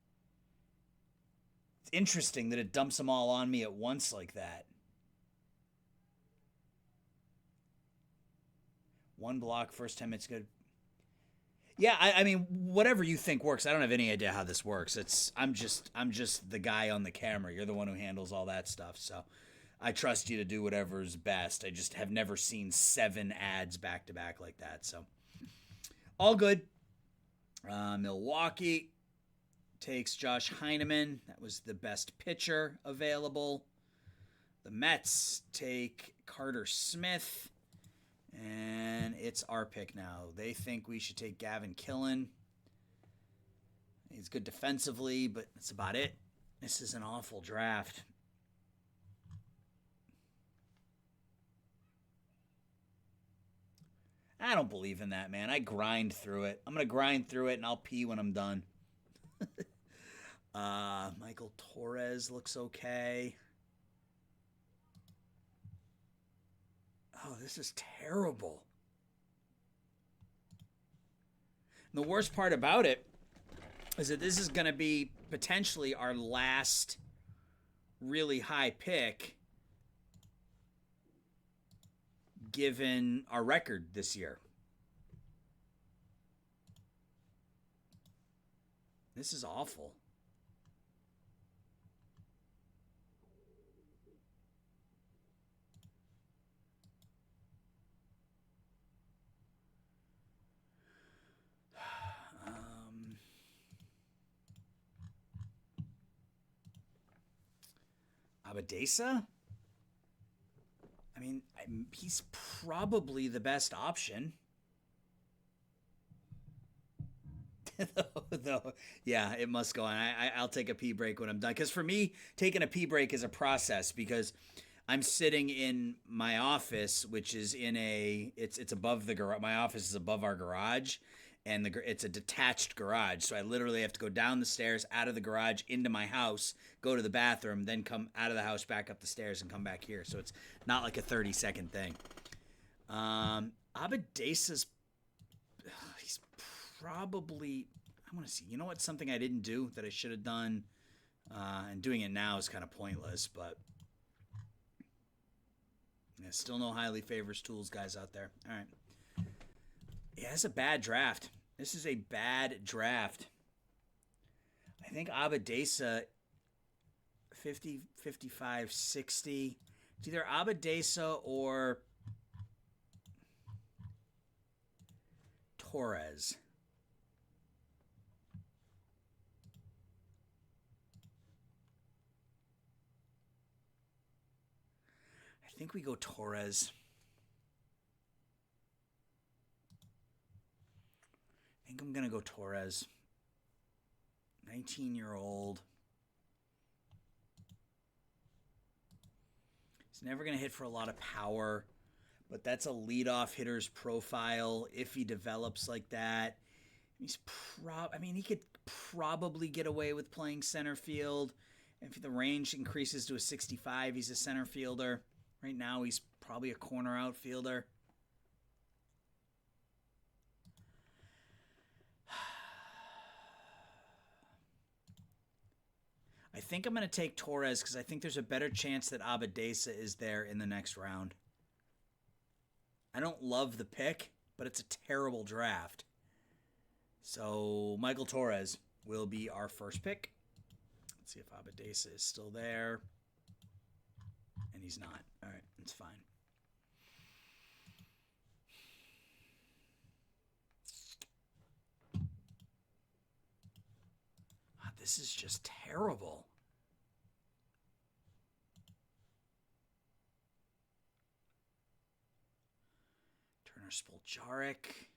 It's interesting that it dumps them all on me at once like that. 1 block, first 10 minutes, good. Yeah, I mean, whatever you think works. I don't have any idea how this works. I'm just the guy on the camera. You're the one who handles all that stuff. So I trust you to do whatever's best. I just have never seen 7 ads back to back like that. So all good. Milwaukee takes Josh Heineman. That was the best pitcher available. The Mets take Carter Smith. And it's our pick now. They think we should take Gavin Killen. He's good defensively, but that's about it. This is an awful draft. I don't believe in that, man. I grind through it. I'm going to grind through it, and I'll pee when I'm done. Michael Torres looks okay. Oh, this is terrible. And the worst part about it is that this is going to be potentially our last really high pick given our record this year. This is awful. Abadesa? I mean, he's probably the best option. Though, yeah, it must go on. I'll take a pee break when I'm done. Because for me, taking a pee break is a process because I'm sitting in my office, which is in it's above the garage. My office is above our garage. And it's a detached garage, so I literally have to go down the stairs, out of the garage, into my house, go to the bathroom, then come out of the house, back up the stairs, and come back here. So it's not like a 30-second thing. Abadesa's, he's probably, I want to see. You know what? Something I didn't do that I should have done, and doing it now is kind of pointless, but Yeah, still no highly favors tools guys out there. All right. Yeah, it's a bad draft. This is a bad draft. I think Abadesa 50, 55, 60. It's either Abadesa or Torres. I think we go Torres. I think I'm going to go Torres. 19-year-old. He's never going to hit for a lot of power, but that's a leadoff hitter's profile if he develops like that. He could probably get away with playing center field. If the range increases to a 65, he's a center fielder. Right now, he's probably a corner outfielder. I think I'm going to take Torres because I think there's a better chance that Abadesa is there in the next round. I don't love the pick, but it's a terrible draft. So Michael Torres will be our first pick. Let's see if Abadesa is still there. And he's not. All right, it's fine. This is just terrible. Turner Spoljaric.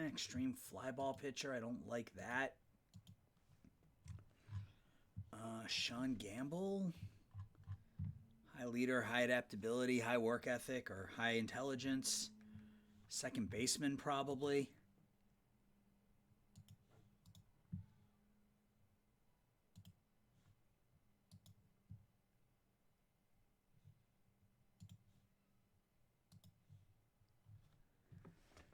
Extreme fly ball pitcher. I don't like that. Sean Gamble. High leader, high adaptability, high work ethic, or high intelligence. Second baseman, probably.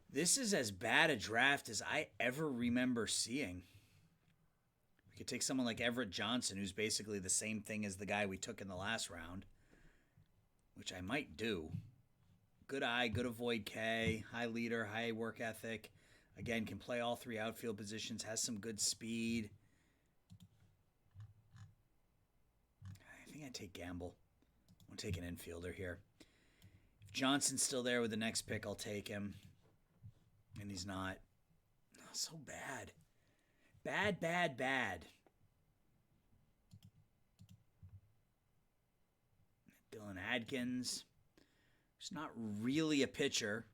This is as bad a draft as I ever remember seeing. We could take someone like Everett Johnson, who's basically the same thing as the guy we took in the last round, which I might do. Good eye, good avoid K, high leader, high work ethic. Again, can play all three outfield positions, has some good speed. I think I'd take Gamble. I'll take an infielder here. If Johnson's still there with the next pick, I'll take him. And he's not. Oh, so bad. Bad, bad, bad. Dylan Adkins. He's not really a pitcher.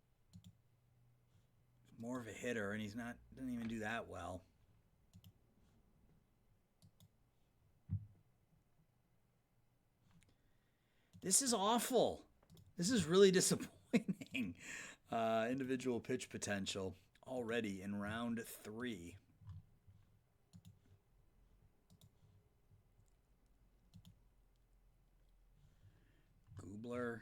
He's more of a hitter, and he's not. Doesn't even do that well. This is awful. This is really disappointing. Individual pitch potential already in round 3. Gubler.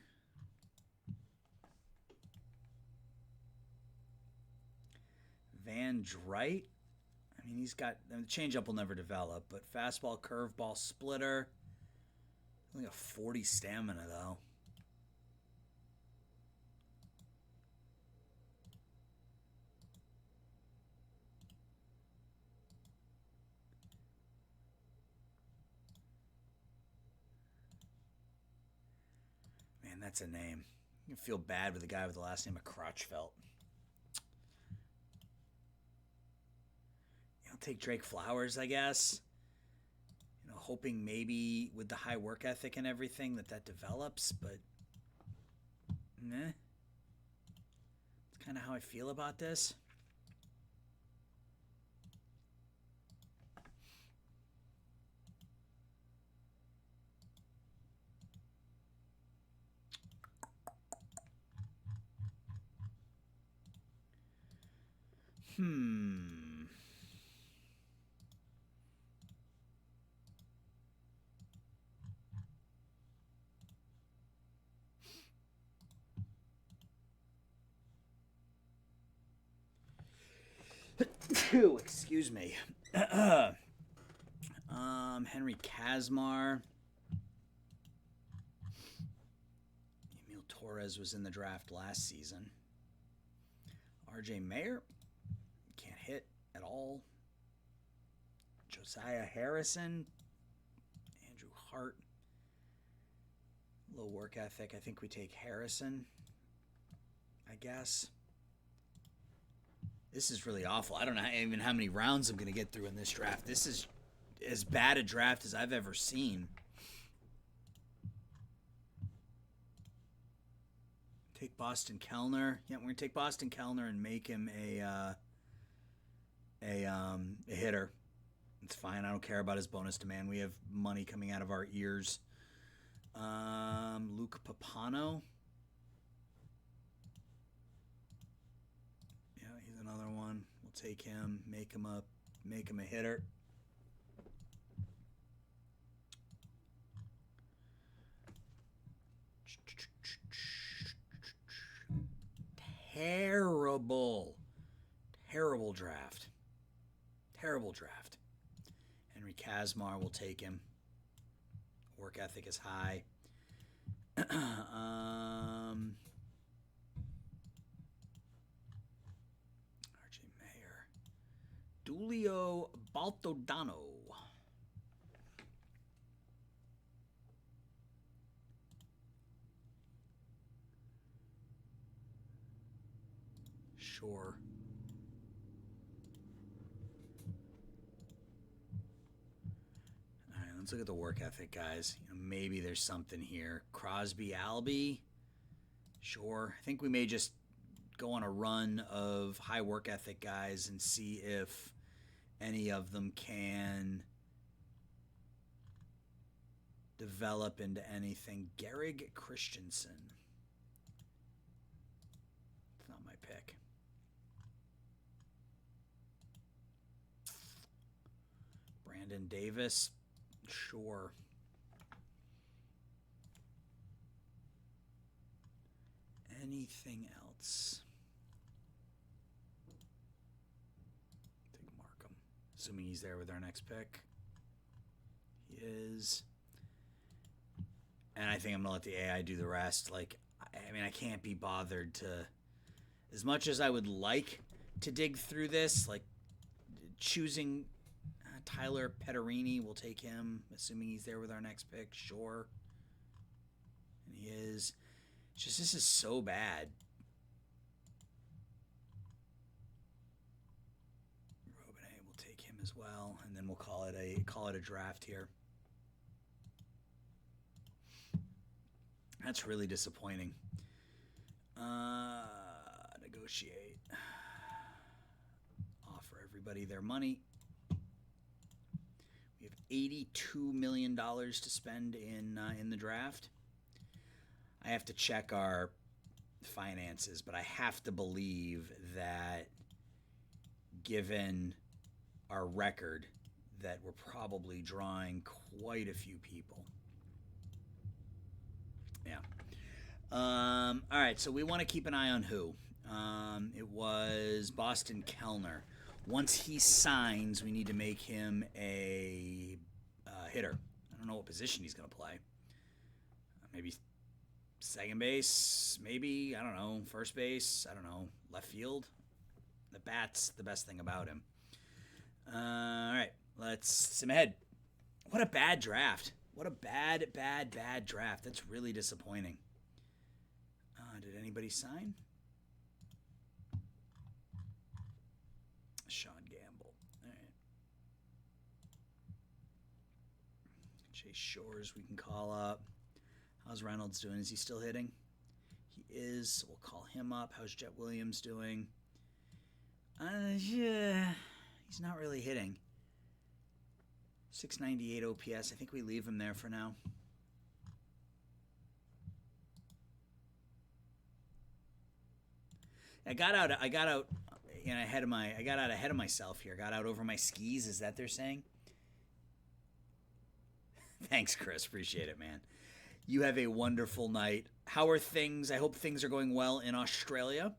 Van Dreit. I mean, he's got... the changeup will never develop, but fastball, curveball, splitter. Only a 40 stamina, though. Man, that's a name. You feel bad with a guy with the last name of Crotchfelt. I'll take Drake Flowers, I guess. You know, hoping maybe with the high work ethic and everything that develops, but meh. That's kind of how I feel about this. Excuse me. Henry Kazmar. Torres was in the draft last season. RJ Mayer, can't hit at all. Josiah Harrison, Andrew Hart, low work ethic. I think we take Harrison, I guess. This is really awful. I don't know even how many rounds I'm going to get through in this draft. This is as bad a draft as I've ever seen. Take Boston Kellner. Yeah, we're going to take Boston Kellner and make him a hitter. It's fine. I don't care about his bonus demand. We have money coming out of our ears. Luke Papano. Yeah, he's another one. We'll take him. Make him a hitter. Terrible draft. Terrible draft. Henry Kazmar, will take him. Work ethic is high. RJ Mayer. Dulio Baltodano. Sure. All right, let's look at the work ethic, guys. Maybe there's something here. Crosby, Albie. Sure. I think we may just go on a run of high work ethic guys and see if any of them can develop into anything. Gehrig Christensen. It's not my pick. Brandon Davis. Sure. Anything else? Take Markham. Assuming he's there with our next pick. He is. And I think I'm going to let the AI do the rest. Like, I mean, I can't be bothered to... As much as I would like to dig through this, like, choosing Tyler Petterini, we'll take him, assuming he's there with our next pick. Sure. And he is... It's just, this is so bad. Robinette, we'll take him as well, and then we'll call it a draft here. That's really disappointing. Negotiate. Offer everybody their money. We have $82 million to spend in the draft. I have to check our finances, but I have to believe that given our record that we're probably drawing quite a few people. Yeah. All right, so we want to keep an eye on who. It was Boston Kellner. Once he signs, we need to make him a hitter. I don't know what position he's going to play. Maybe second base, maybe, I don't know, first base, I don't know, left field. The bat's the best thing about him. All right, let's sim ahead. What a bad draft. What a bad draft. That's really disappointing. Did anybody sign? Sean Gamble. All right. Chase Shores we can call up. How's Reynolds doing? Is he still hitting? He is. So we'll call him up. How's Jet Williams doing? Yeah, he's not really hitting. 698 OPS. I think we leave him there for now. I got out ahead of myself here. Got out over my skis. Is that they're saying? Thanks, Chris. Appreciate it, man. You have a wonderful night. How are things? I hope things are going well in Australia.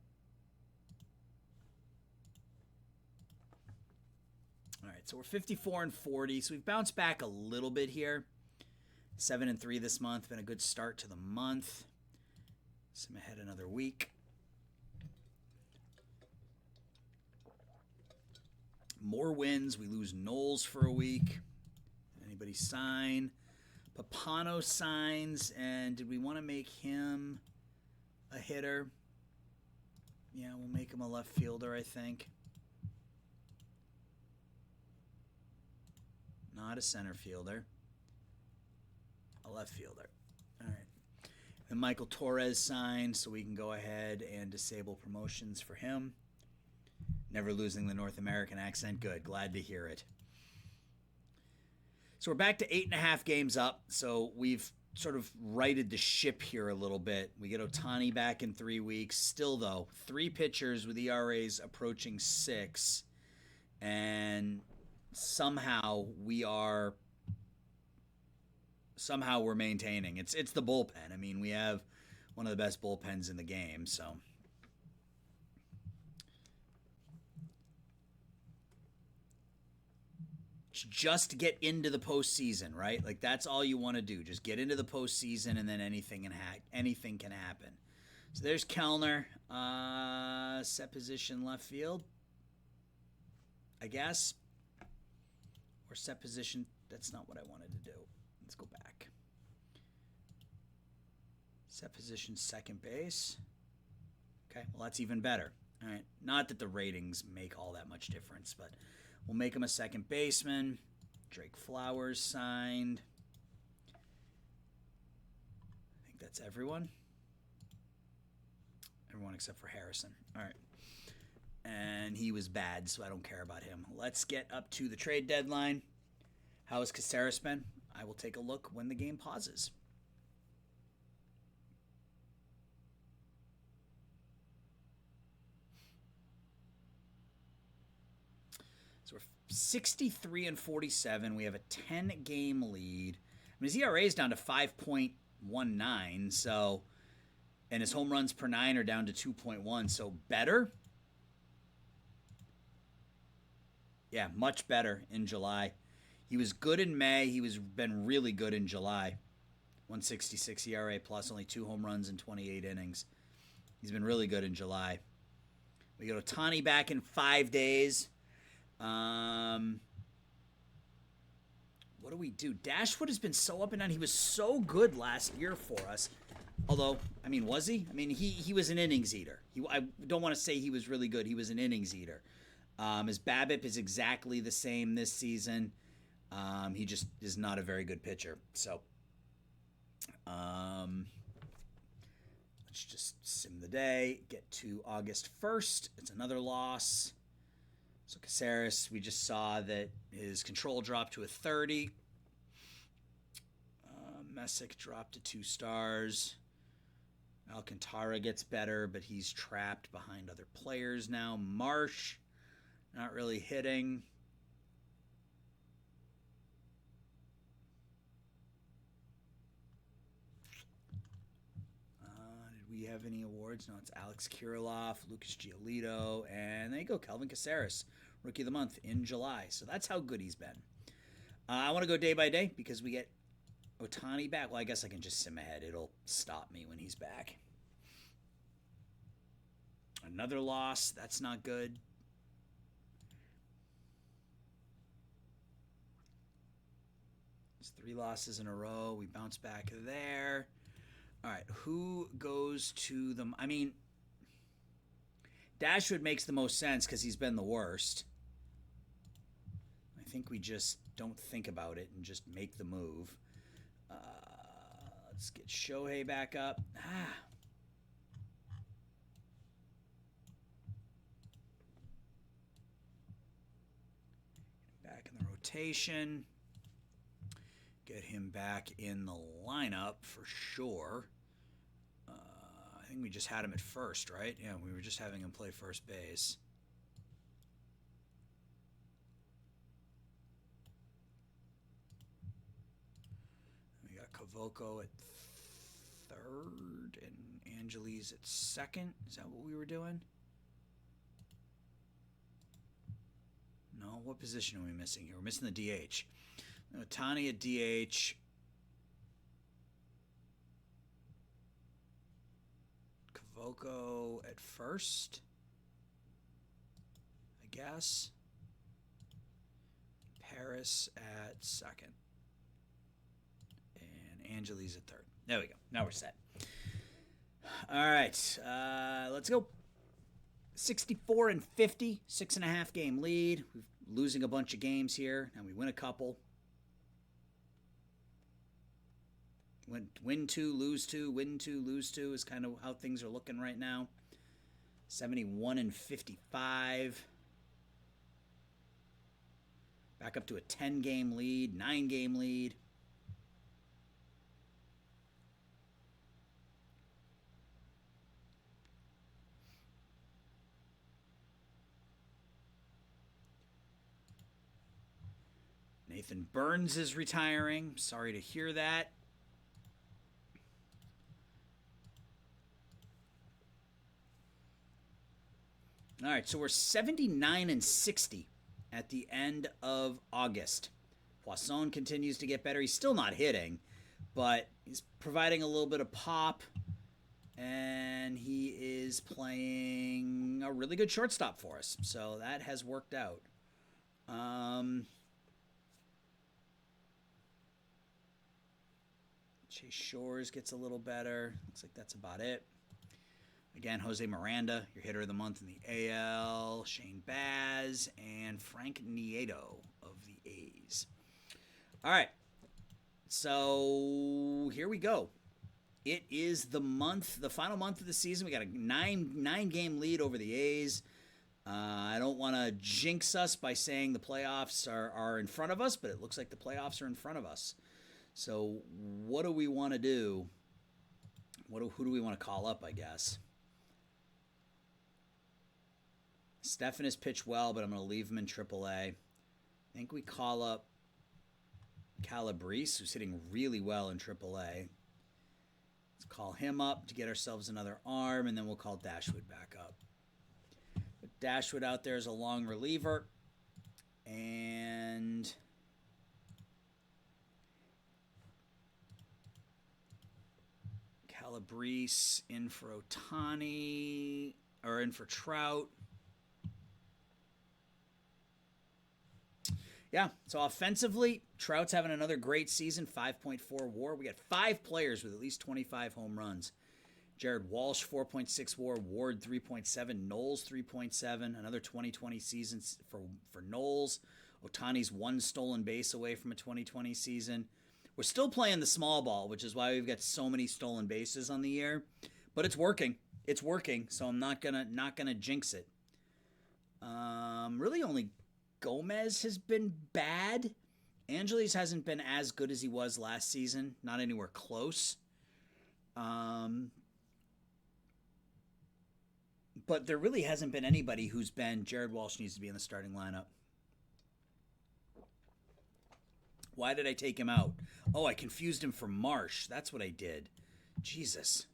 All right, so we're 54-40. So we've bounced back a little bit here. 7-3 this month. Been a good start to the month. Sim ahead another week. More wins. We lose Knowles for a week. Anybody sign? Papano signs, and did we want to make him a hitter? Yeah, we'll make him a left fielder, I think. Not a center fielder. A left fielder. All right. And Michael Torres signed, so we can go ahead and disable promotions for him. Never losing the North American accent. Good. Glad to hear it. So we're back to 8.5 games up. So we've sort of righted the ship here a little bit. We get Ohtani back in 3 weeks. Still, though, 3 pitchers with ERAs approaching 6. And somehow we're maintaining. It's the bullpen. I mean, we have one of the best bullpens in the game, so... Just get into the postseason, right? Like, that's all you want to do. Just get into the postseason, and then anything can happen. So there's Kellner. Set position left field, I guess. Or set position. That's not what I wanted to do. Let's go back. Set position second base. Okay, well, that's even better. All right. Not that the ratings make all that much difference, but... We'll make him a second baseman. Drake Flowers signed. I think that's everyone. Everyone except for Harrison. All right. And he was bad, so I don't care about him. Let's get up to the trade deadline. How has Caceres been? I will take a look when the game pauses. So we're 63-47. We have a 10-game lead. I mean, his ERA is down to 5.19. So, and his home runs per 9 are down to 2.1. So better. Yeah, much better in July. He was good in May. Been really good in July. 166 ERA plus, only 2 home runs in 28 innings. He's been really good in July. We got Ohtani back in 5 days. What do we do? Dashwood has been so up and down. He was so good last year for us. Although, I mean, was he? I mean, he was an innings eater. I don't want to say he was really good. He was an innings eater. His BABIP is exactly the same this season. He just is not a very good pitcher. So, let's just sim the day. Get to August 1st. It's another loss. So Caceres, we just saw that his control dropped to a 30. Messick dropped to 2 stars. Alcantara gets better, but he's trapped behind other players now. Marsh, not really hitting. Did we have any awards? No, it's Alex Kirilloff, Lucas Giolito, and there you go, Kelvin Caceres, Rookie of the Month in July. So that's how good he's been. I want to go day by day because we get Ohtani back. Well, I guess I can just sim ahead. It'll stop me when he's back. Another loss. That's not good. It's 3 losses in a row. We bounce back there. All right, who goes to the... I mean, Dashwood makes the most sense because he's been the worst. I think we just don't think about it and just make the move. Let's get Shohei back up. Back in the rotation. Get him back in the lineup for sure. I think we just had him at first, right? Yeah, we were just having him play first base. We got Cavoco at third and Angeles at second. Is that what we were doing? No, what position are we missing here? We're missing the DH. Ohtani at DH. Kavoko at first, I guess. Paris at second. And Angeli's at third. There we go. Now we're set. All right. Let's go. 64-50, 6.5 game lead. We're losing a bunch of games here, and we win a couple. Win 2, lose 2, win 2, lose 2 is kind of how things are looking right now. 71-55. Back up to a 10-game lead, 9-game lead. Nathan Burns is retiring. Sorry to hear that. All right, so we're 79-60 at the end of August. Poisson continues to get better. He's still not hitting, but he's providing a little bit of pop, and he is playing a really good shortstop for us. So that has worked out. Chase Shores gets a little better. Looks like that's about it. Again, Jose Miranda, your hitter of the month in the AL. Shane Baz and Frank Nieto of the A's. All right. So here we go. It is the final month of the season. We got a nine game lead over the A's. I don't want to jinx us by saying the playoffs are in front of us, but it looks like the playoffs are in front of us. So what do we want to do? Who do we want to call up, I guess? Stefan has pitched well, but I'm going to leave him in AAA. I think we call up Calabrese, who's hitting really well in AAA. Let's call him up to get ourselves another arm, and then we'll call Dashwood back up. Put Dashwood out there as a long reliever. And Calabrese in for Ohtani, or in for Trout. Yeah, so offensively, Trout's having another great season, 5.4 WAR. We got 5 players with at least 25 home runs. Jared Walsh, 4.6 WAR. Ward, 3.7. Knowles, 3.7. Another 2020 season for Knowles. Ohtani's 1 stolen base away from a 2020 season. We're still playing the small ball, which is why we've got so many stolen bases on the year. But it's working. It's working, so I'm not gonna jinx it. Really only Gomez has been bad. Angeles hasn't been as good as he was last season. Not anywhere close. But there really hasn't been anybody who's been Jared Walsh needs to be in the starting lineup. Why did I take him out? Oh, I confused him for Marsh. That's what I did. Jesus.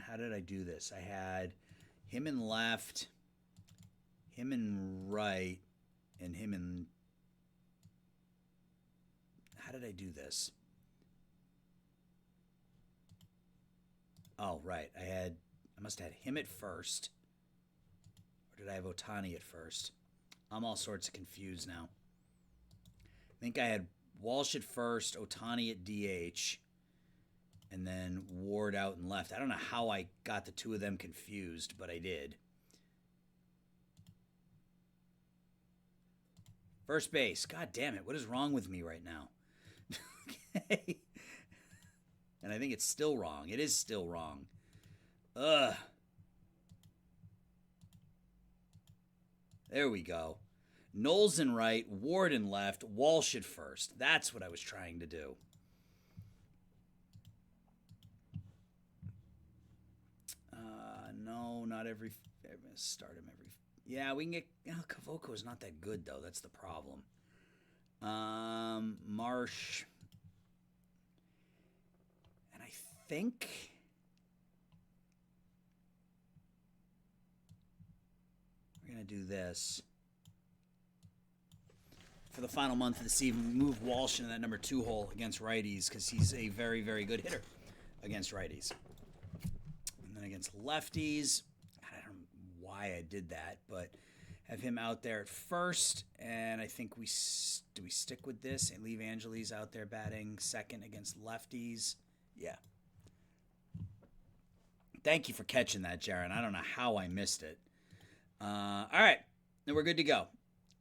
How did I do this? I had him in left, him in right, and him in... How did I do this? Oh, right. I must have had him at first. Or did I have Ohtani at first? I'm all sorts of confused now. I think I had Walsh at first, Ohtani at DH, and then Ward out and left. I don't know how I got the two of them confused, but I did. First base. God damn it. What is wrong with me right now? Okay. And I think it's still wrong. It is still wrong. Ugh. There we go. Knowles in right, Ward in left, Walsh at first. That's what I was trying to do. No, not every... Start him every... Yeah, we can get... Kavoko is not that good, though. That's the problem. Marsh... And I think... We're going to do this. for the final month of the season, we move Walsh into that number 2 hole against righties because he's a very, very good hitter against righties. And then against lefties, I don't know why I did that, but have him out there at first, and I think we stick with this and leave Angeles out there batting second against lefties? Yeah. Thank you for catching that, Jaron. I don't know how I missed it. All right, then we're good to go.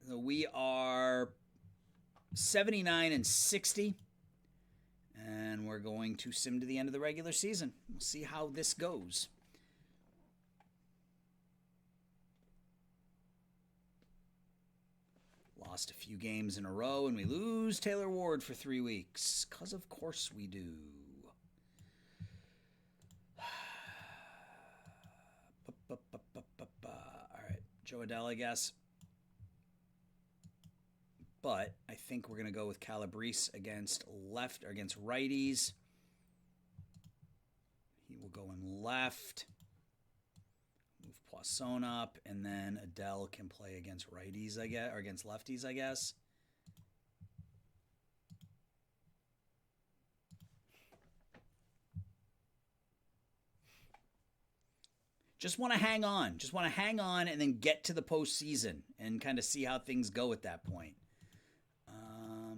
So we are 79 and 60, and we're going to sim to the end of the regular season. We'll see how this goes. Lost a few games in a row, and we lose Taylor Ward for 3 weeks. Because of course we do. All right, Joe Adele, I guess. But I think we're going to go with Calabrese against righties. He will go in left. Move Poisson up, and then Adele can play against righties, I guess, or against lefties, I guess. Just want to hang on. Just want to hang on and then get to the postseason and kind of see how things go at that point.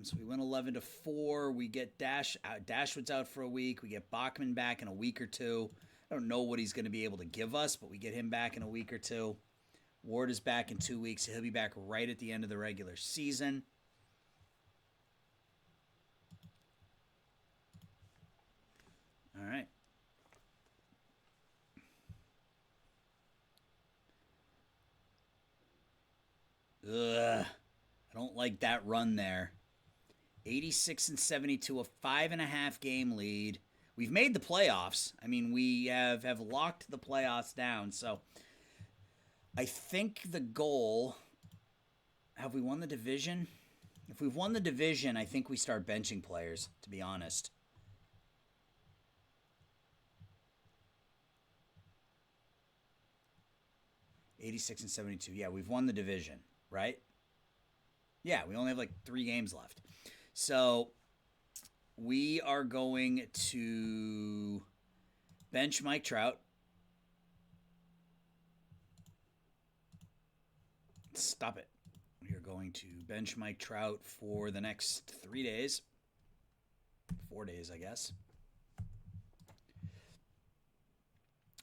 So we went 11-4. We get Dashwood's out for a week. We get Bachman back in a week or two. I don't know what he's going to be able to give us, but we get him back in a week or two. Ward is back in 2 weeks. He'll be back right at the end of the regular season. All right. Ugh. I don't like that run there. 86 and 72, a 5.5 game lead. We've made the playoffs. I mean, we have locked the playoffs down. So I think the goal, have we won the division? If we've won the division, I think we start benching players, to be honest. $86 and 72. Yeah, we've won the division, right? Yeah, we only have like 3 games left. So we are going to bench Mike Trout. Stop it. We are going to bench Mike Trout for the next 3 days. 4 days, I guess.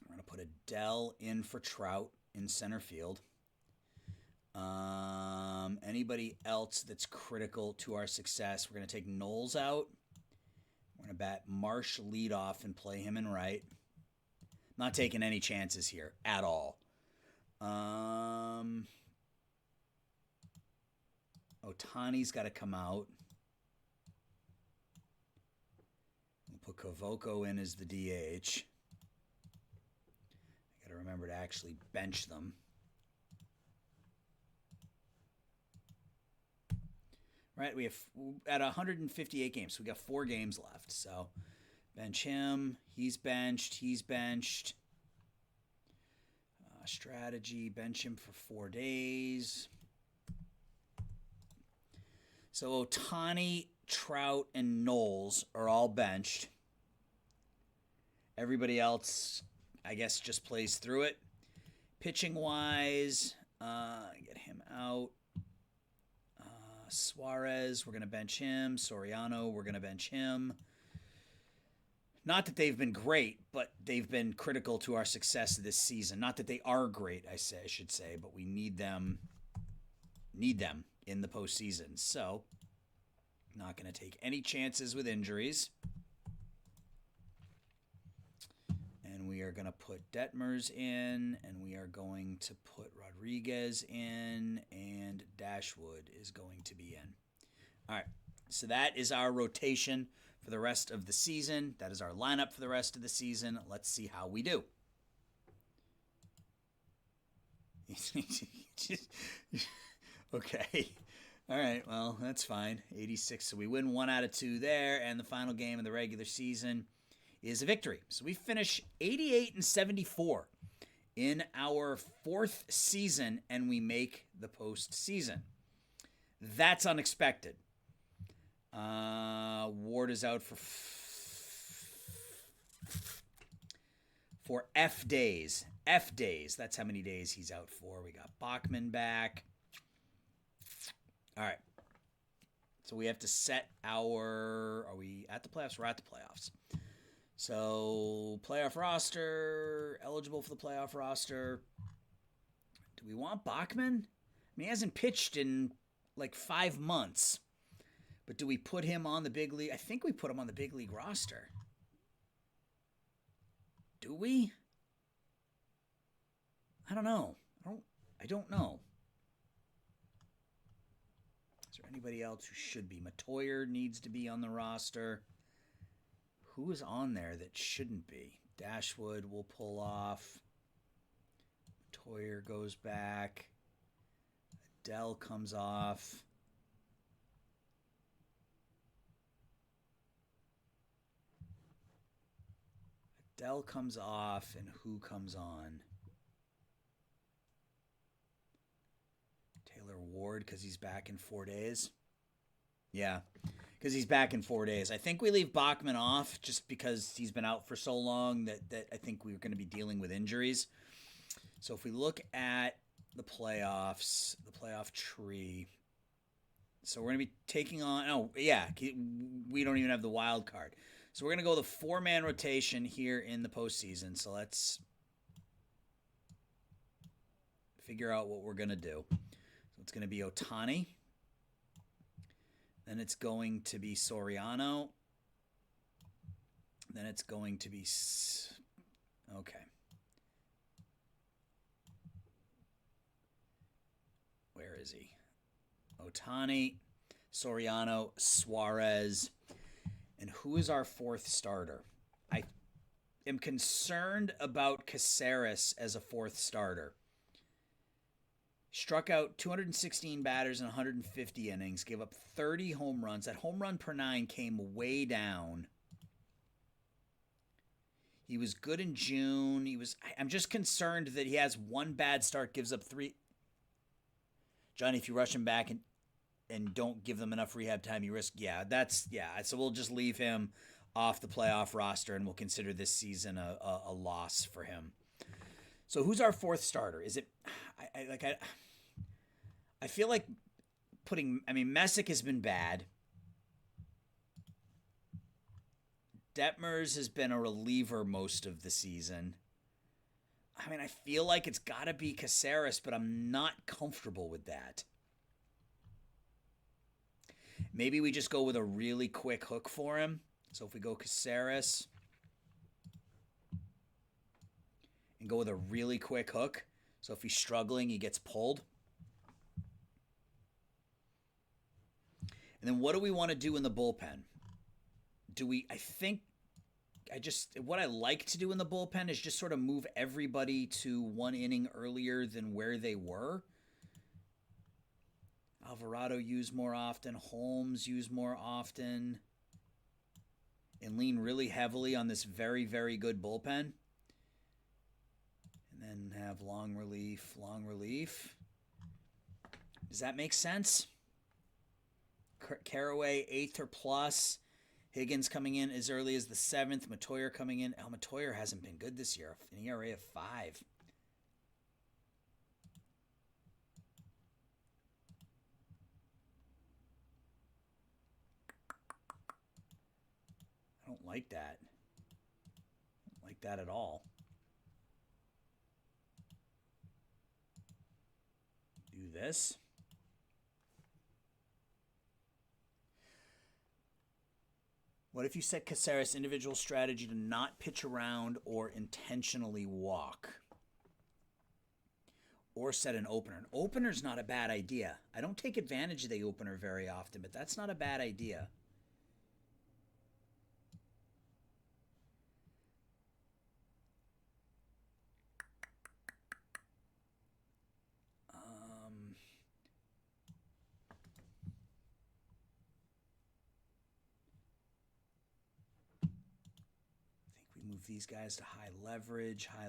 We're going to put Adele in for Trout in center field. Anybody else that's critical to our success, we're going to take Knowles out. We're going to bat Marsh leadoff and play him in right. Not taking any chances here at all. Ohtani's got to come out. We'll put Covoko in as the DH. I got to remember to actually bench them. Right, we have at 158 games, so we got 4 games left. So bench him. He's benched. Strategy, bench him for 4 days. So Ohtani, Trout, and Knowles are all benched. Everybody else, I guess, just plays through it. Pitching-wise, get him out. Suarez, we're going to bench him. Soriano, we're going to bench him. Not that they've been great, but they've been critical to our success this season. Not that they are great, I should say, but we need them in the postseason. So, not going to take any chances with injuries. And we are going to put Detmers in, and we are going to put Rodriguez in, and Dashwood is going to be in. All right, so that is our rotation for the rest of the season. That is our lineup for the rest of the season. Let's see how we do. Okay. All right, well, that's fine. 86, so we win 1 out of 2 there, and the final game of the regular season is a victory. So we finish 88 and 74 in our 4th season, and we make the postseason. That's unexpected. Ward is out for F days. F days. That's how many days he's out for. We got Bachman back. All right. So we have to set our... Are we at the playoffs? We're at the playoffs. So playoff roster, eligible for the playoff roster. Do we want Bachman? I mean, he hasn't pitched in like 5 months. But do we put him on the big league? I think we put him on the big league roster. Do we? I don't know. I don't know. Is there anybody else who should be? Matoyer needs to be on the roster. Who is on there that shouldn't be? Dashwood will pull off. Matoyer goes back. Adele comes off. Adele comes off, and who comes on? Taylor Ward, because he's back in 4 days. Yeah, because he's back in 4 days. I think we leave Bachman off just because he's been out for so long that I think we're going to be dealing with injuries. So if we look at the playoffs, the playoff tree, so we're going to be taking on... Oh, yeah, we don't even have the wild card. So we're going to go with a 4-man rotation here in the postseason. So let's figure out what we're going to do. So it's going to be Ohtani. Then it's going to be Soriano. Then it's going to be... Okay. Where is he? Ohtani, Soriano, Suarez... And who is our 4th starter? I am concerned about Caceres as a 4th starter. Struck out 216 batters in 150 innings, gave up 30 home runs. That home run per 9 came way down. He was good in June. I'm just concerned that he has one bad start, gives up 3. Johnny, if you rush him back and don't give them enough rehab time, you risk... Yeah. So we'll just leave him off the playoff roster, and we'll consider this season a loss for him. So who's our 4th starter? Is it... I feel like putting... I mean, Messick has been bad. Detmers has been a reliever most of the season. I mean, I feel like it's got to be Caceres, but I'm not comfortable with that. Maybe we just go with a really quick hook for him. So if we go Caceres and go with a really quick hook, so if he's struggling, he gets pulled. And then what do we want to do in the bullpen? What I like to do in the bullpen is just sort of move everybody to 1 inning earlier than where they were. Alvarado used more often, Holmes used more often, and lean really heavily on this very, very good bullpen. And then have long relief. Does that make sense? Carraway, 8th or plus. Higgins coming in as early as the 7th. Matoyer coming in. Matoyer hasn't been good this year. An ERA of 5. I don't like that. I don't like that at all. Do this. What if you set Caceres individual strategy to not pitch around or intentionally walk? Or set an opener. An opener's not a bad idea. I don't take advantage of the opener very often, but that's not a bad idea. Move these guys to high leverage. I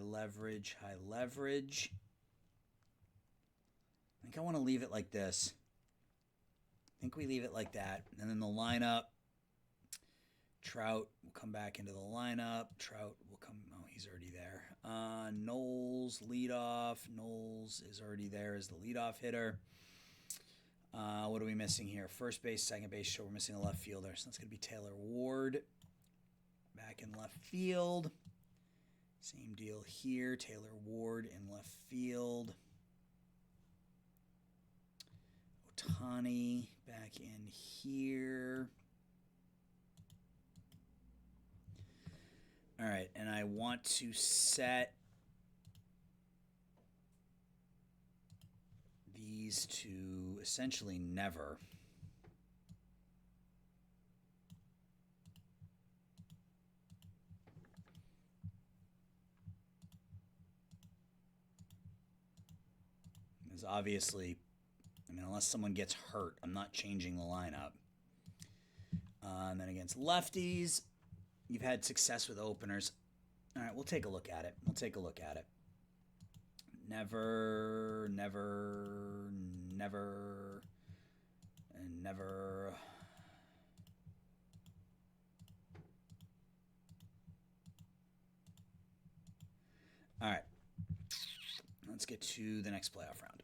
think I want to leave it like this. think we leave it like that. And then the lineup, Trout will come back into the lineup. Trout will come, oh, he's already there. Knowles, leadoff. Knowles is already there as the leadoff hitter. What are we missing here? First base, second base. Sure, we're missing a left fielder. So that's going to be Taylor Ward back in left field. Same deal here. Taylor Ward in left field. Ohtani back in here. All right, and I want to set these to essentially never. Because obviously, I mean, unless someone gets hurt, I'm not changing the lineup. And then against lefties, you've had success with openers. All right, we'll take a look at it. Never, never, never, and never. All right, let's get to the next playoff round.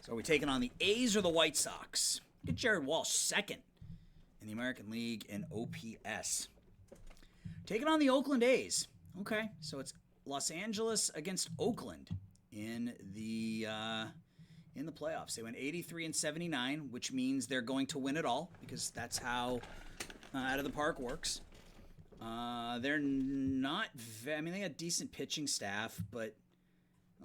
So are we taking on the A's or the White Sox? Get Jared Walsh second in the American League in OPS. Taking on the Oakland A's. Okay, so it's Los Angeles against Oakland in the playoffs. They went 83-79, which means they're going to win it all because that's how out of the park works. They're not. I mean, they got decent pitching staff, but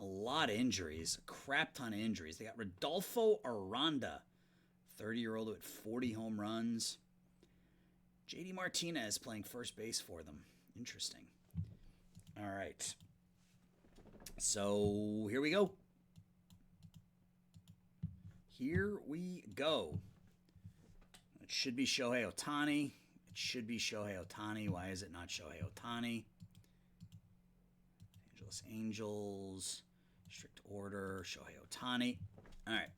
a lot of injuries, a crap ton of injuries. They got Rodolfo Aranda, 30-year-old with 40 home runs. JD Martinez playing first base for them. Interesting. All right. So here we go. It should be Shohei Ohtani. Why is it not Shohei Ohtani? Angeles Angels. Strict order. Shohei Ohtani. All right.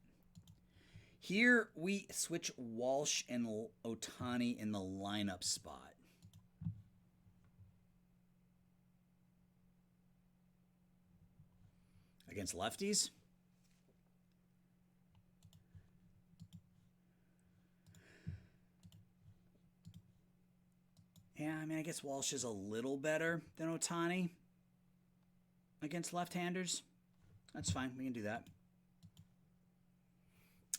Here we switch Walsh and Ohtani in the lineup spot. Against lefties. Yeah, I mean, I guess Walsh is a little better than Ohtani against left-handers. That's fine. We can do that.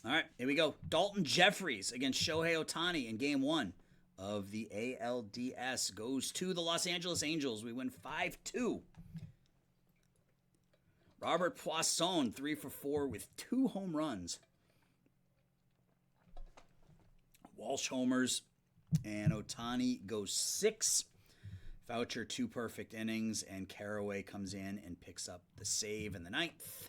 All right, here we go. Dalton Jeffries against Shohei Ohtani in Game 1 of the ALDS goes to the Los Angeles Angels. We win 5-2. Robert Poisson, 3 for 4 with 2 home runs. Walsh homers, and Ohtani goes 6. Voucher, 2 perfect innings, and Carraway comes in and picks up the save in the 9th.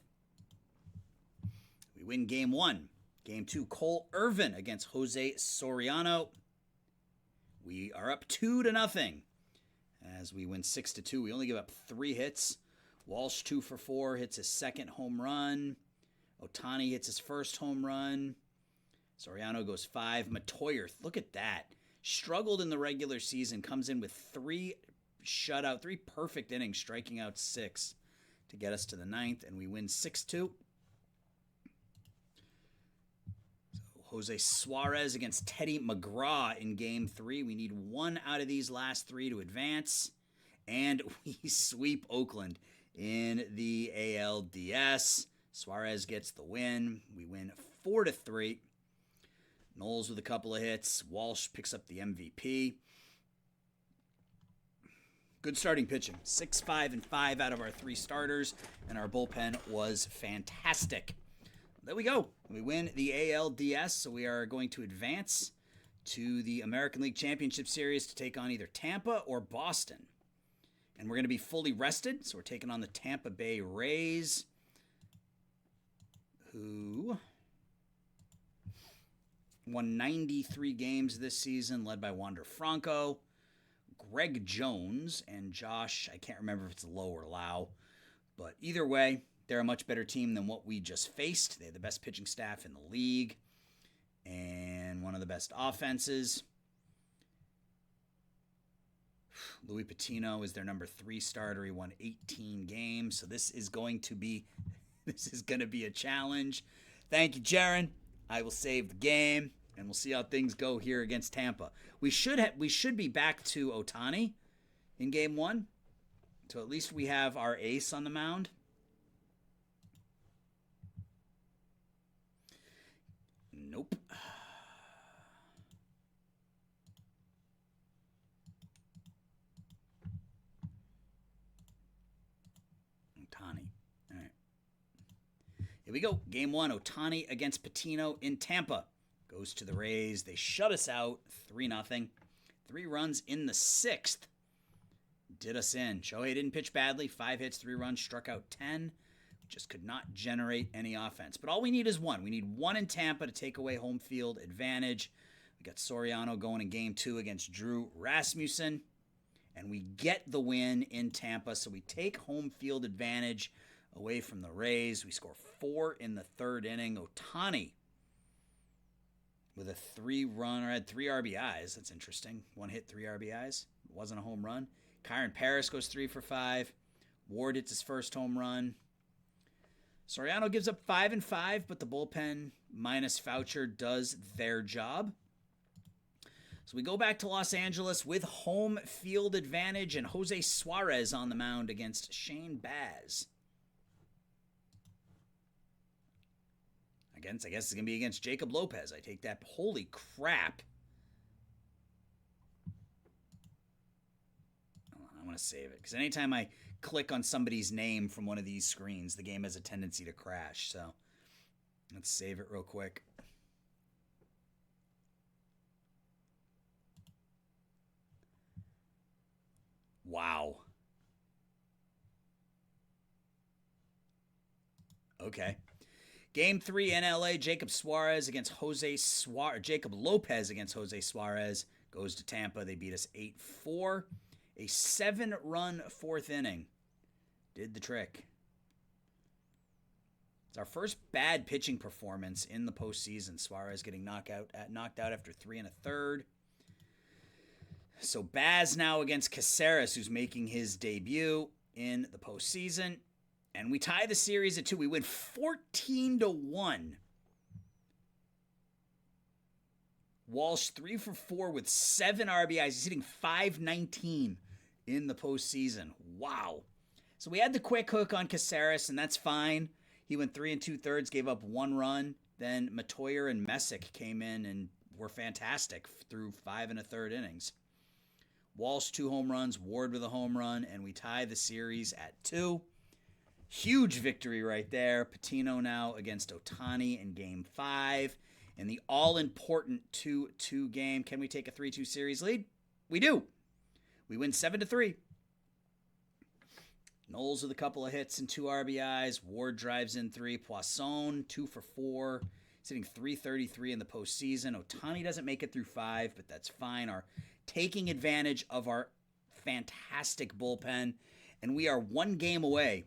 We win Game 1. Game 2, Cole Irvin against Jose Soriano. We are up 2-0 as we win 6-2. We only give up 3 hits. Walsh, 2 for 4, hits his second home run. Ohtani hits his first home run. Soriano goes 5. Matoyer, look at that. Struggled in the regular season, comes in with 3 perfect innings, striking out 6 to get us to the 9th, and we win 6-2. So Jose Suarez against Teddy McGraw in Game 3. We need 1 out of these last 3 to advance, and we sweep Oakland in the ALDS. Suarez gets the win. We win 4-3. Knowles with a couple of hits. Walsh picks up the MVP. Good starting pitching. 6-5-5 out of our 3 starters, and our bullpen was fantastic. There we go. We win the ALDS, so we are going to advance to the American League Championship Series to take on either Tampa or Boston. And we're going to be fully rested, so we're taking on the Tampa Bay Rays, who won 93 games this season, led by Wander Franco, Greg Jones, and Josh, I can't remember if it's Low or Lau, but either way, they're a much better team than what we just faced. They have the best pitching staff in the league and one of the best offenses. Louis Patino is their number 3 starter. He won 18 games, so this is going to be a challenge. Thank you, Jaron. I will save the game, and we'll see how things go here against Tampa. We should be back to Ohtani in game 1, so at least we have our ace on the mound. Nope. Ohtani. All right. Here we go. Game 1, Ohtani against Patino in Tampa. Goes to the Rays. They shut us out 3-0. 3 runs in the 6th. Did us in. Shohei didn't pitch badly. 5 hits, 3 runs, struck out 10. Just could not generate any offense. But all we need is 1. We need 1 in Tampa to take away home field advantage. We got Soriano going in game 2 against Drew Rasmussen. And we get the win in Tampa. So we take home field advantage away from the Rays. We score 4 in the 3rd inning. Ohtani with a 3-run, or had 3 RBIs. That's interesting. 1 hit, 3 RBIs. It wasn't a home run. Kyron Paris goes 3 for 5. Ward hits his first home run. Soriano gives up 5 and 5, but the bullpen minus Foucher does their job. So we go back to Los Angeles with home field advantage and Jose Suarez on the mound against Shane Baz. I guess it's going to be against Jacob Lopez. I take that. Holy crap. I want to save it because anytime I click on somebody's name from one of these screens, the game has a tendency to crash. So let's save it real quick. Wow. Okay. Game 3 in LA, Jacob Lopez against Jose Suarez goes to Tampa. They beat us 8-4. A 7-run 4th inning did the trick. It's our first bad pitching performance in the postseason. Suarez getting knocked out after 3 1/3. So Baz now against Caceres, who's making his debut in the postseason. And we tie the series at 2. We win 14-1. Walsh 3 for 4 with 7 RBIs. He's hitting .519 in the postseason. Wow. So we had the quick hook on Caceres, and that's fine. He went 3 2/3, gave up 1 run. Then Matoyer and Messick came in and were fantastic through 5 1/3 innings. Walsh 2 home runs, Ward with a home run, and we tie the series at 2. Huge victory right there. Patino now against Ohtani in Game 5. In the all-important 2-2 game, can we take a 3-2 series lead? We do. We win 7-3. Knowles with a couple of hits and 2 RBIs. Ward drives in 3. Poisson, 2 for 4. He's hitting .333 in the postseason. Ohtani doesn't make it through 5, but that's fine. Our taking advantage of our fantastic bullpen. And we are 1 game away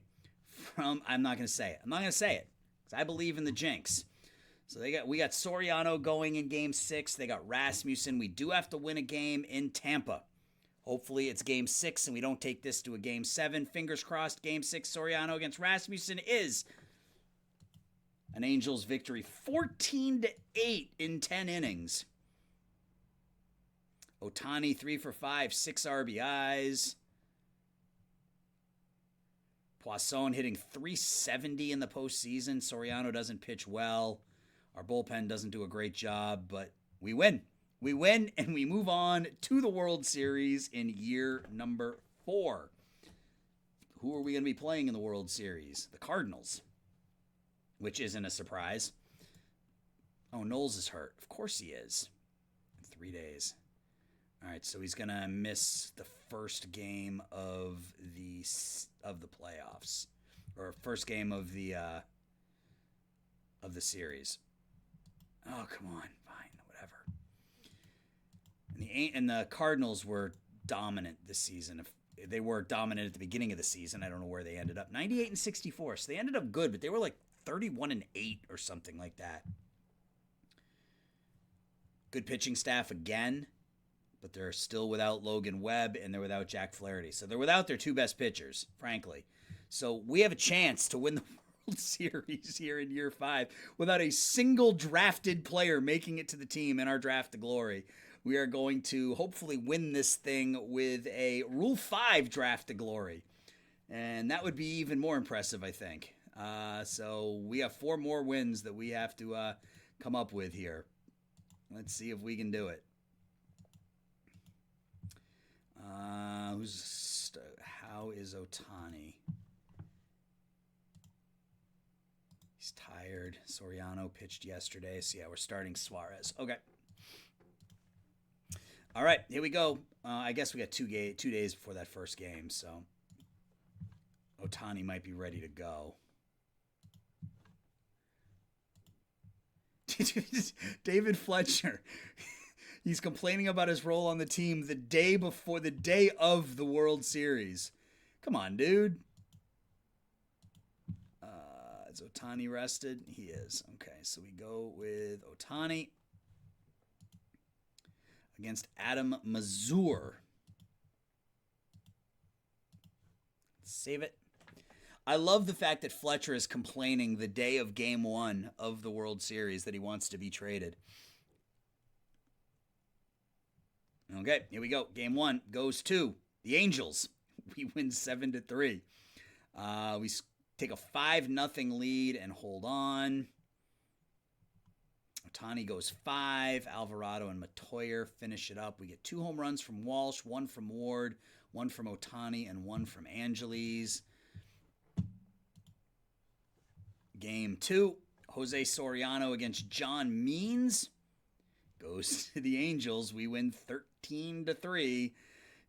from, I'm not going to say it because I believe in the jinx. So we got Soriano going in Game 6. They got Rasmussen. We do have to win a game in Tampa. Hopefully it's Game 6 and we don't take this to a Game 7. Fingers crossed, Game 6 Soriano against Rasmussen is an Angels victory. 14-8 in 10 innings. Ohtani 3 for 5, 6 RBIs. Poisson hitting .370 in the postseason. Soriano doesn't pitch well. Our bullpen doesn't do a great job, but we win. We win, and we move on to the World Series in year number 4. Who are we going to be playing in the World Series? The Cardinals, which isn't a surprise. Oh, Knowles is hurt. Of course he is. 3 days. All right, so he's going to miss the first game of the playoffs, or first game of the series. Oh, come on. Fine, whatever. And the Cardinals were dominant this season. they were dominant at the beginning of the season. I don't know where they ended up. 98-64. So they ended up good, but they were like 31-8 or something like that. Good pitching staff again, but they're still without Logan Webb and they're without Jack Flaherty. So they're without their two best pitchers, frankly. So we have a chance to win the World Series here in year 5 without a single drafted player making it to the team in our draft to glory. We are going to hopefully win this thing with a Rule 5 draft to glory. And that would be even more impressive, I think. So we have 4 more wins that we have to come up with here. Let's see if we can do it. How is Ohtani? He's tired. Soriano pitched yesterday. So, yeah, we're starting Suarez. Okay. All right, here we go. I guess we got 2 days before that first game, so Ohtani might be ready to go. David Fletcher. He's complaining about his role on the team the day of the World Series. Come on, dude. Is Ohtani rested? He is. Okay, so we go with Ohtani against Adam Mazur. Save it. I love the fact that Fletcher is complaining the day of Game 1 of the World Series that he wants to be traded. Okay, here we go. Game 1 goes to the Angels. We win 7-3. We take a 5-0 lead and hold on. Ohtani goes 5. Alvarado and Matoyer finish it up. We get 2 home runs from Walsh, 1 from Ward, 1 from Ohtani, and 1 from Angeles. Game 2, Jose Soriano against John Means. Goes to the Angels. We win 13-3.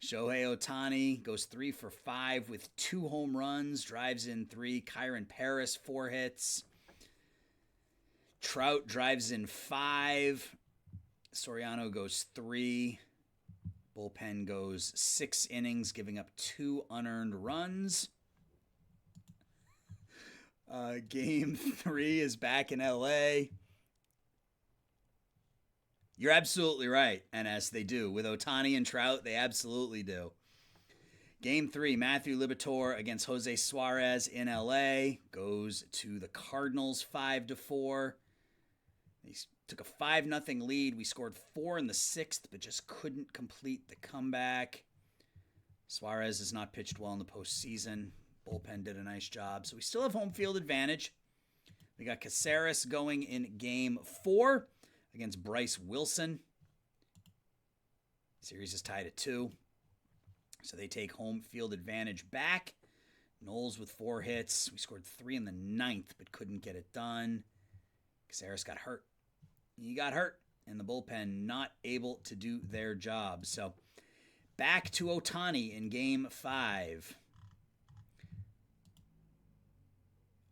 Shohei Ohtani goes 3 for 5 with 2 home runs, drives in 3. Kyron Paris, 4 hits. Trout drives in 5. Soriano goes 3. Bullpen goes 6 innings, giving up 2 unearned runs. Game 3 is back in LA. You're absolutely right, NS. They do. With Ohtani and Trout, they absolutely do. Game 3, Matthew Liberatore against Jose Suarez in LA. Goes to the Cardinals 5-4. They took a 5-0 lead. We scored 4 in the 6th, but just couldn't complete the comeback. Suarez has not pitched well in the postseason. Bullpen did a nice job. So we still have home field advantage. We got Caceres going in Game 4 against Bryce Wilson. Series is tied at 2. So they take home field advantage back. Knowles with 4 hits. We scored 3 in the 9th, but couldn't get it done. Caceres got hurt. He got hurt, and the bullpen not able to do their job. So back to Ohtani in Game 5.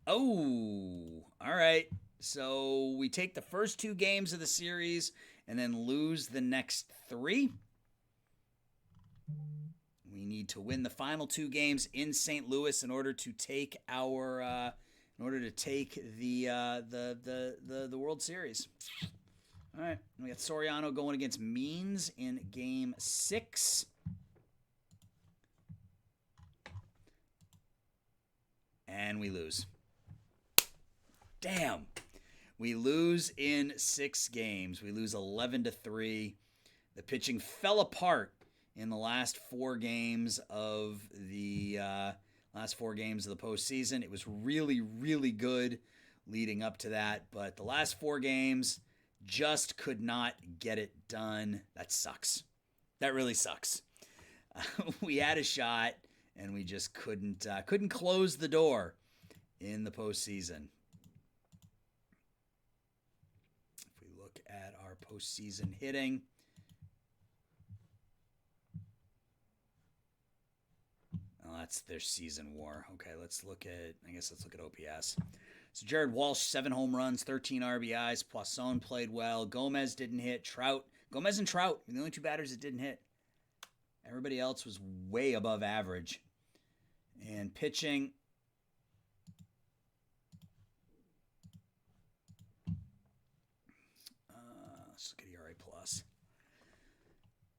Oh, all right. So we take the first 2 games of the series and then lose the next 3. We need to win the final 2 games in St. Louis in order to take the World Series. All right, we got Soriano going against Means in Game 6. And we lose. Damn. We lose in 6 games. We lose 11-3. The pitching fell apart in the last 4 games of the postseason. It was really, really good leading up to that, but the last 4 games just could not get it done. That sucks. That really sucks. We had a shot, and we just couldn't close the door in the postseason. If we look at our postseason hitting, oh, that's their season WAR. Okay, let's look at OPS. So Jared Walsh, 7 home runs, 13 RBIs. Poisson played well. Gomez didn't hit. Gomez and Trout were the only 2 batters that didn't hit. Everybody else was way above average. And pitching, let's look at ERA plus.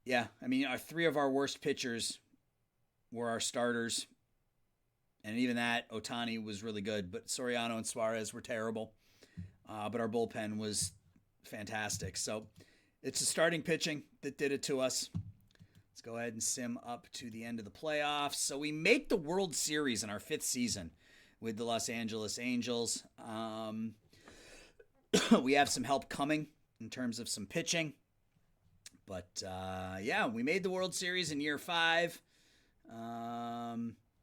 Yeah, I mean, three of our worst pitchers were our starters. And even that, Ohtani was really good, but Soriano and Suarez were terrible. But our bullpen was fantastic. So it's the starting pitching that did it to us. Let's go ahead and sim up to the end of the playoffs. So we make the World Series in our 5th season with the Los Angeles Angels. We have some help coming in terms of some pitching. But, yeah, we made the World Series in year 5.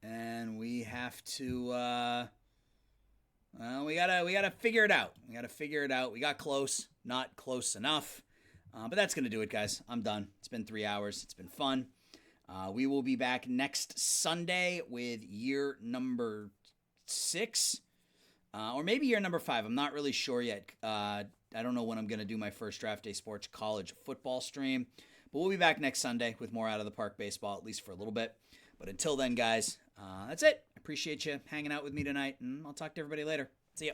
And we have to, we gotta figure it out. We got close, not close enough. But that's going to do it, guys. I'm done. It's been 3 hours. It's been fun. We will be back next Sunday with year number 6, or maybe year number 5. I'm not really sure yet. I don't know when I'm going to do my first Draft Day Sports college football stream. But we'll be back next Sunday with more Out of the Park baseball, at least for a little bit. But until then, guys, that's it. I appreciate you hanging out with me tonight, and I'll talk to everybody later. See ya.